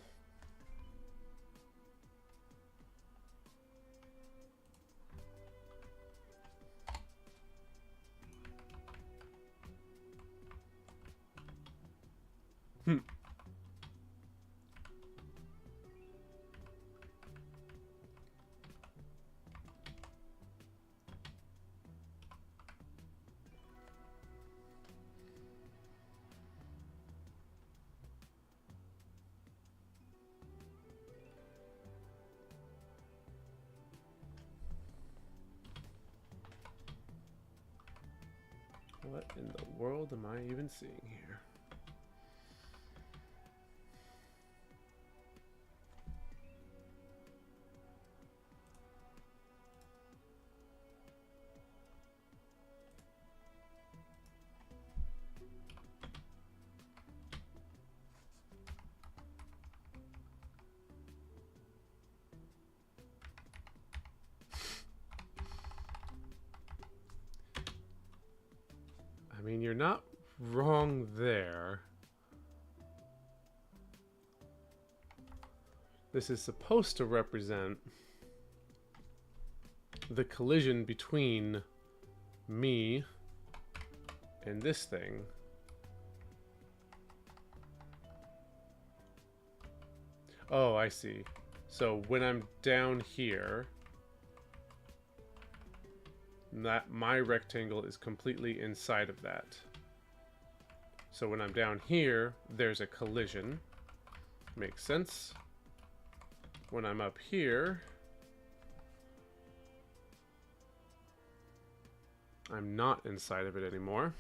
What in the world am I even seeing here? I mean, you're not wrong there. This is supposed to represent the collision between me and this thing. Oh, I see. So when I'm down here, that my rectangle is completely inside of that. So when I'm down here, there's a collision. Makes sense. When I'm up here, I'm not inside of it anymore.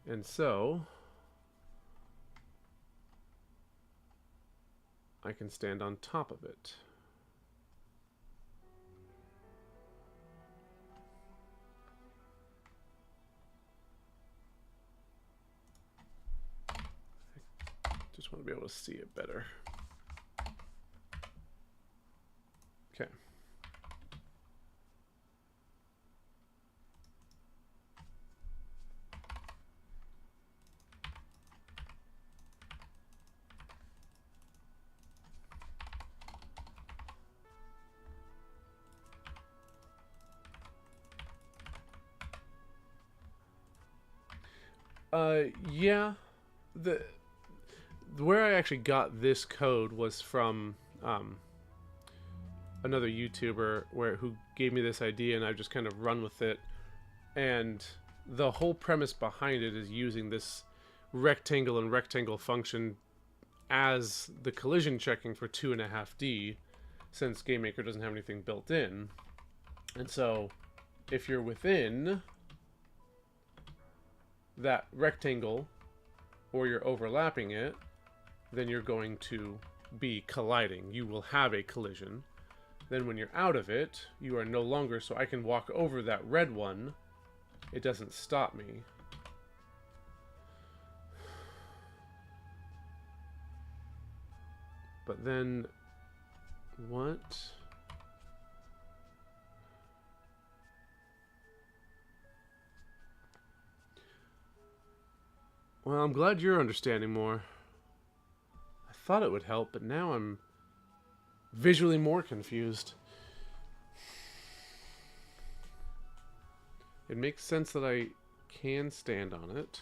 And so I can stand on top of it. Just want to be able to see it better. Okay. Yeah, where I actually got this code was from another YouTuber who gave me this idea, and I've just kind of run with it. And the whole premise behind it is using this rectangle and rectangle function as the collision checking for 2.5D, since GameMaker doesn't have anything built in. And so, if you're within that rectangle, or you're overlapping it, then you're going to be colliding. You will have a collision. Then when you're out of it, you are no longer, so I can walk over that red one. It doesn't stop me. But then, what? Well, I'm glad you're understanding more. I thought it would help, but now I'm visually more confused. It makes sense that I can stand on it.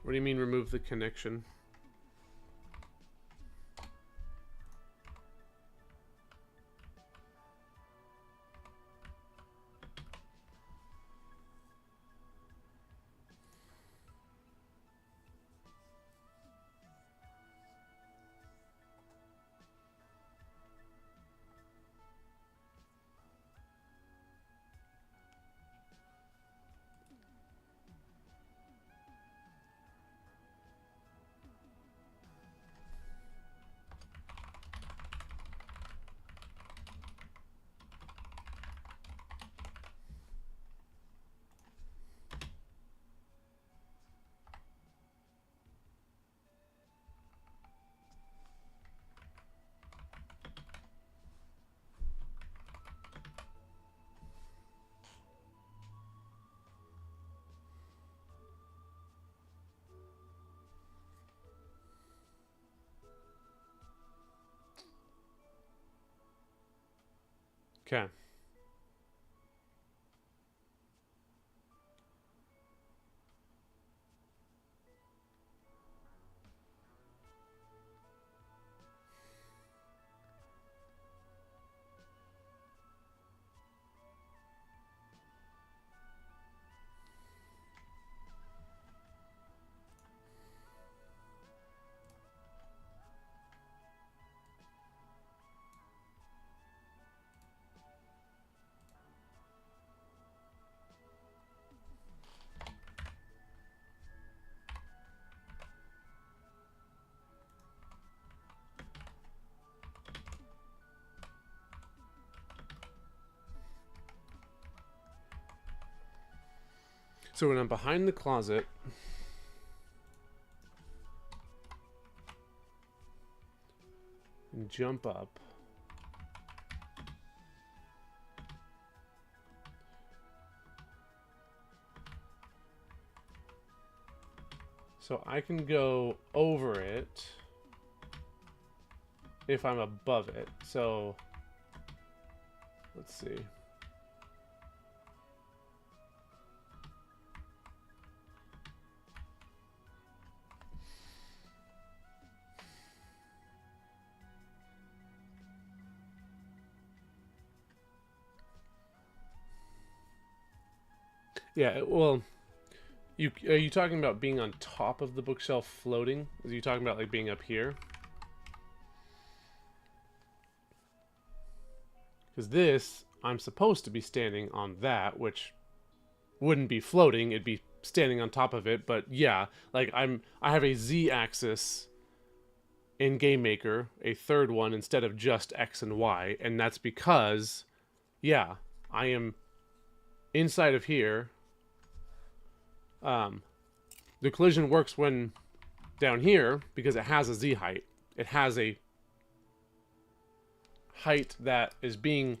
What do you mean remove the connection? Okay. So when I'm behind the closet, and jump up, so I can go over it if I'm above it. So let's see. Yeah, well, are you talking about being on top of the bookshelf floating? Are you talking about like being up here? Because this, I'm supposed to be standing on that, which wouldn't be floating, it'd be standing on top of it. But yeah, like I have a Z-axis in Game Maker, a third one instead of just X and Y, and that's because, yeah, I am inside of here. The collision works when down here because it has a Z height. It has a height that is being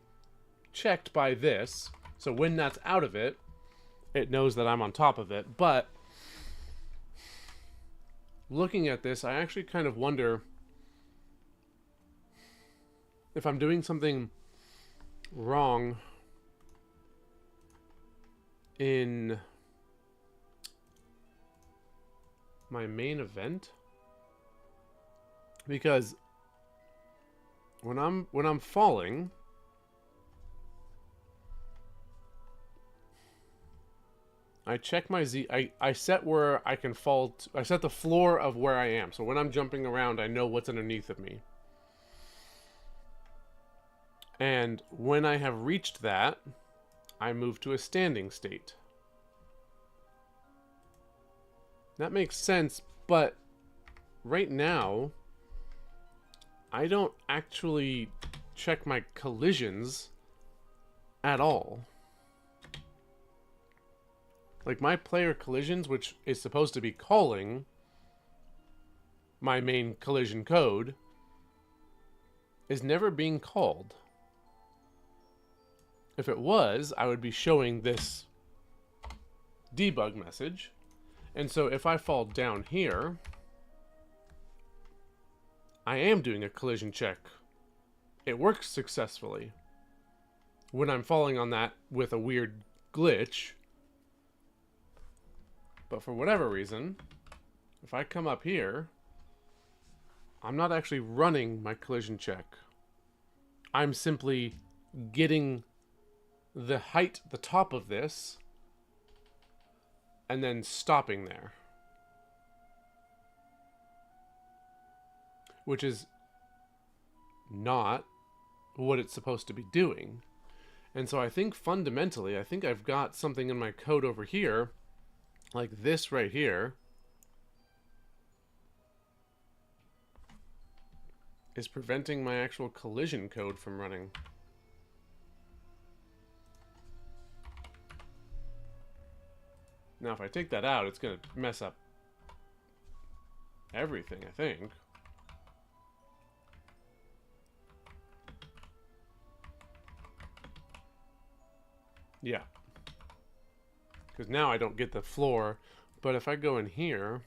checked by this. So when that's out of it, it knows that I'm on top of it. But looking at this, I actually kind of wonder if I'm doing something wrong in my main event, because when I'm falling, I check my Z. I set where I can fall. I set the floor of where I am. So when I'm jumping around, I know what's underneath of me. And when I have reached that, I move to a standing state. That makes sense, but right now, I don't actually check my collisions at all. Like my player collisions, which is supposed to be calling my main collision code, is never being called. If it was, I would be showing this debug message. And so if I fall down here, I am doing a collision check. It works successfully. When I'm falling on that with a weird glitch. But for whatever reason, if I come up here, I'm not actually running my collision check. I'm simply getting the height, the top of this, and then stopping there. Which is not what it's supposed to be doing. And so I think fundamentally, I think I've got something in my code over here, like this right here, is preventing my actual collision code from running. Now, if I take that out, it's going to mess up everything, I think. Yeah. Because now I don't get the floor. But if I go in here...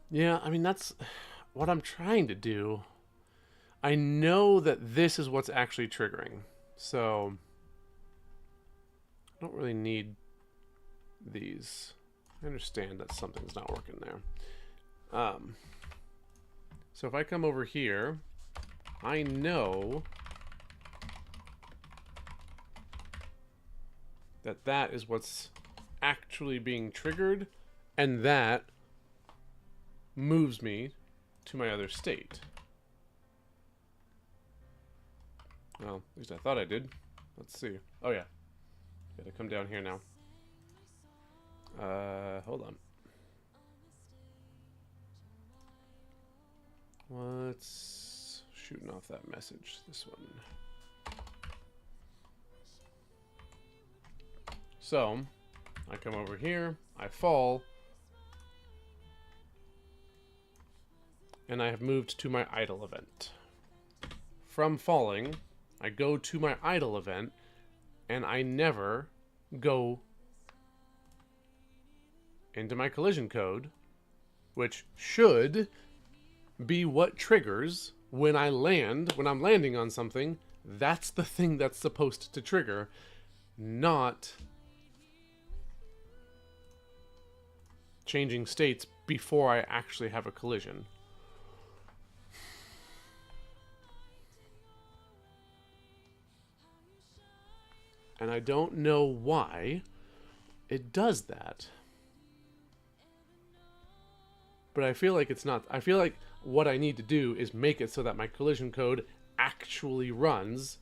Yeah, I mean, that's what I'm trying to do. I know that this is what's actually triggering. So, I don't really need these. I understand that something's not working there. So if I come over here, I know that that is what's actually being triggered, and that moves me to my other state. Well, at least I thought I did. Let's see. Oh yeah. Gotta come down here now. Hold on. What's shooting off that message? This one. So, I come over here, I fall, and I have moved to my idle event. From falling, I go to my idle event, and I never go into my collision code, which should be what triggers when I land, when I'm landing on something. That's the thing that's supposed to trigger, not changing states before I actually have a collision. And I don't know why it does that. But I feel like it's not. I feel like what I need to do is make it so that my collision code actually runs,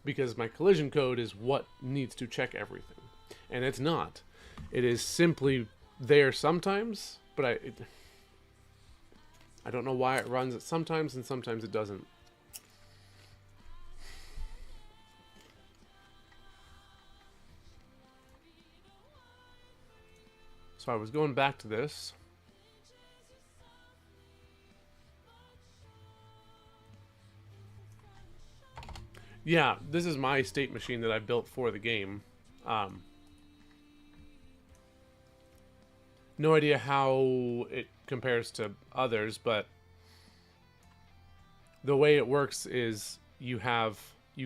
because my collision code is what needs to check everything. And it's not. It is simply there sometimes, but I don't know why it runs it sometimes and sometimes it doesn't. So I was going back to this. Yeah, this is my state machine that I built for the game. No idea how it compares to others, but the way it works is you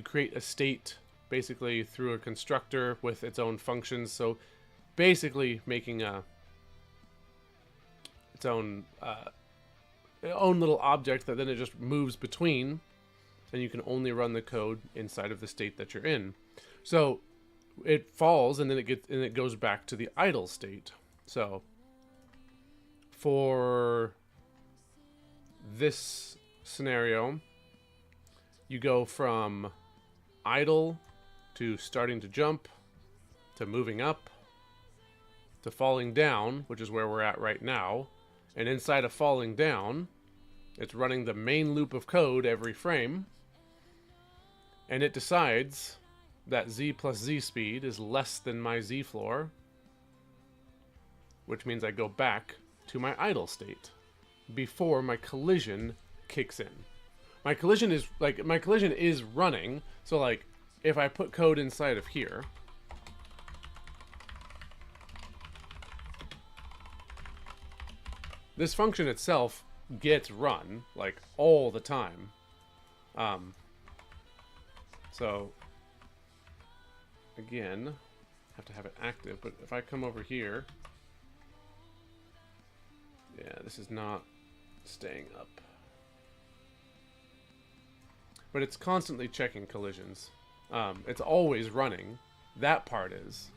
create a state basically through a constructor with its own functions. So basically making its own little object that then it just moves between, and you can only run the code inside of the state that you're in. So it falls and then it goes back to the idle state. So for this scenario, you go from idle to starting to jump to moving up to falling down, which is where we're at right now. And inside of falling down, it's running the main loop of code every frame, and it decides that z plus z speed is less than my z floor, which means I go back to my idle state before my collision kicks in. My collision is running, so like if I put code inside of here, this function itself gets run like all the time. So again, have to have it active, but if I come over here, yeah, this is not staying up. But it's constantly checking collisions. It's always running. That part is.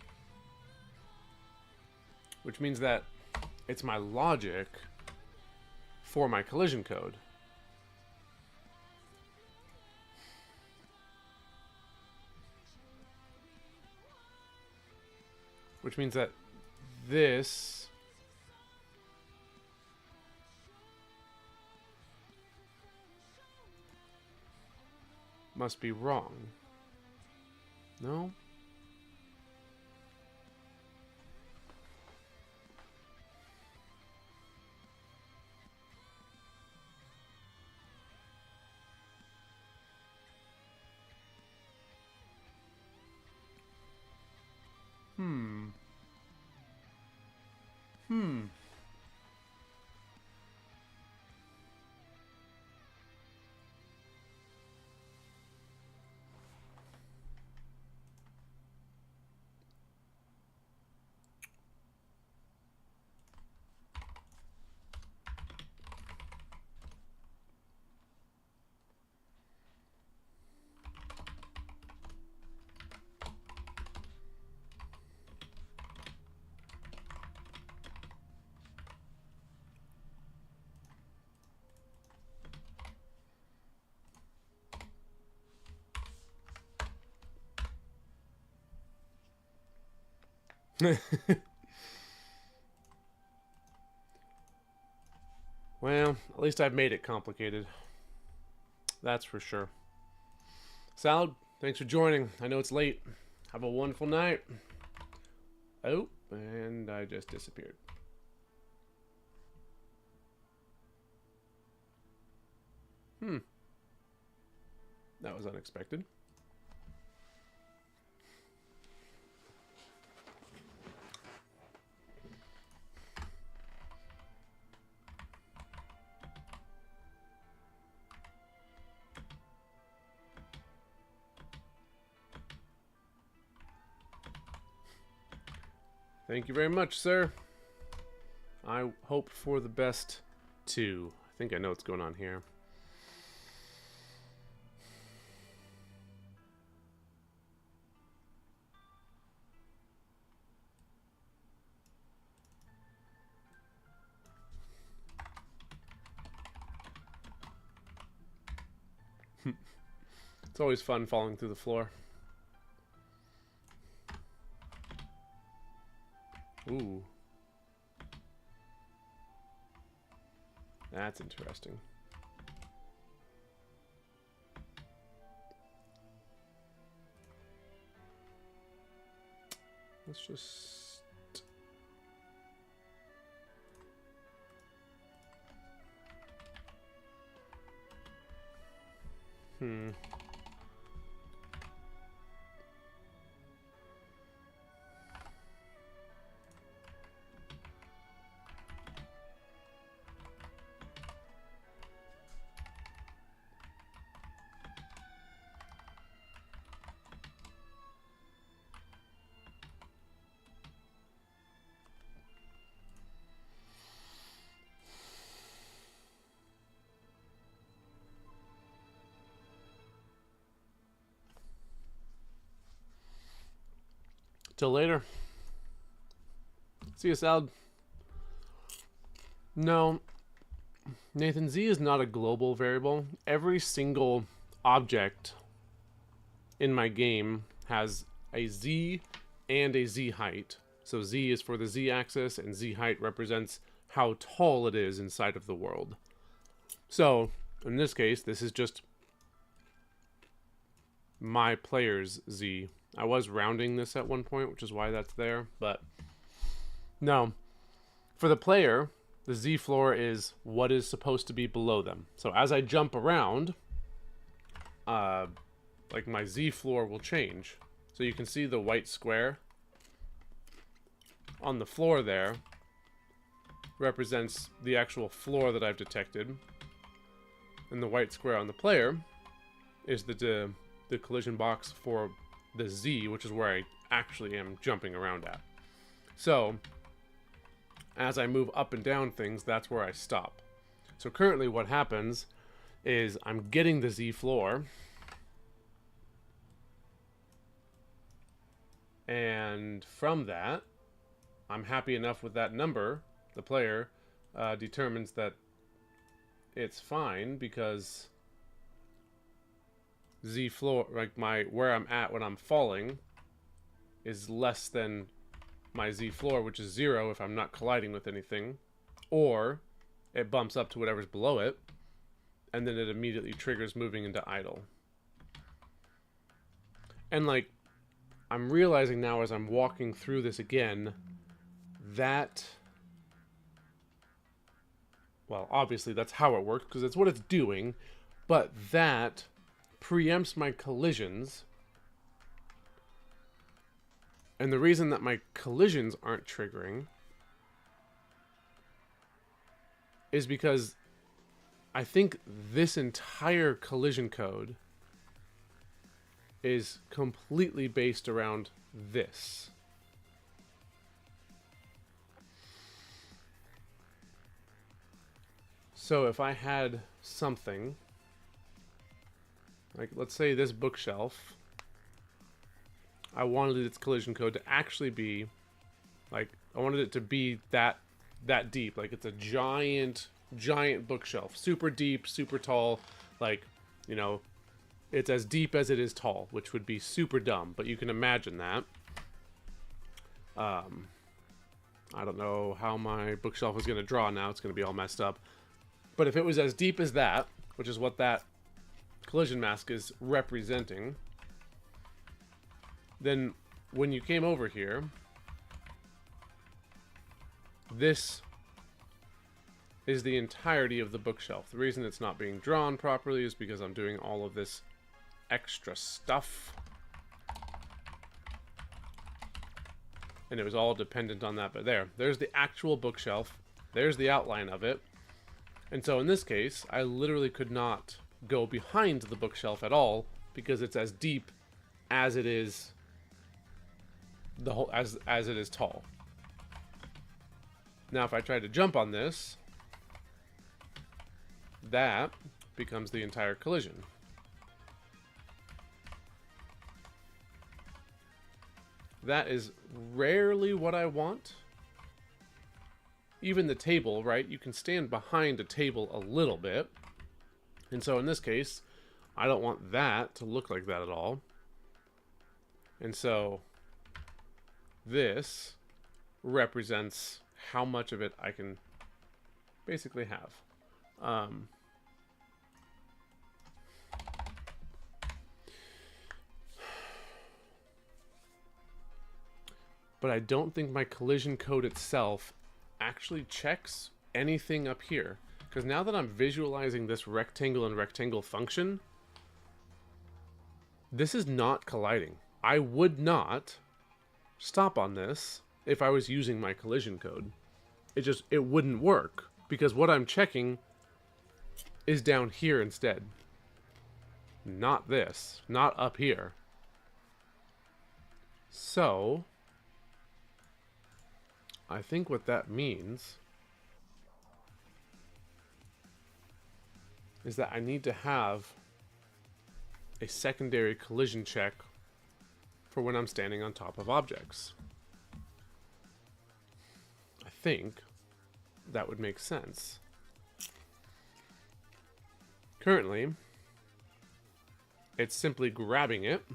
Which means that it's my logic for my collision code. Which means that this must be wrong. No? Well, at least I've made it complicated. That's for sure. Salad, thanks for joining. I know it's late. Have a wonderful night. Oh, and I just disappeared. That was unexpected. Thank you very much, sir. I hope for the best too. I think I know what's going on here. It's always fun falling through the floor. Ooh. That's interesting. Let's just... Till later. See you, Salad. No, Nathan, Z is not a global variable. Every single object in my game has a Z and a Z height. So Z is for the Z axis, and Z height represents how tall it is inside of the world. So, in this case, this is just my player's Z. I was rounding this at one point, which is why that's there, but no. For the player, the Z floor is what is supposed to be below them. So as I jump around, like my Z floor will change. So you can see the white square on the floor there represents the actual floor that I've detected. And the white square on the player is the collision box for the Z, which is where I actually am jumping around at. So, as I move up and down things, that's where I stop. So currently what happens is I'm getting the Z floor, and from that, I'm happy enough with that number. The player determines that it's fine because Z floor, like where I'm at when I'm falling, is less than my Z floor, which is 0 if I'm not colliding with anything, or it bumps up to whatever's below it, and then it immediately triggers moving into idle. And like, I'm realizing now as I'm walking through this again, that, well, obviously that's how it works, because it's what it's doing, but that preempts my collisions. And the reason that my collisions aren't triggering is because I think this entire collision code is completely based around this. So if I had something like, let's say this bookshelf, I wanted its collision code to actually be, like, I wanted it to be that deep. Like, it's a giant bookshelf. Super deep, super tall. Like, you know, it's as deep as it is tall, which would be super dumb. But you can imagine that. I don't know how my bookshelf is going to draw now. It's going to be all messed up. But if it was as deep as that, which is what that collision mask is representing, then when you came over here, this is the entirety of the bookshelf. The reason it's not being drawn properly is because I'm doing all of this extra stuff. And it was all dependent on that, but there's the actual bookshelf. There's the outline of it. And so in this case, I literally could not go behind the bookshelf at all because it's as deep as it is the whole as it is tall. Now, if I try to jump on this, that becomes the entire collision. That is rarely what I want. Even the table, right? You can stand behind a table a little bit. And so in this case, I don't want that to look like that at all. And so this represents how much of it I can basically have. But I don't think my collision code itself actually checks anything up here. Because now that I'm visualizing this rectangle and rectangle function, this is not colliding. I would not stop on this if I was using my collision code. It wouldn't work. Because what I'm checking is down here instead. Not this. Not up here. So I think what that means is that I need to have a secondary collision check for when I'm standing on top of objects. I think that would make sense. Currently, it's simply grabbing it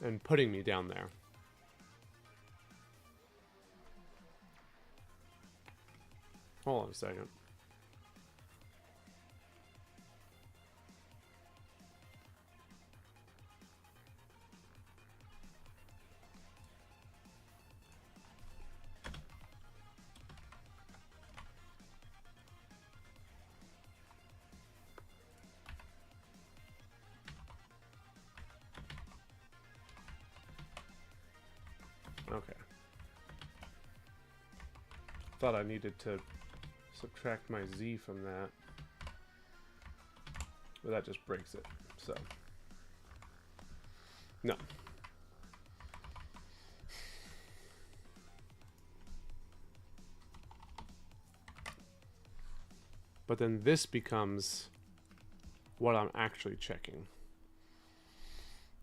and putting me down there. Hold on a second. Okay. Thought I needed to subtract my Z from that. But that just breaks it, so. No. But then this becomes what I'm actually checking.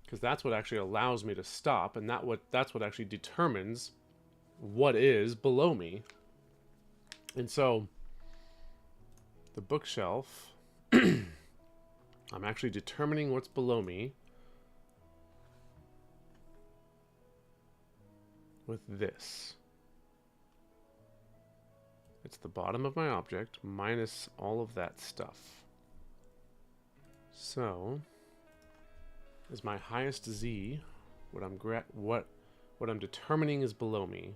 Because that's what actually allows me to stop, and that's what actually determines what is below me. And so the bookshelf, I'm actually determining what's below me with this. It's the bottom of my object minus all of that stuff. So is my highest Z what I'm determining is below me.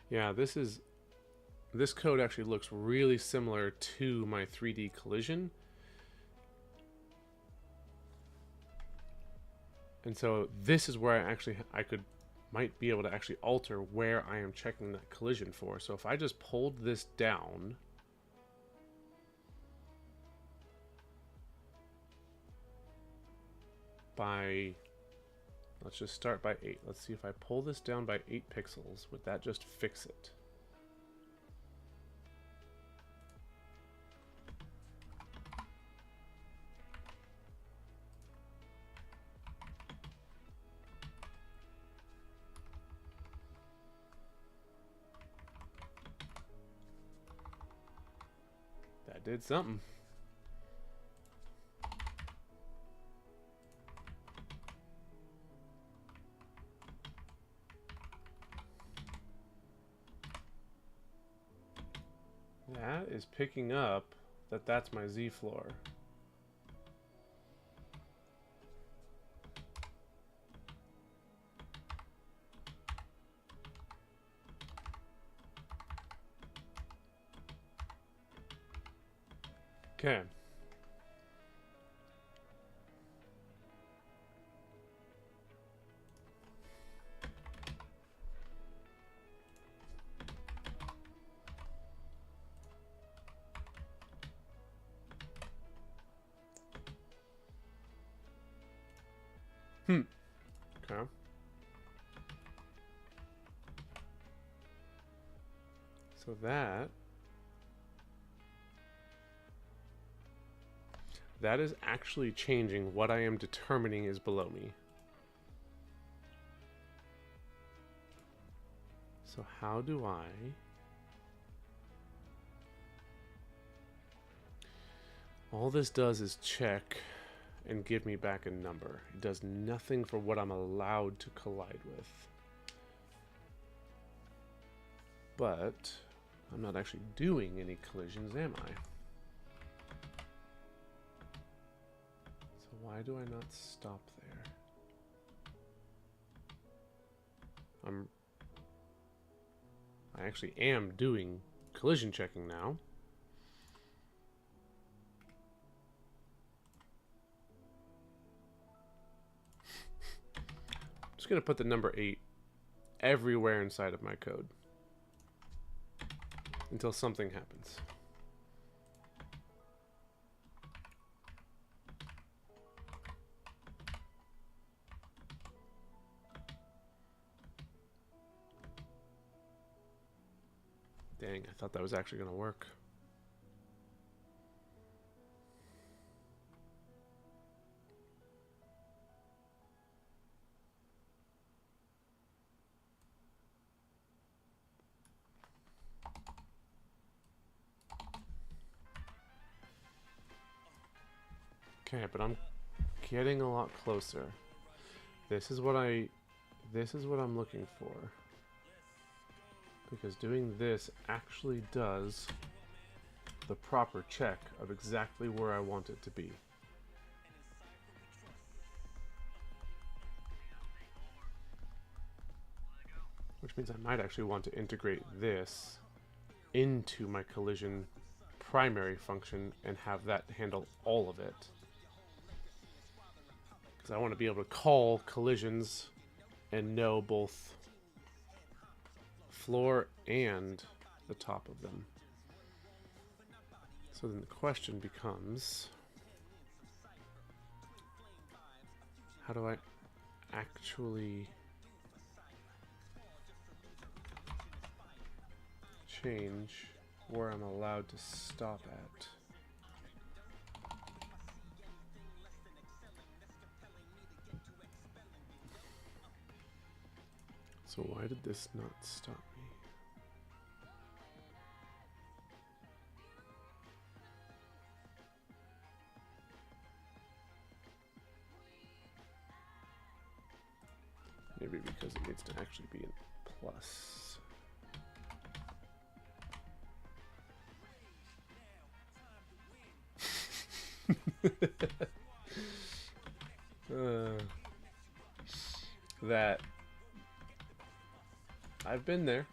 Yeah, this code actually looks really similar to my 3D collision. And so this is where I might be able to actually alter where I am checking that collision for. So if I just pulled this down, let's just start by 8. Let's see if I pull this down by 8 pixels, would that just fix it? That did something. That is picking up that that's my Z floor. Okay. Okay. So that is actually changing what I am determining is below me. So how do I... All this does is check and give me back a number. It does nothing for what I'm allowed to collide with. But I'm not actually doing any collisions, am I? So why do I not stop there? I actually am doing collision checking now. I'm just going to put the number 8 everywhere inside of my code until something happens. Dang, I thought that was actually going to work. Okay, but I'm getting a lot closer. This is what I'm looking for. Because doing this actually does the proper check of exactly where I want it to be. Which means I might actually want to integrate this into my collision primary function and have that handle all of it. Because I want to be able to call collisions and know both floor and the top of them. So then the question becomes, how do I actually change where I'm allowed to stop at? So why did this not stop me? Maybe because it needs to actually be in plus. That I've been there.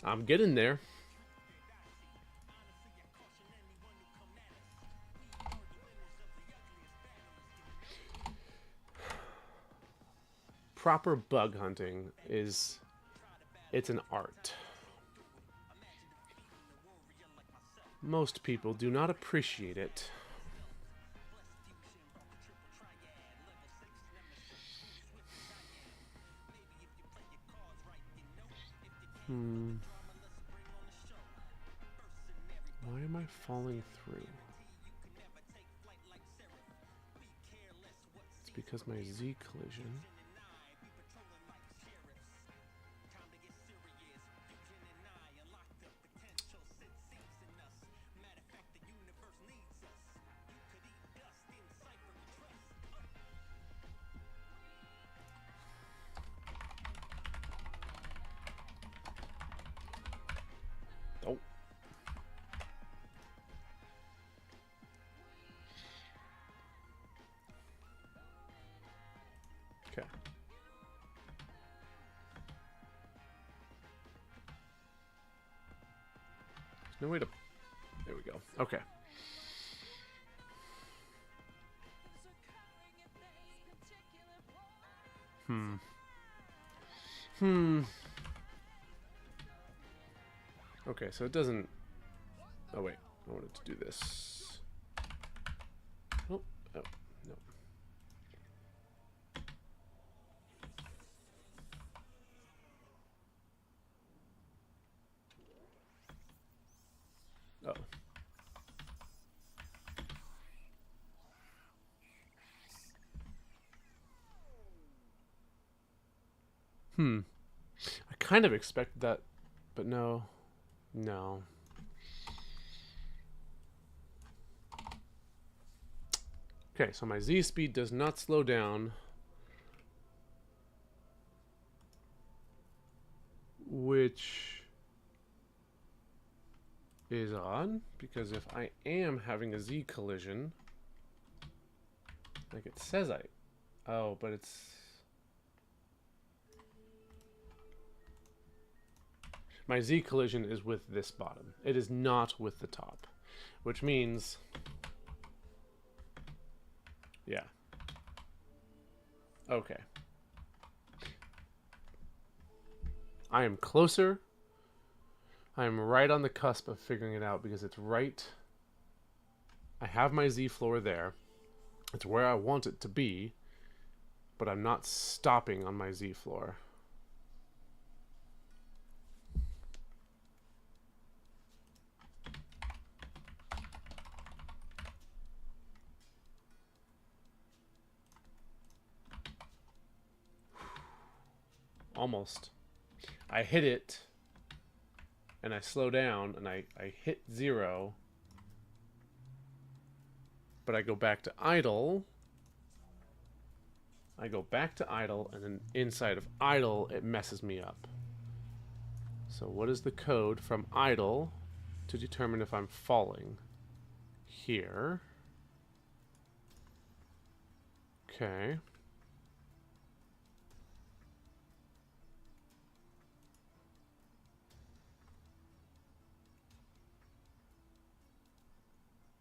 I'm getting there. Proper bug hunting it's an art. Most people do not appreciate it. Why am I falling through? It's because my Z collision. Oh. Okay. No way to... There we go. Okay. Okay, so it doesn't... Oh, wait. I wanted to do this. Oh, no. Oh. I kind of expected that, but no. No. Okay, so my Z speed does not slow down, which is odd, because if I am having a Z collision, like it says oh, but it's... My Z collision is with this bottom. It is not with the top, which means... Yeah. Okay. I am closer. I am right on the cusp of figuring it out because it's right. I have my Z floor there. It's where I want it to be, but I'm not stopping on my Z floor. Almost. I hit it, and I slow down, and I hit 0, but I go back to idle. I go back to idle, and then inside of idle, it messes me up. So what is the code from idle to determine if I'm falling? Here. Okay.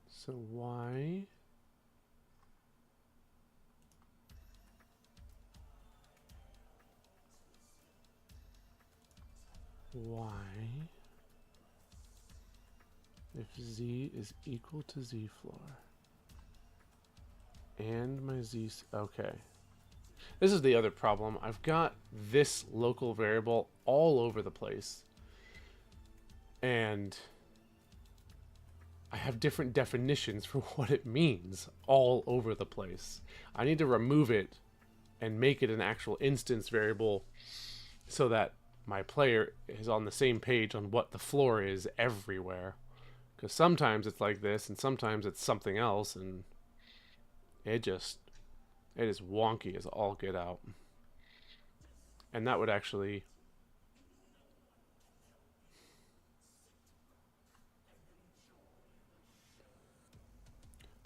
So why? Why? If Z is equal to Z floor. And my Z... Okay. This is the other problem. I've got this local variable all over the place. And I have different definitions for what it means all over the place. I need to remove it and make it an actual instance variable so that my player is on the same page on what the floor is everywhere. Because sometimes it's like this and sometimes it's something else, and it is wonky as all get out. And that would actually...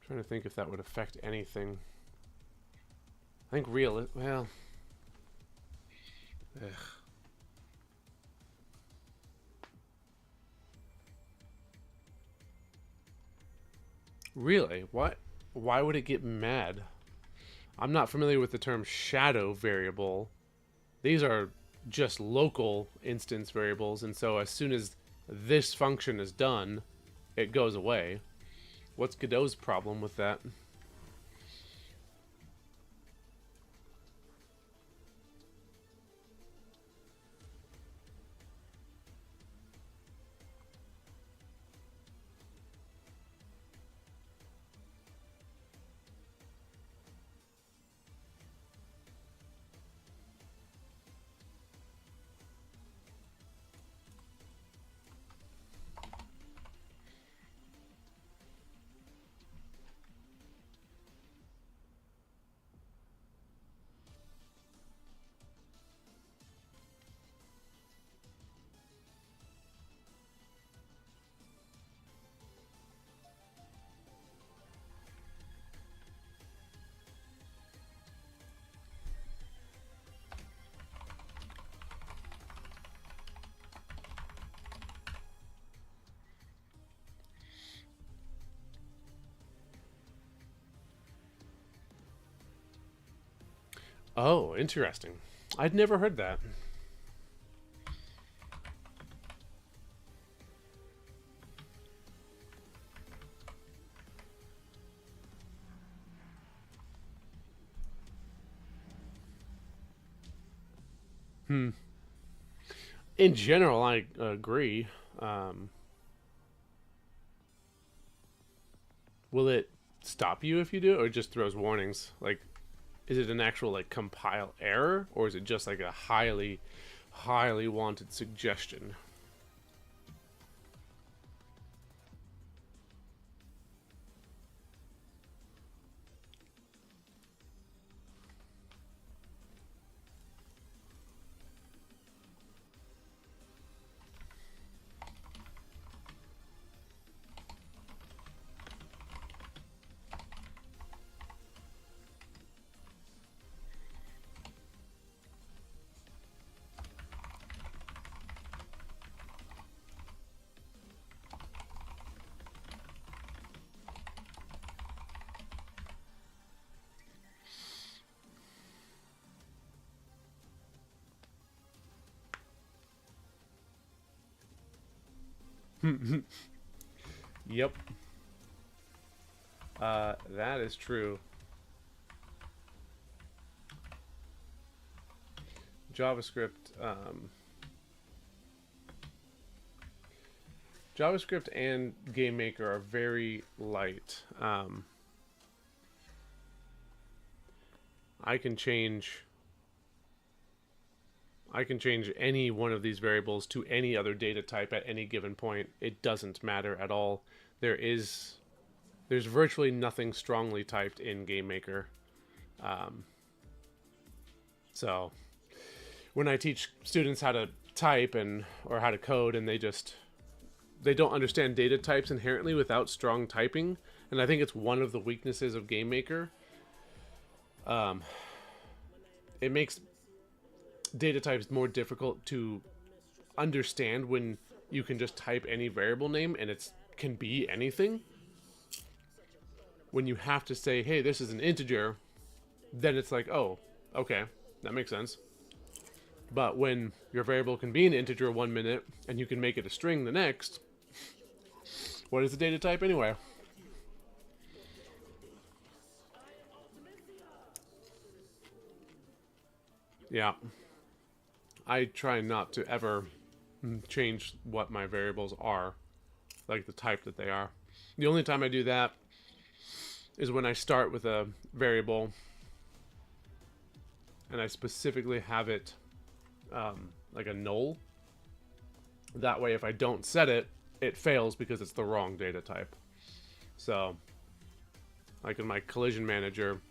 I'm trying to think if that would affect anything. I think well... Ugh. Really? What? Why would it get mad? I'm not familiar with the term shadow variable. These are just local instance variables, and so as soon as this function is done, it goes away. What's Godot's problem with that? Oh, interesting. I'd never heard that. In general, I agree. will it stop you if you do it, or it just throws warnings? Like, is it an actual like compile error, or is it just like a highly wanted suggestion? Yep. That is true. JavaScript, JavaScript and GameMaker are very light. I can change any one of these variables to any other data type at any given point. It doesn't matter at all. There's virtually nothing strongly typed in GameMaker. So when I teach students how to type or how to code, and they don't understand data types inherently without strong typing, and I think it's one of the weaknesses of GameMaker. It makes data types more difficult to understand when you can just type any variable name and it can be anything. When you have to say, hey, this is an integer, then it's like, oh, okay, that makes sense. But when your variable can be an integer 1 minute and you can make it a string the next, what is the data type anyway? Yeah. I try not to ever change what my variables are, like the type that they are. The only time I do that is when I start with a variable and I specifically have it like a null. That way, if I don't set it, it fails because it's the wrong data type. So, like in my collision manager,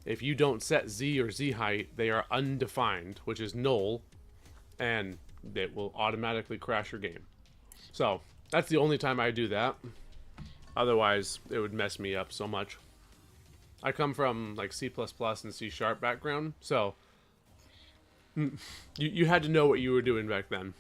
if you don't set Z or Z height, they are undefined, which is null, and it will automatically crash your game. So, that's the only time I do that. Otherwise, it would mess me up so much. I come from like C++ and C# background, so you had to know what you were doing back then.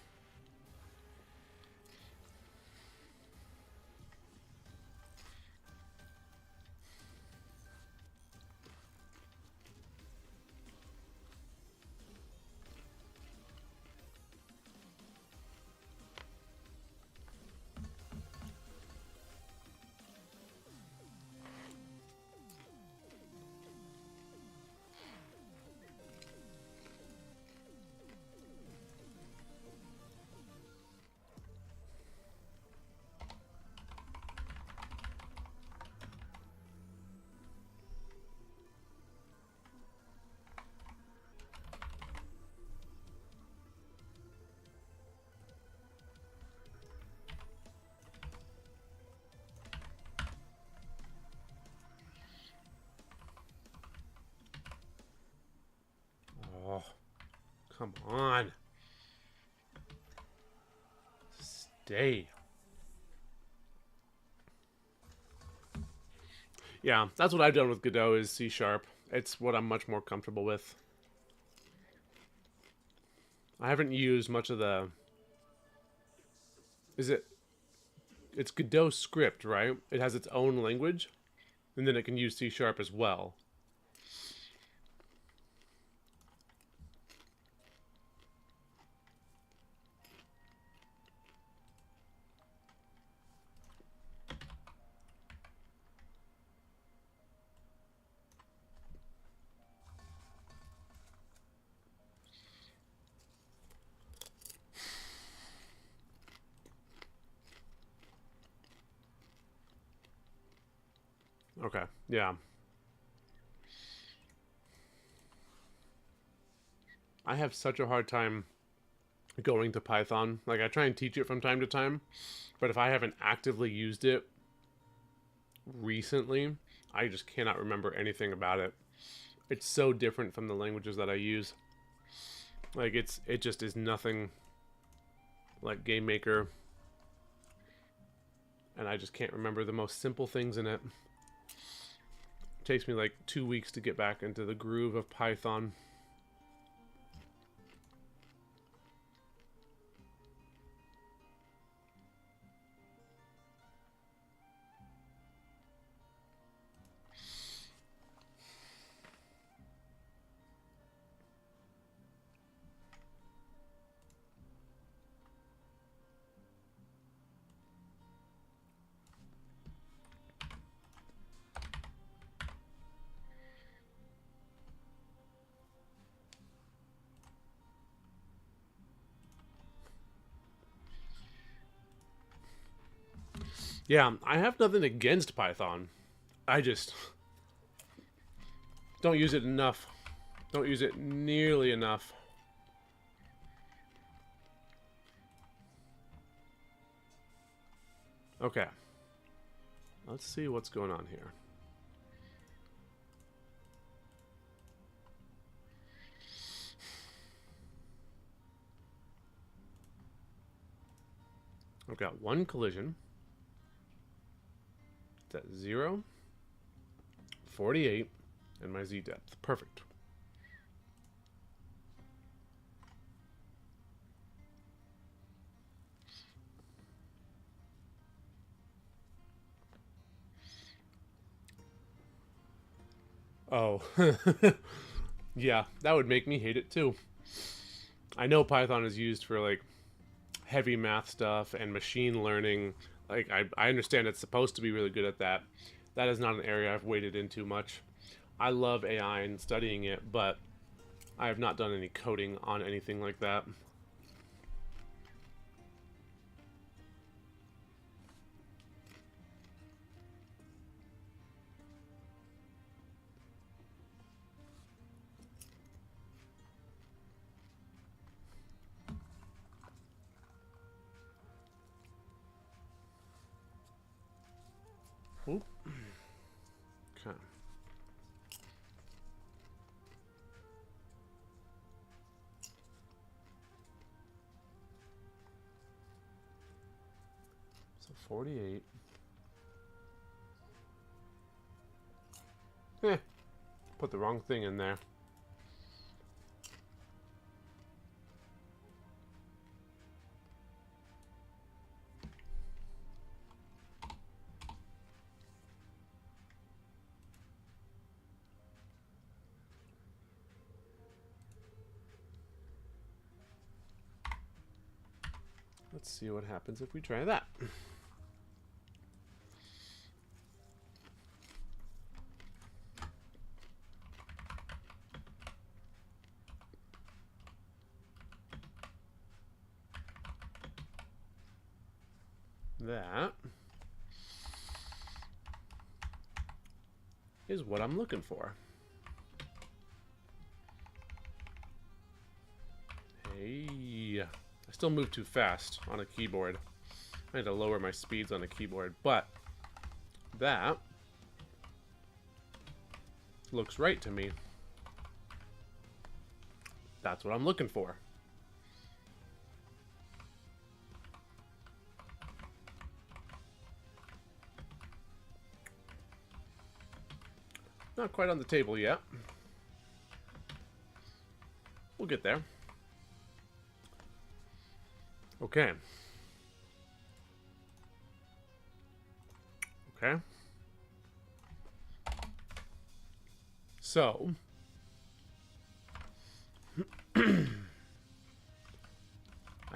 Oh, come on. Stay. Yeah, that's what I've done with Godot is C#. It's what I'm much more comfortable with. I haven't used much of the... It's Godot script, right? It has its own language, and then it can use C# as well. Okay. Yeah. I have such a hard time going to Python. Like, I try and teach it from time to time, but if I haven't actively used it recently, I just cannot remember anything about it. It's so different from the languages that I use. Like, it just is nothing like GameMaker, and I just can't remember the most simple things in it. It takes me like 2 weeks to get back into the groove of Python. Yeah, I have nothing against Python. I just don't use it enough. Don't use it nearly enough. Okay. Let's see what's going on here. I've got one collision. It's at 0, 48, and my Z depth. Perfect. Oh. Yeah, that would make me hate it too. I know Python is used for like heavy math stuff and machine learning. Like, I understand it's supposed to be really good at that. That is not an area I've waded into much. I love AI and studying it, but I have not done any coding on anything like that. Oop. Okay. So 48. Put the wrong thing in there. Let's see what happens if we try that. That is what I'm looking for. Hey, I still move too fast on a keyboard. I need to lower my speeds on a keyboard, but that looks right to me. That's what I'm looking for. Not quite on the table yet. We'll get there. Okay. Okay. So, I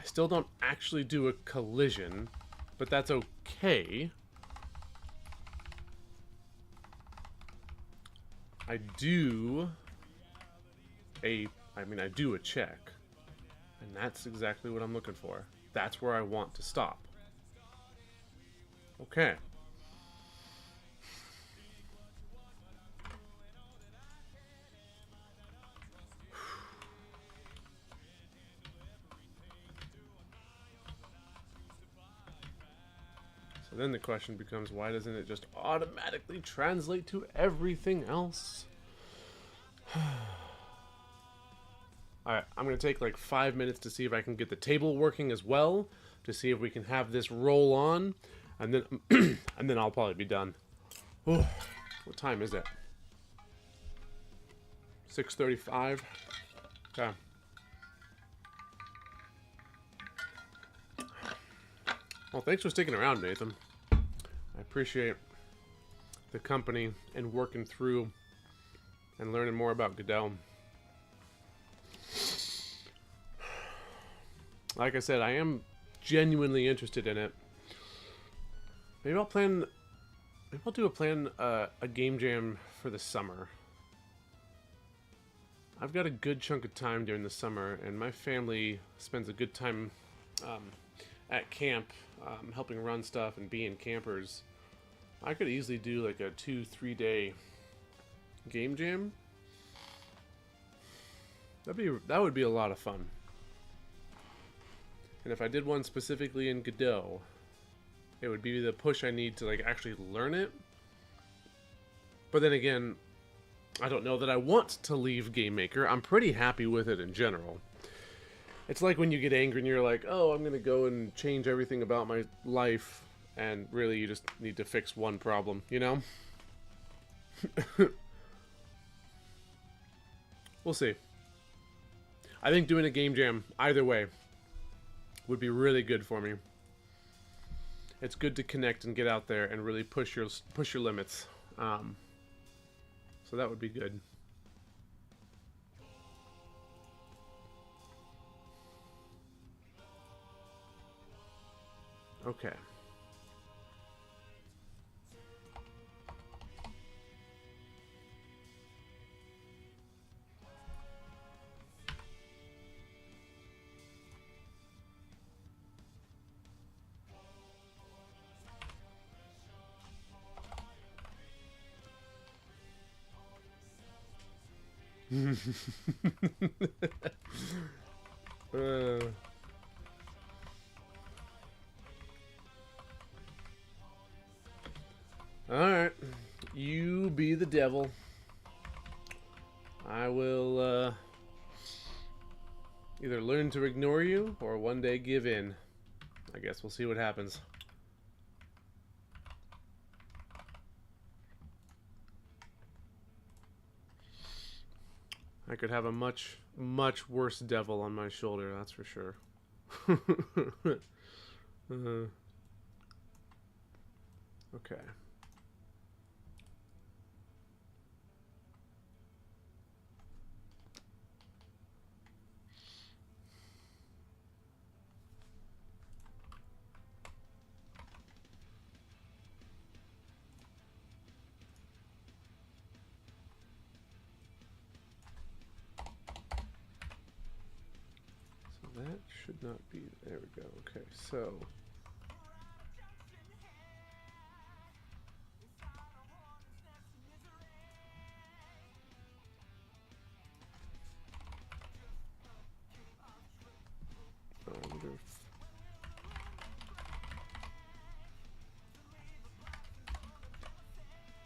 still don't actually do a collision, but that's okay. I do a check. And that's exactly what I'm looking for. That's where I want to stop. Okay. So then the question becomes, why doesn't it just automatically translate to everything else? Alright, I'm going to take like 5 minutes to see if I can get the table working as well, to see if we can have this roll on, and then and then I'll probably be done. Oh, what time is it? 6:35. Okay. Well, thanks for sticking around, Nathan. I appreciate the company and working through and learning more about Godot. Like I said, I am genuinely interested in it. Maybe I'll do a game jam for the summer. I've got a good chunk of time during the summer, and my family spends a good time at camp, helping run stuff and being campers. I could easily do like a 2-3 day game jam. That would be a lot of fun. And if I did one specifically in Godot, it would be the push I need to like actually learn it. But then again, I don't know that I want to leave GameMaker. I'm pretty happy with it in general. It's like when you get angry and you're like, oh, I'm going to go and change everything about my life. And really, you just need to fix one problem, you know? We'll see. I think doing a game jam, either way, would be really good for me. It's good to connect and get out there and really push your limits. So that would be good. Okay. Alright. You be the devil. I will either learn to ignore you or one day give in. I guess we'll see what happens. I could have a much, much worse devil on my shoulder, that's for sure. Okay. That should not be, there we go. Okay, so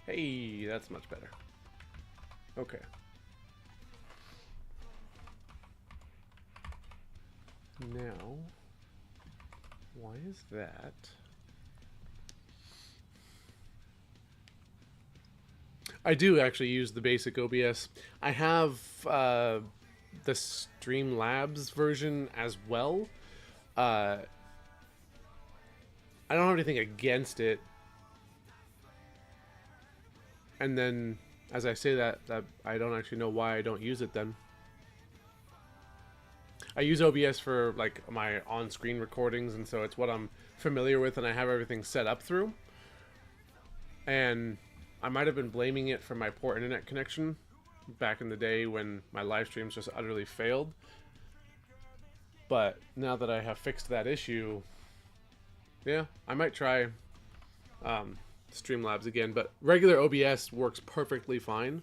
hey, that's much better. Okay. Now, why is that? I do actually use the basic OBS. I have the Streamlabs version as well. I don't have anything against it. And then, as I say that I don't actually know why I don't use it then. I use OBS for like my on-screen recordings, and so it's what I'm familiar with and I have everything set up through. And I might have been blaming it for my poor internet connection back in the day when my live streams just utterly failed. But now that I have fixed that issue, yeah, I might try Streamlabs again. But regular OBS works perfectly fine.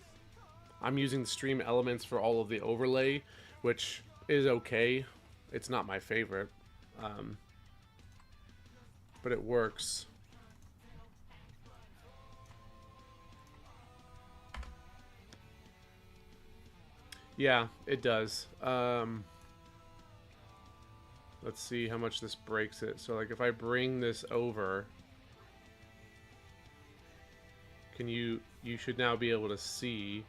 I'm using the Stream Elements for all of the overlay, which is okay. It's not my favorite, but it works. Yeah, it does. Let's see how much this breaks it. So, like, if I bring this over, you should now be able to see.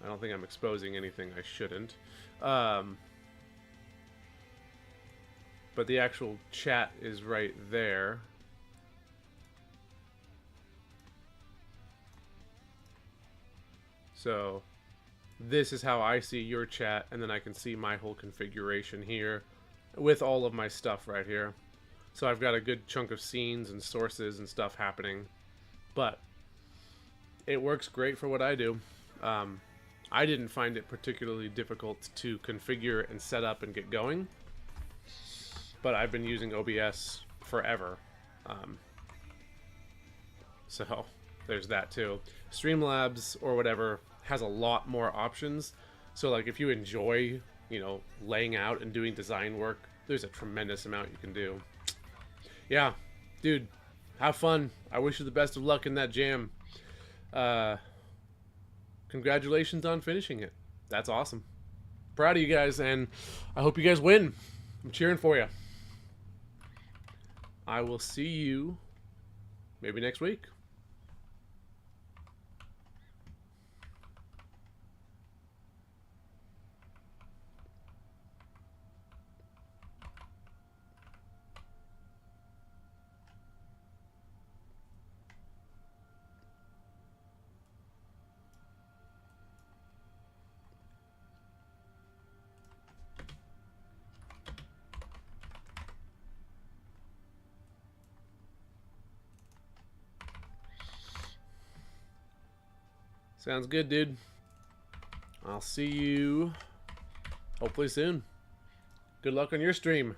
I don't think I'm exposing anything I shouldn't. But the actual chat is right there. So this is how I see your chat, and then I can see my whole configuration here with all of my stuff right here. So I've got a good chunk of scenes and sources and stuff happening, but it works great for what I do. I didn't find it particularly difficult to configure and set up and get going, but I've been using OBS forever. So there's that too. Streamlabs or whatever has a lot more options. So like if you enjoy, you know, laying out and doing design work, there's a tremendous amount you can do. Yeah, dude, have fun. I wish you the best of luck in that jam. Congratulations on finishing it. That's awesome. Proud of you guys, and I hope you guys win. I'm cheering for you. I will see you maybe next week. Sounds good, dude. I'll see you hopefully soon. Good luck on your stream.